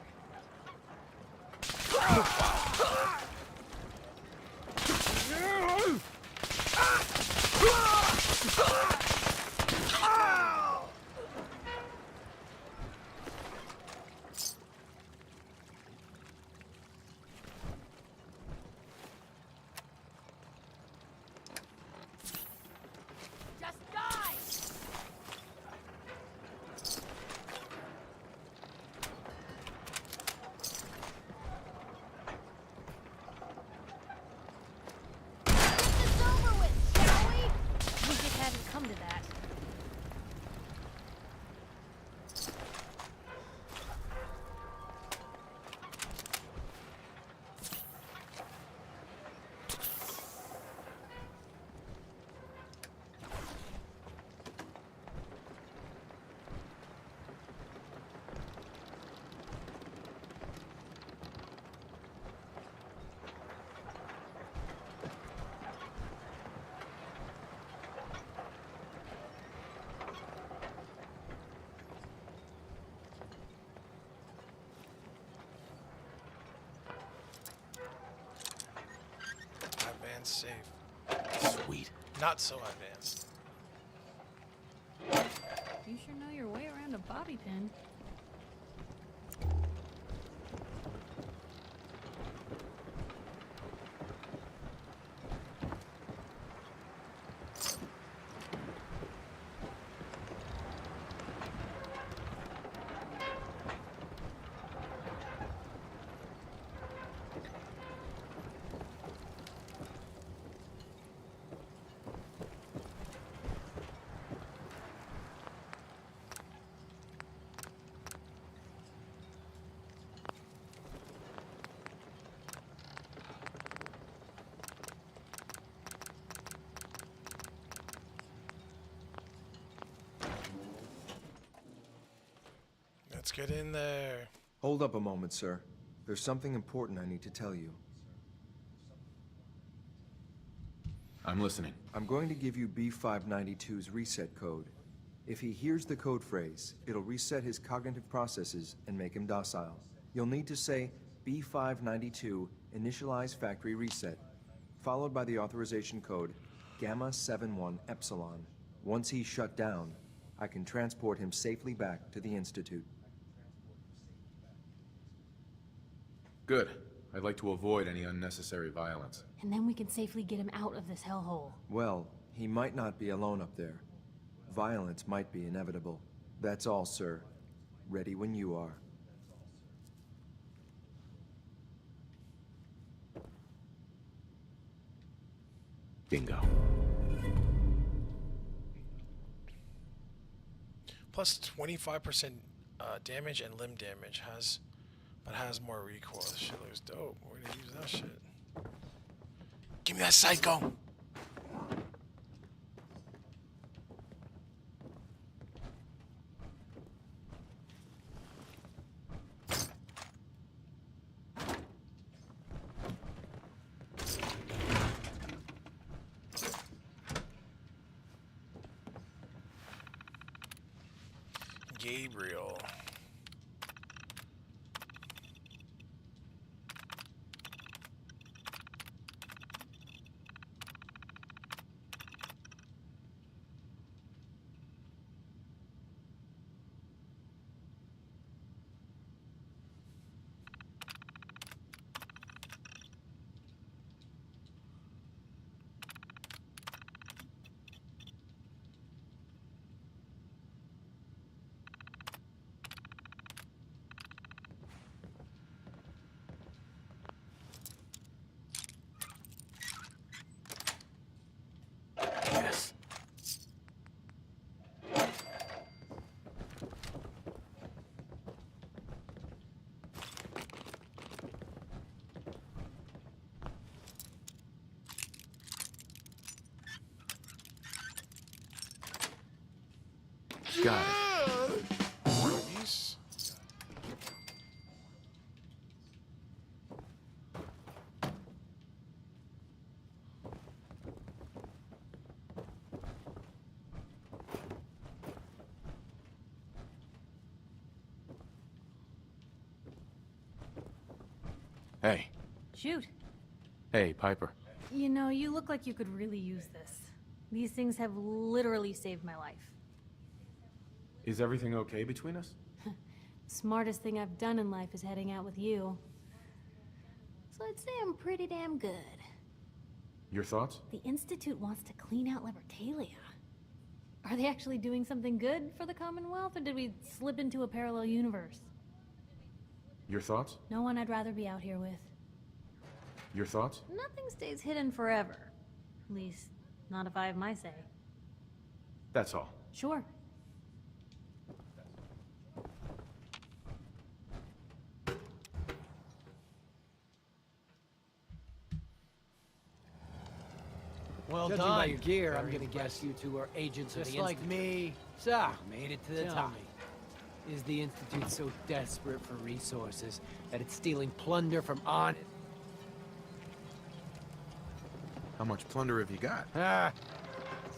Just die! It's over with, shall we? We just hadn't come to that. Advanced safe. Sweet. Not so advanced. You sure know your way around a bobby pin. Let's get in there. Hold up a moment, sir. There's something important I need to tell you. I'm listening. I'm going to give you B592's reset code. If he hears the code phrase, it'll reset his cognitive processes and make him docile. You'll need to say B592 initialize factory reset, followed by the authorization code Gamma 71 Epsilon. Once he's shut down, I can transport him safely back to the Institute. Good. I'd like to avoid any unnecessary violence. And then we can safely get him out of this hellhole. Well, he might not be alone up there. Violence might be inevitable. That's all, sir. Ready when you are. Bingo. Plus 25% damage and limb damage but has more recoil. This shit looks dope. Where do you use that shit? Give me that psycho! Gabriel. Got it. Nice. Hey. Shoot. Hey, Piper. You know, you look like you could really use this. These things have literally saved my life. Is everything okay between us? Smartest thing I've done in life is heading out with you. So I'd say I'm pretty damn good. Your thoughts? The Institute wants to clean out Libertalia. Are they actually doing something good for the Commonwealth, or did we slip into a parallel universe? Your thoughts? No one I'd rather be out here with. Your thoughts? Nothing stays hidden forever. At least, not if I have my say. That's all. Sure. Well Judging done. by your gear, I'm Very gonna guess you two are agents of Just the like Institute. me. So, made it to the Tell top. me. Is the Institute so desperate for resources that it's stealing plunder from honest? How much plunder have you got? Ah,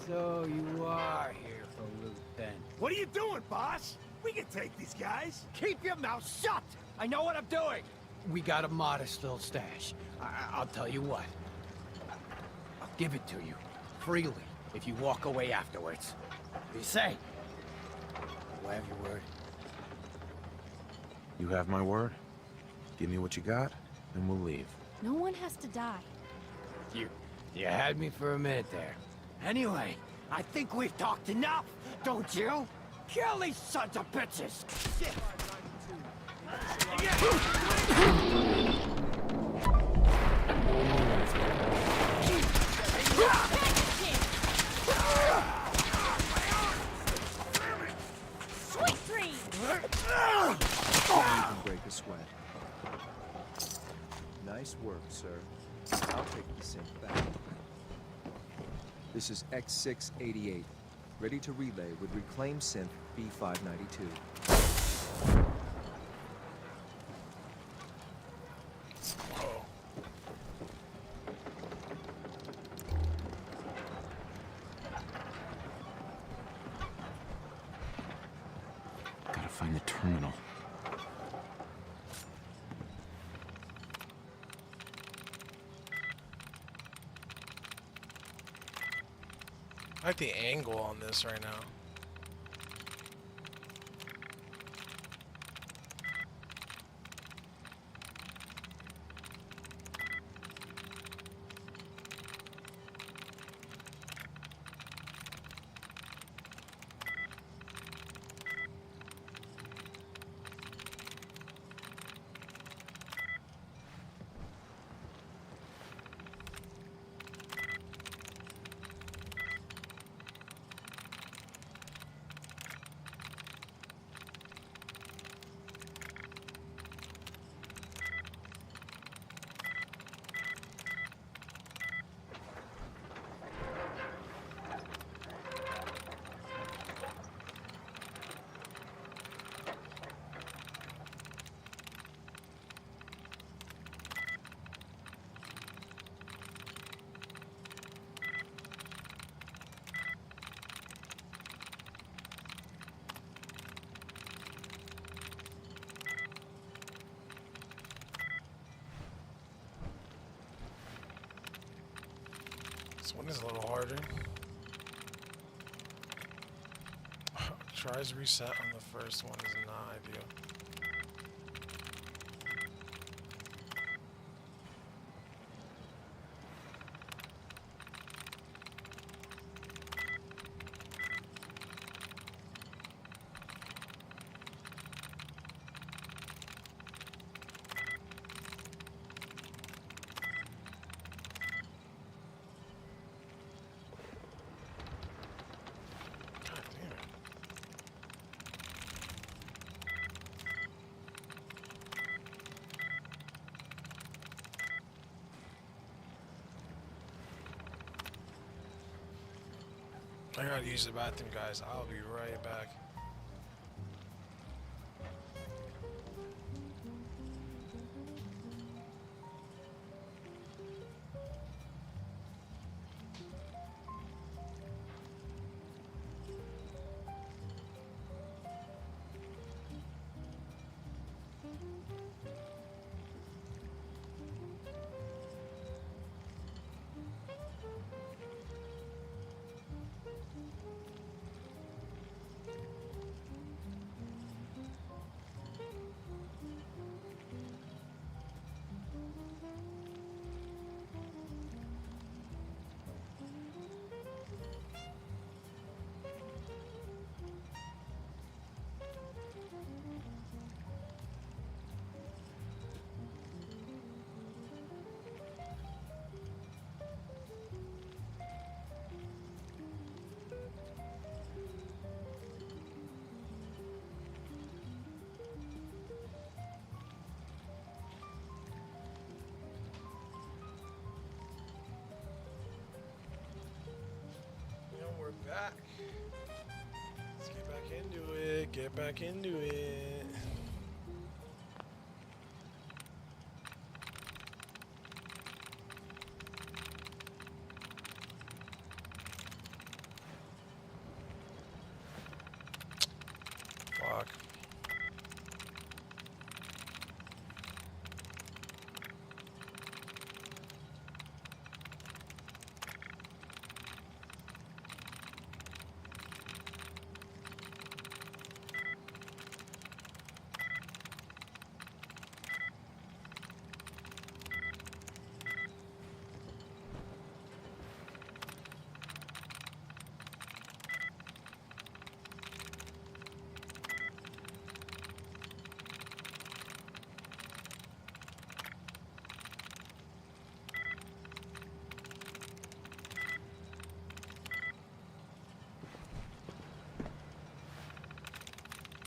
so you are here for loot then. What are you doing, boss? We can take these guys. Keep your mouth shut! I know what I'm doing! We got a modest little stash. I'll tell you what. I'll give it to you, freely, if you walk away afterwards. What do you say? Do I have your word? You have my word. Give me what you got, and we'll leave. No one has to die. You had me for a minute there. Anyway, I think we've talked enough, don't you? Kill these sons of bitches! Shit. Sweet dreams! You can break a sweat. Nice work, sir. I'll take the synth back. This is X688. Ready to relay with reclaimed synth B592. Gotta find the terminal. I like the angle on this right now. This one is a little harder. Tries reset on the first one is not ideal. I gotta use the bathroom, guys. I'll be right back. back. Let's get back into it. Get back into it. Fuck.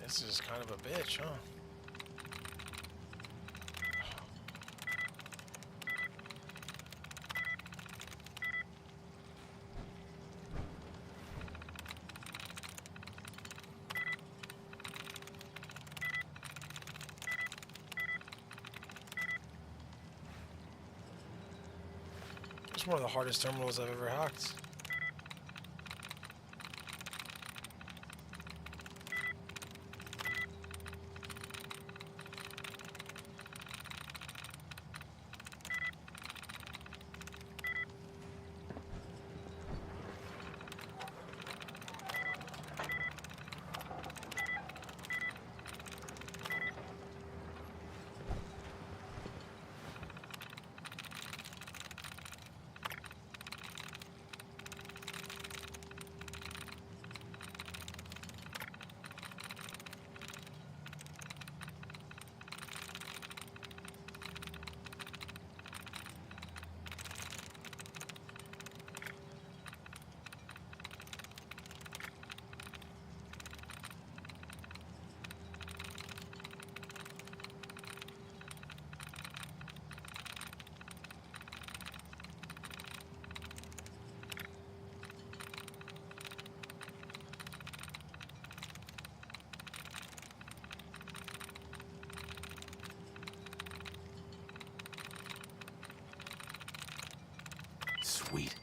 This is kind of a bitch, huh? It's one of the hardest terminals I've ever hacked. Sweet.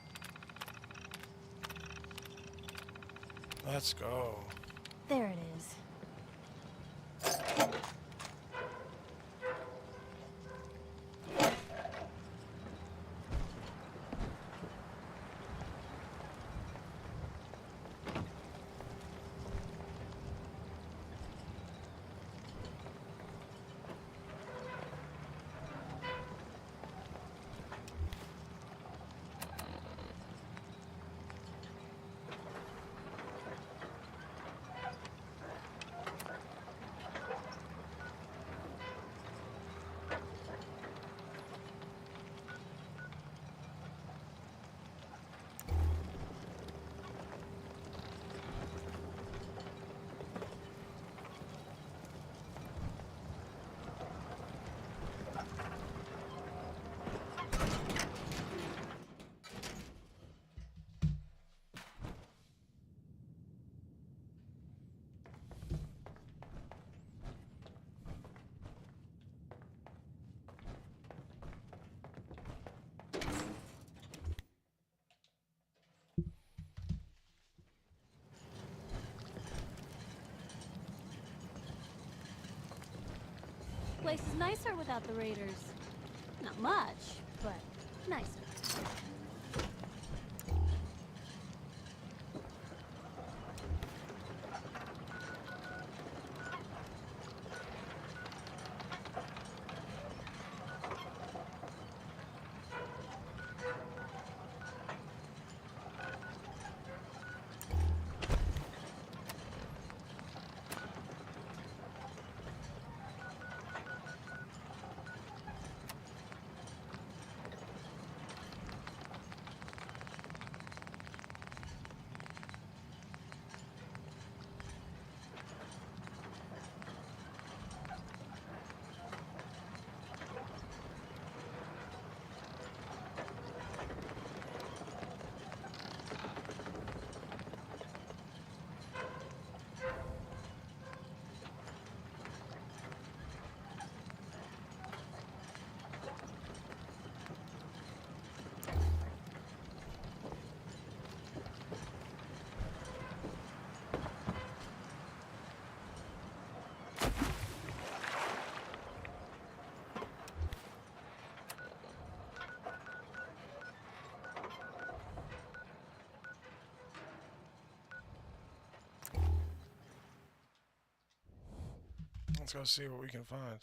Let's go. There it is. Place is nicer without the raiders. Not much, but nicer. Let's go see what we can find.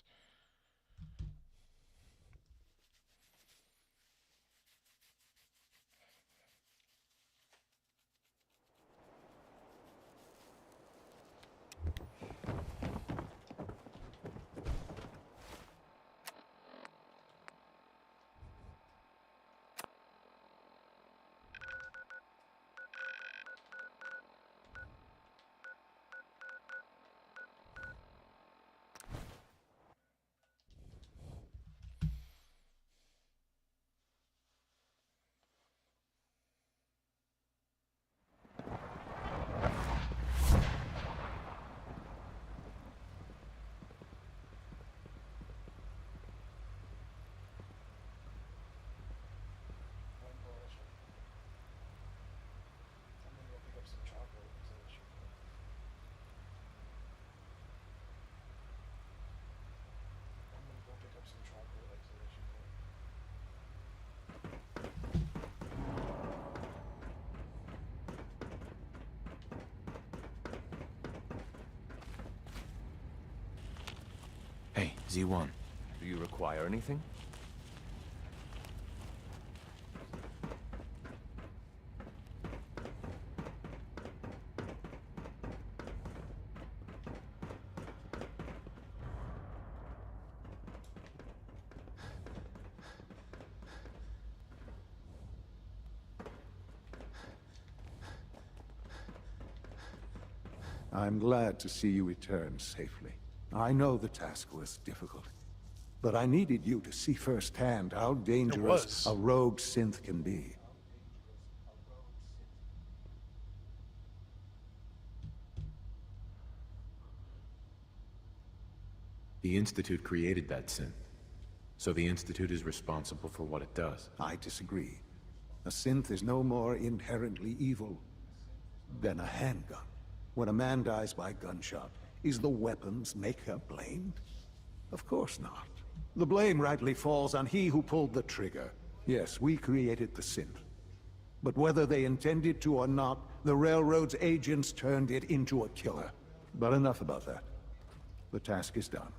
Hey, Z1. Do you require anything? I'm glad to see you return safely. I know the task was difficult, but I needed you to see firsthand how dangerous a rogue synth can be. The Institute created that synth, so the Institute is responsible for what it does. I disagree. A synth is no more inherently evil than a handgun. When a man dies by gunshot, is the weapon's maker blamed? Of course not. The blame rightly falls on he who pulled the trigger. Yes, we created the synth. But whether they intended to or not, the Railroad's agents turned it into a killer. But enough about that. The task is done.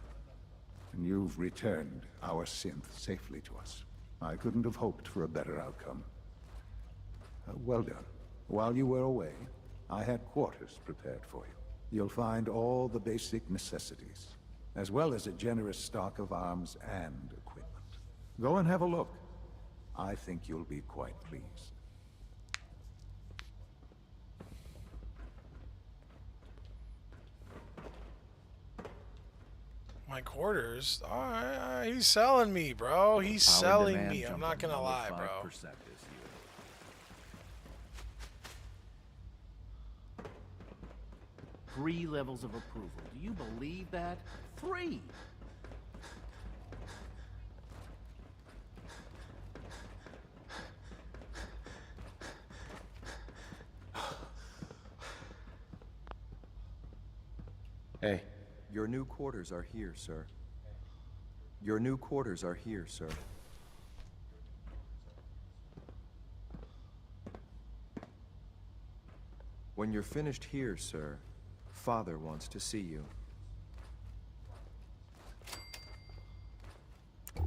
And you've returned our synth safely to us. I couldn't have hoped for a better outcome. Well done. While you were away, I had quarters prepared for you. You'll find all the basic necessities, as well as a generous stock of arms and equipment. Go and have a look. I think you'll be quite pleased. My quarters? Alright, he's selling me, bro. He's selling me. I'm not gonna lie, bro. 3 levels of approval. Do you believe that? 3! Hey. Your new quarters are here, sir. Your new quarters are here, sir. When you're finished here, sir, Father wants to see you. Am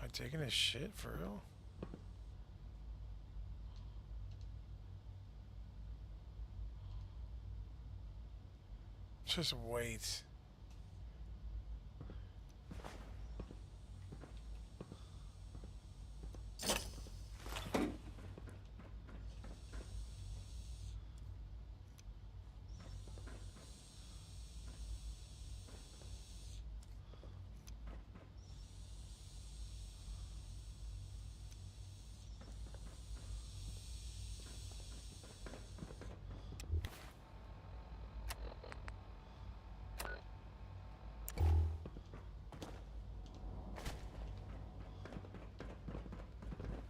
I taking his shit for real? Just wait.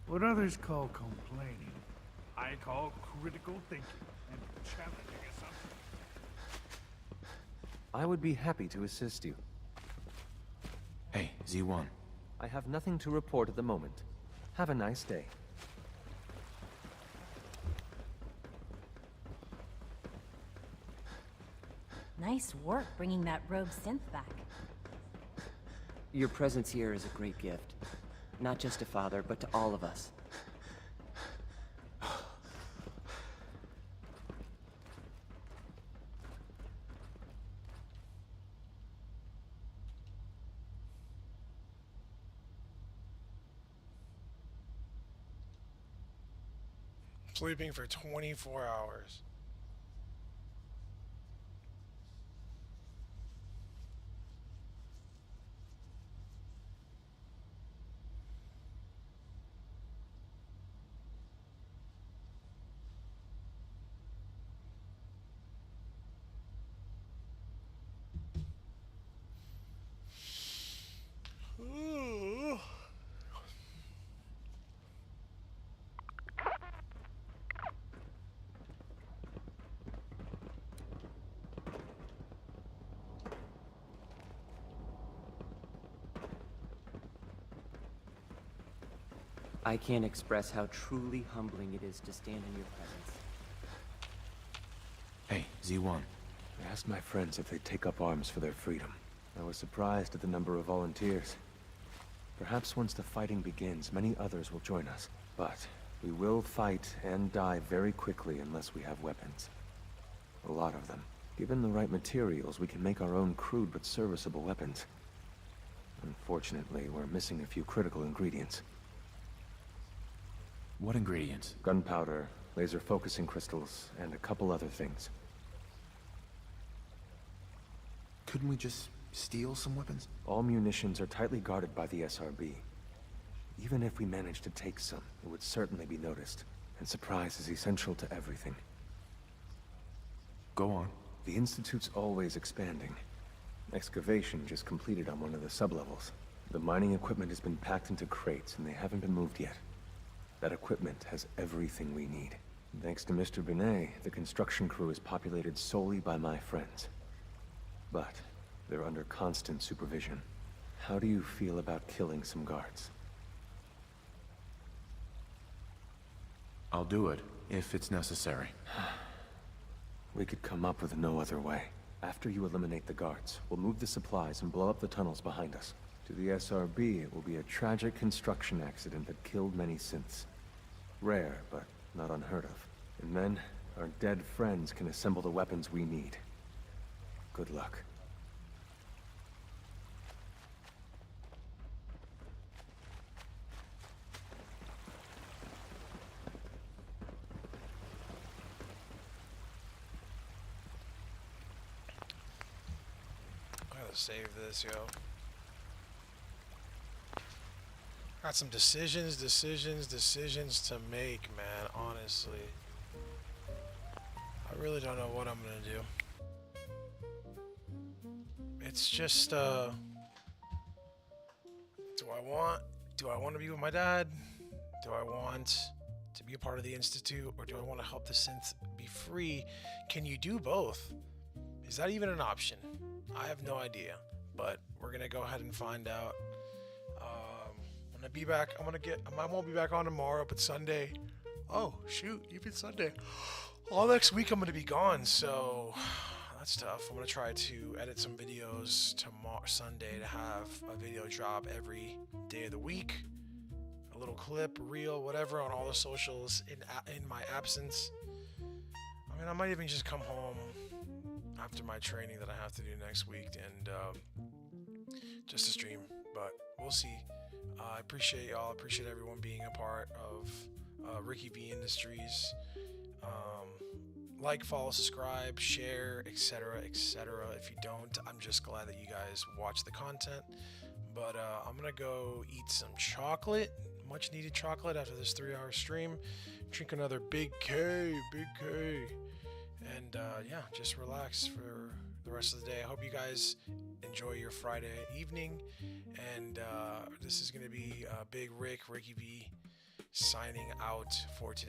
What others call complaining, I call critical thinking and challenging assumptions. I would be happy to assist you. Hey, Z1. I have nothing to report at the moment. Have a nice day. Nice work bringing that rogue synth back. Your presence here is a great gift. Not just to Father, but to all of us. Sleeping for 24 hours. Ooh. I can't express how truly humbling it is to stand in your presence. Hey, Z1. I asked my friends if they'd take up arms for their freedom. I was surprised at the number of volunteers. Perhaps once the fighting begins, many others will join us. But we will fight and die very quickly unless we have weapons. A lot of them. Given the right materials, we can make our own crude but serviceable weapons. Unfortunately, we're missing a few critical ingredients. What ingredients? Gunpowder, laser focusing crystals, and a couple other things. Couldn't we just steal some weapons? All munitions are tightly guarded by the SRB. Even if we managed to take some, it would certainly be noticed. And surprise is essential to everything. Go on. The Institute's always expanding. Excavation just completed on one of the sublevels. The mining equipment has been packed into crates, and they haven't been moved yet. That equipment has everything we need. Thanks to Mr. Binet, the construction crew is populated solely by my friends. But they're under constant supervision. How do you feel about killing some guards? I'll do it, if it's necessary. We could come up with no other way. After you eliminate the guards, we'll move the supplies and blow up the tunnels behind us. To the SRB, it will be a tragic construction accident that killed many synths. Rare, but not unheard of. And then, our dead friends can assemble the weapons we need. Good luck. I gotta save this, yo. Got some decisions to make, man, honestly. I really don't know what I'm gonna do. It's just, do I want to be with my dad? Do I want to be a part of the Institute? Or do I want to help the synth be free? Can you do both? Is that even an option? I have no idea, but we're gonna go ahead and find out. I'm gonna be back. I won't be back on tomorrow, but Sunday. Oh shoot, even Sunday. All next week I'm gonna be gone, so that's tough. I'm gonna try to edit some videos tomorrow, Sunday, to have a video drop every day of the week. A little clip, reel, whatever, on all the socials in my absence. I mean, I might even just come home after my training that I have to do next week and just to stream, but we'll see. I appreciate y'all. I appreciate everyone being a part of Ricky V Industries. Like, follow, subscribe, share, etc., etc. If you don't, I'm just glad that you guys watch the content. But I'm gonna go eat some chocolate, much needed chocolate after this 3-hour stream. Drink another big K, and yeah, just relax for the rest of the day. I hope you guys enjoy your Friday evening, and this is gonna be Big Ricky V signing out for today.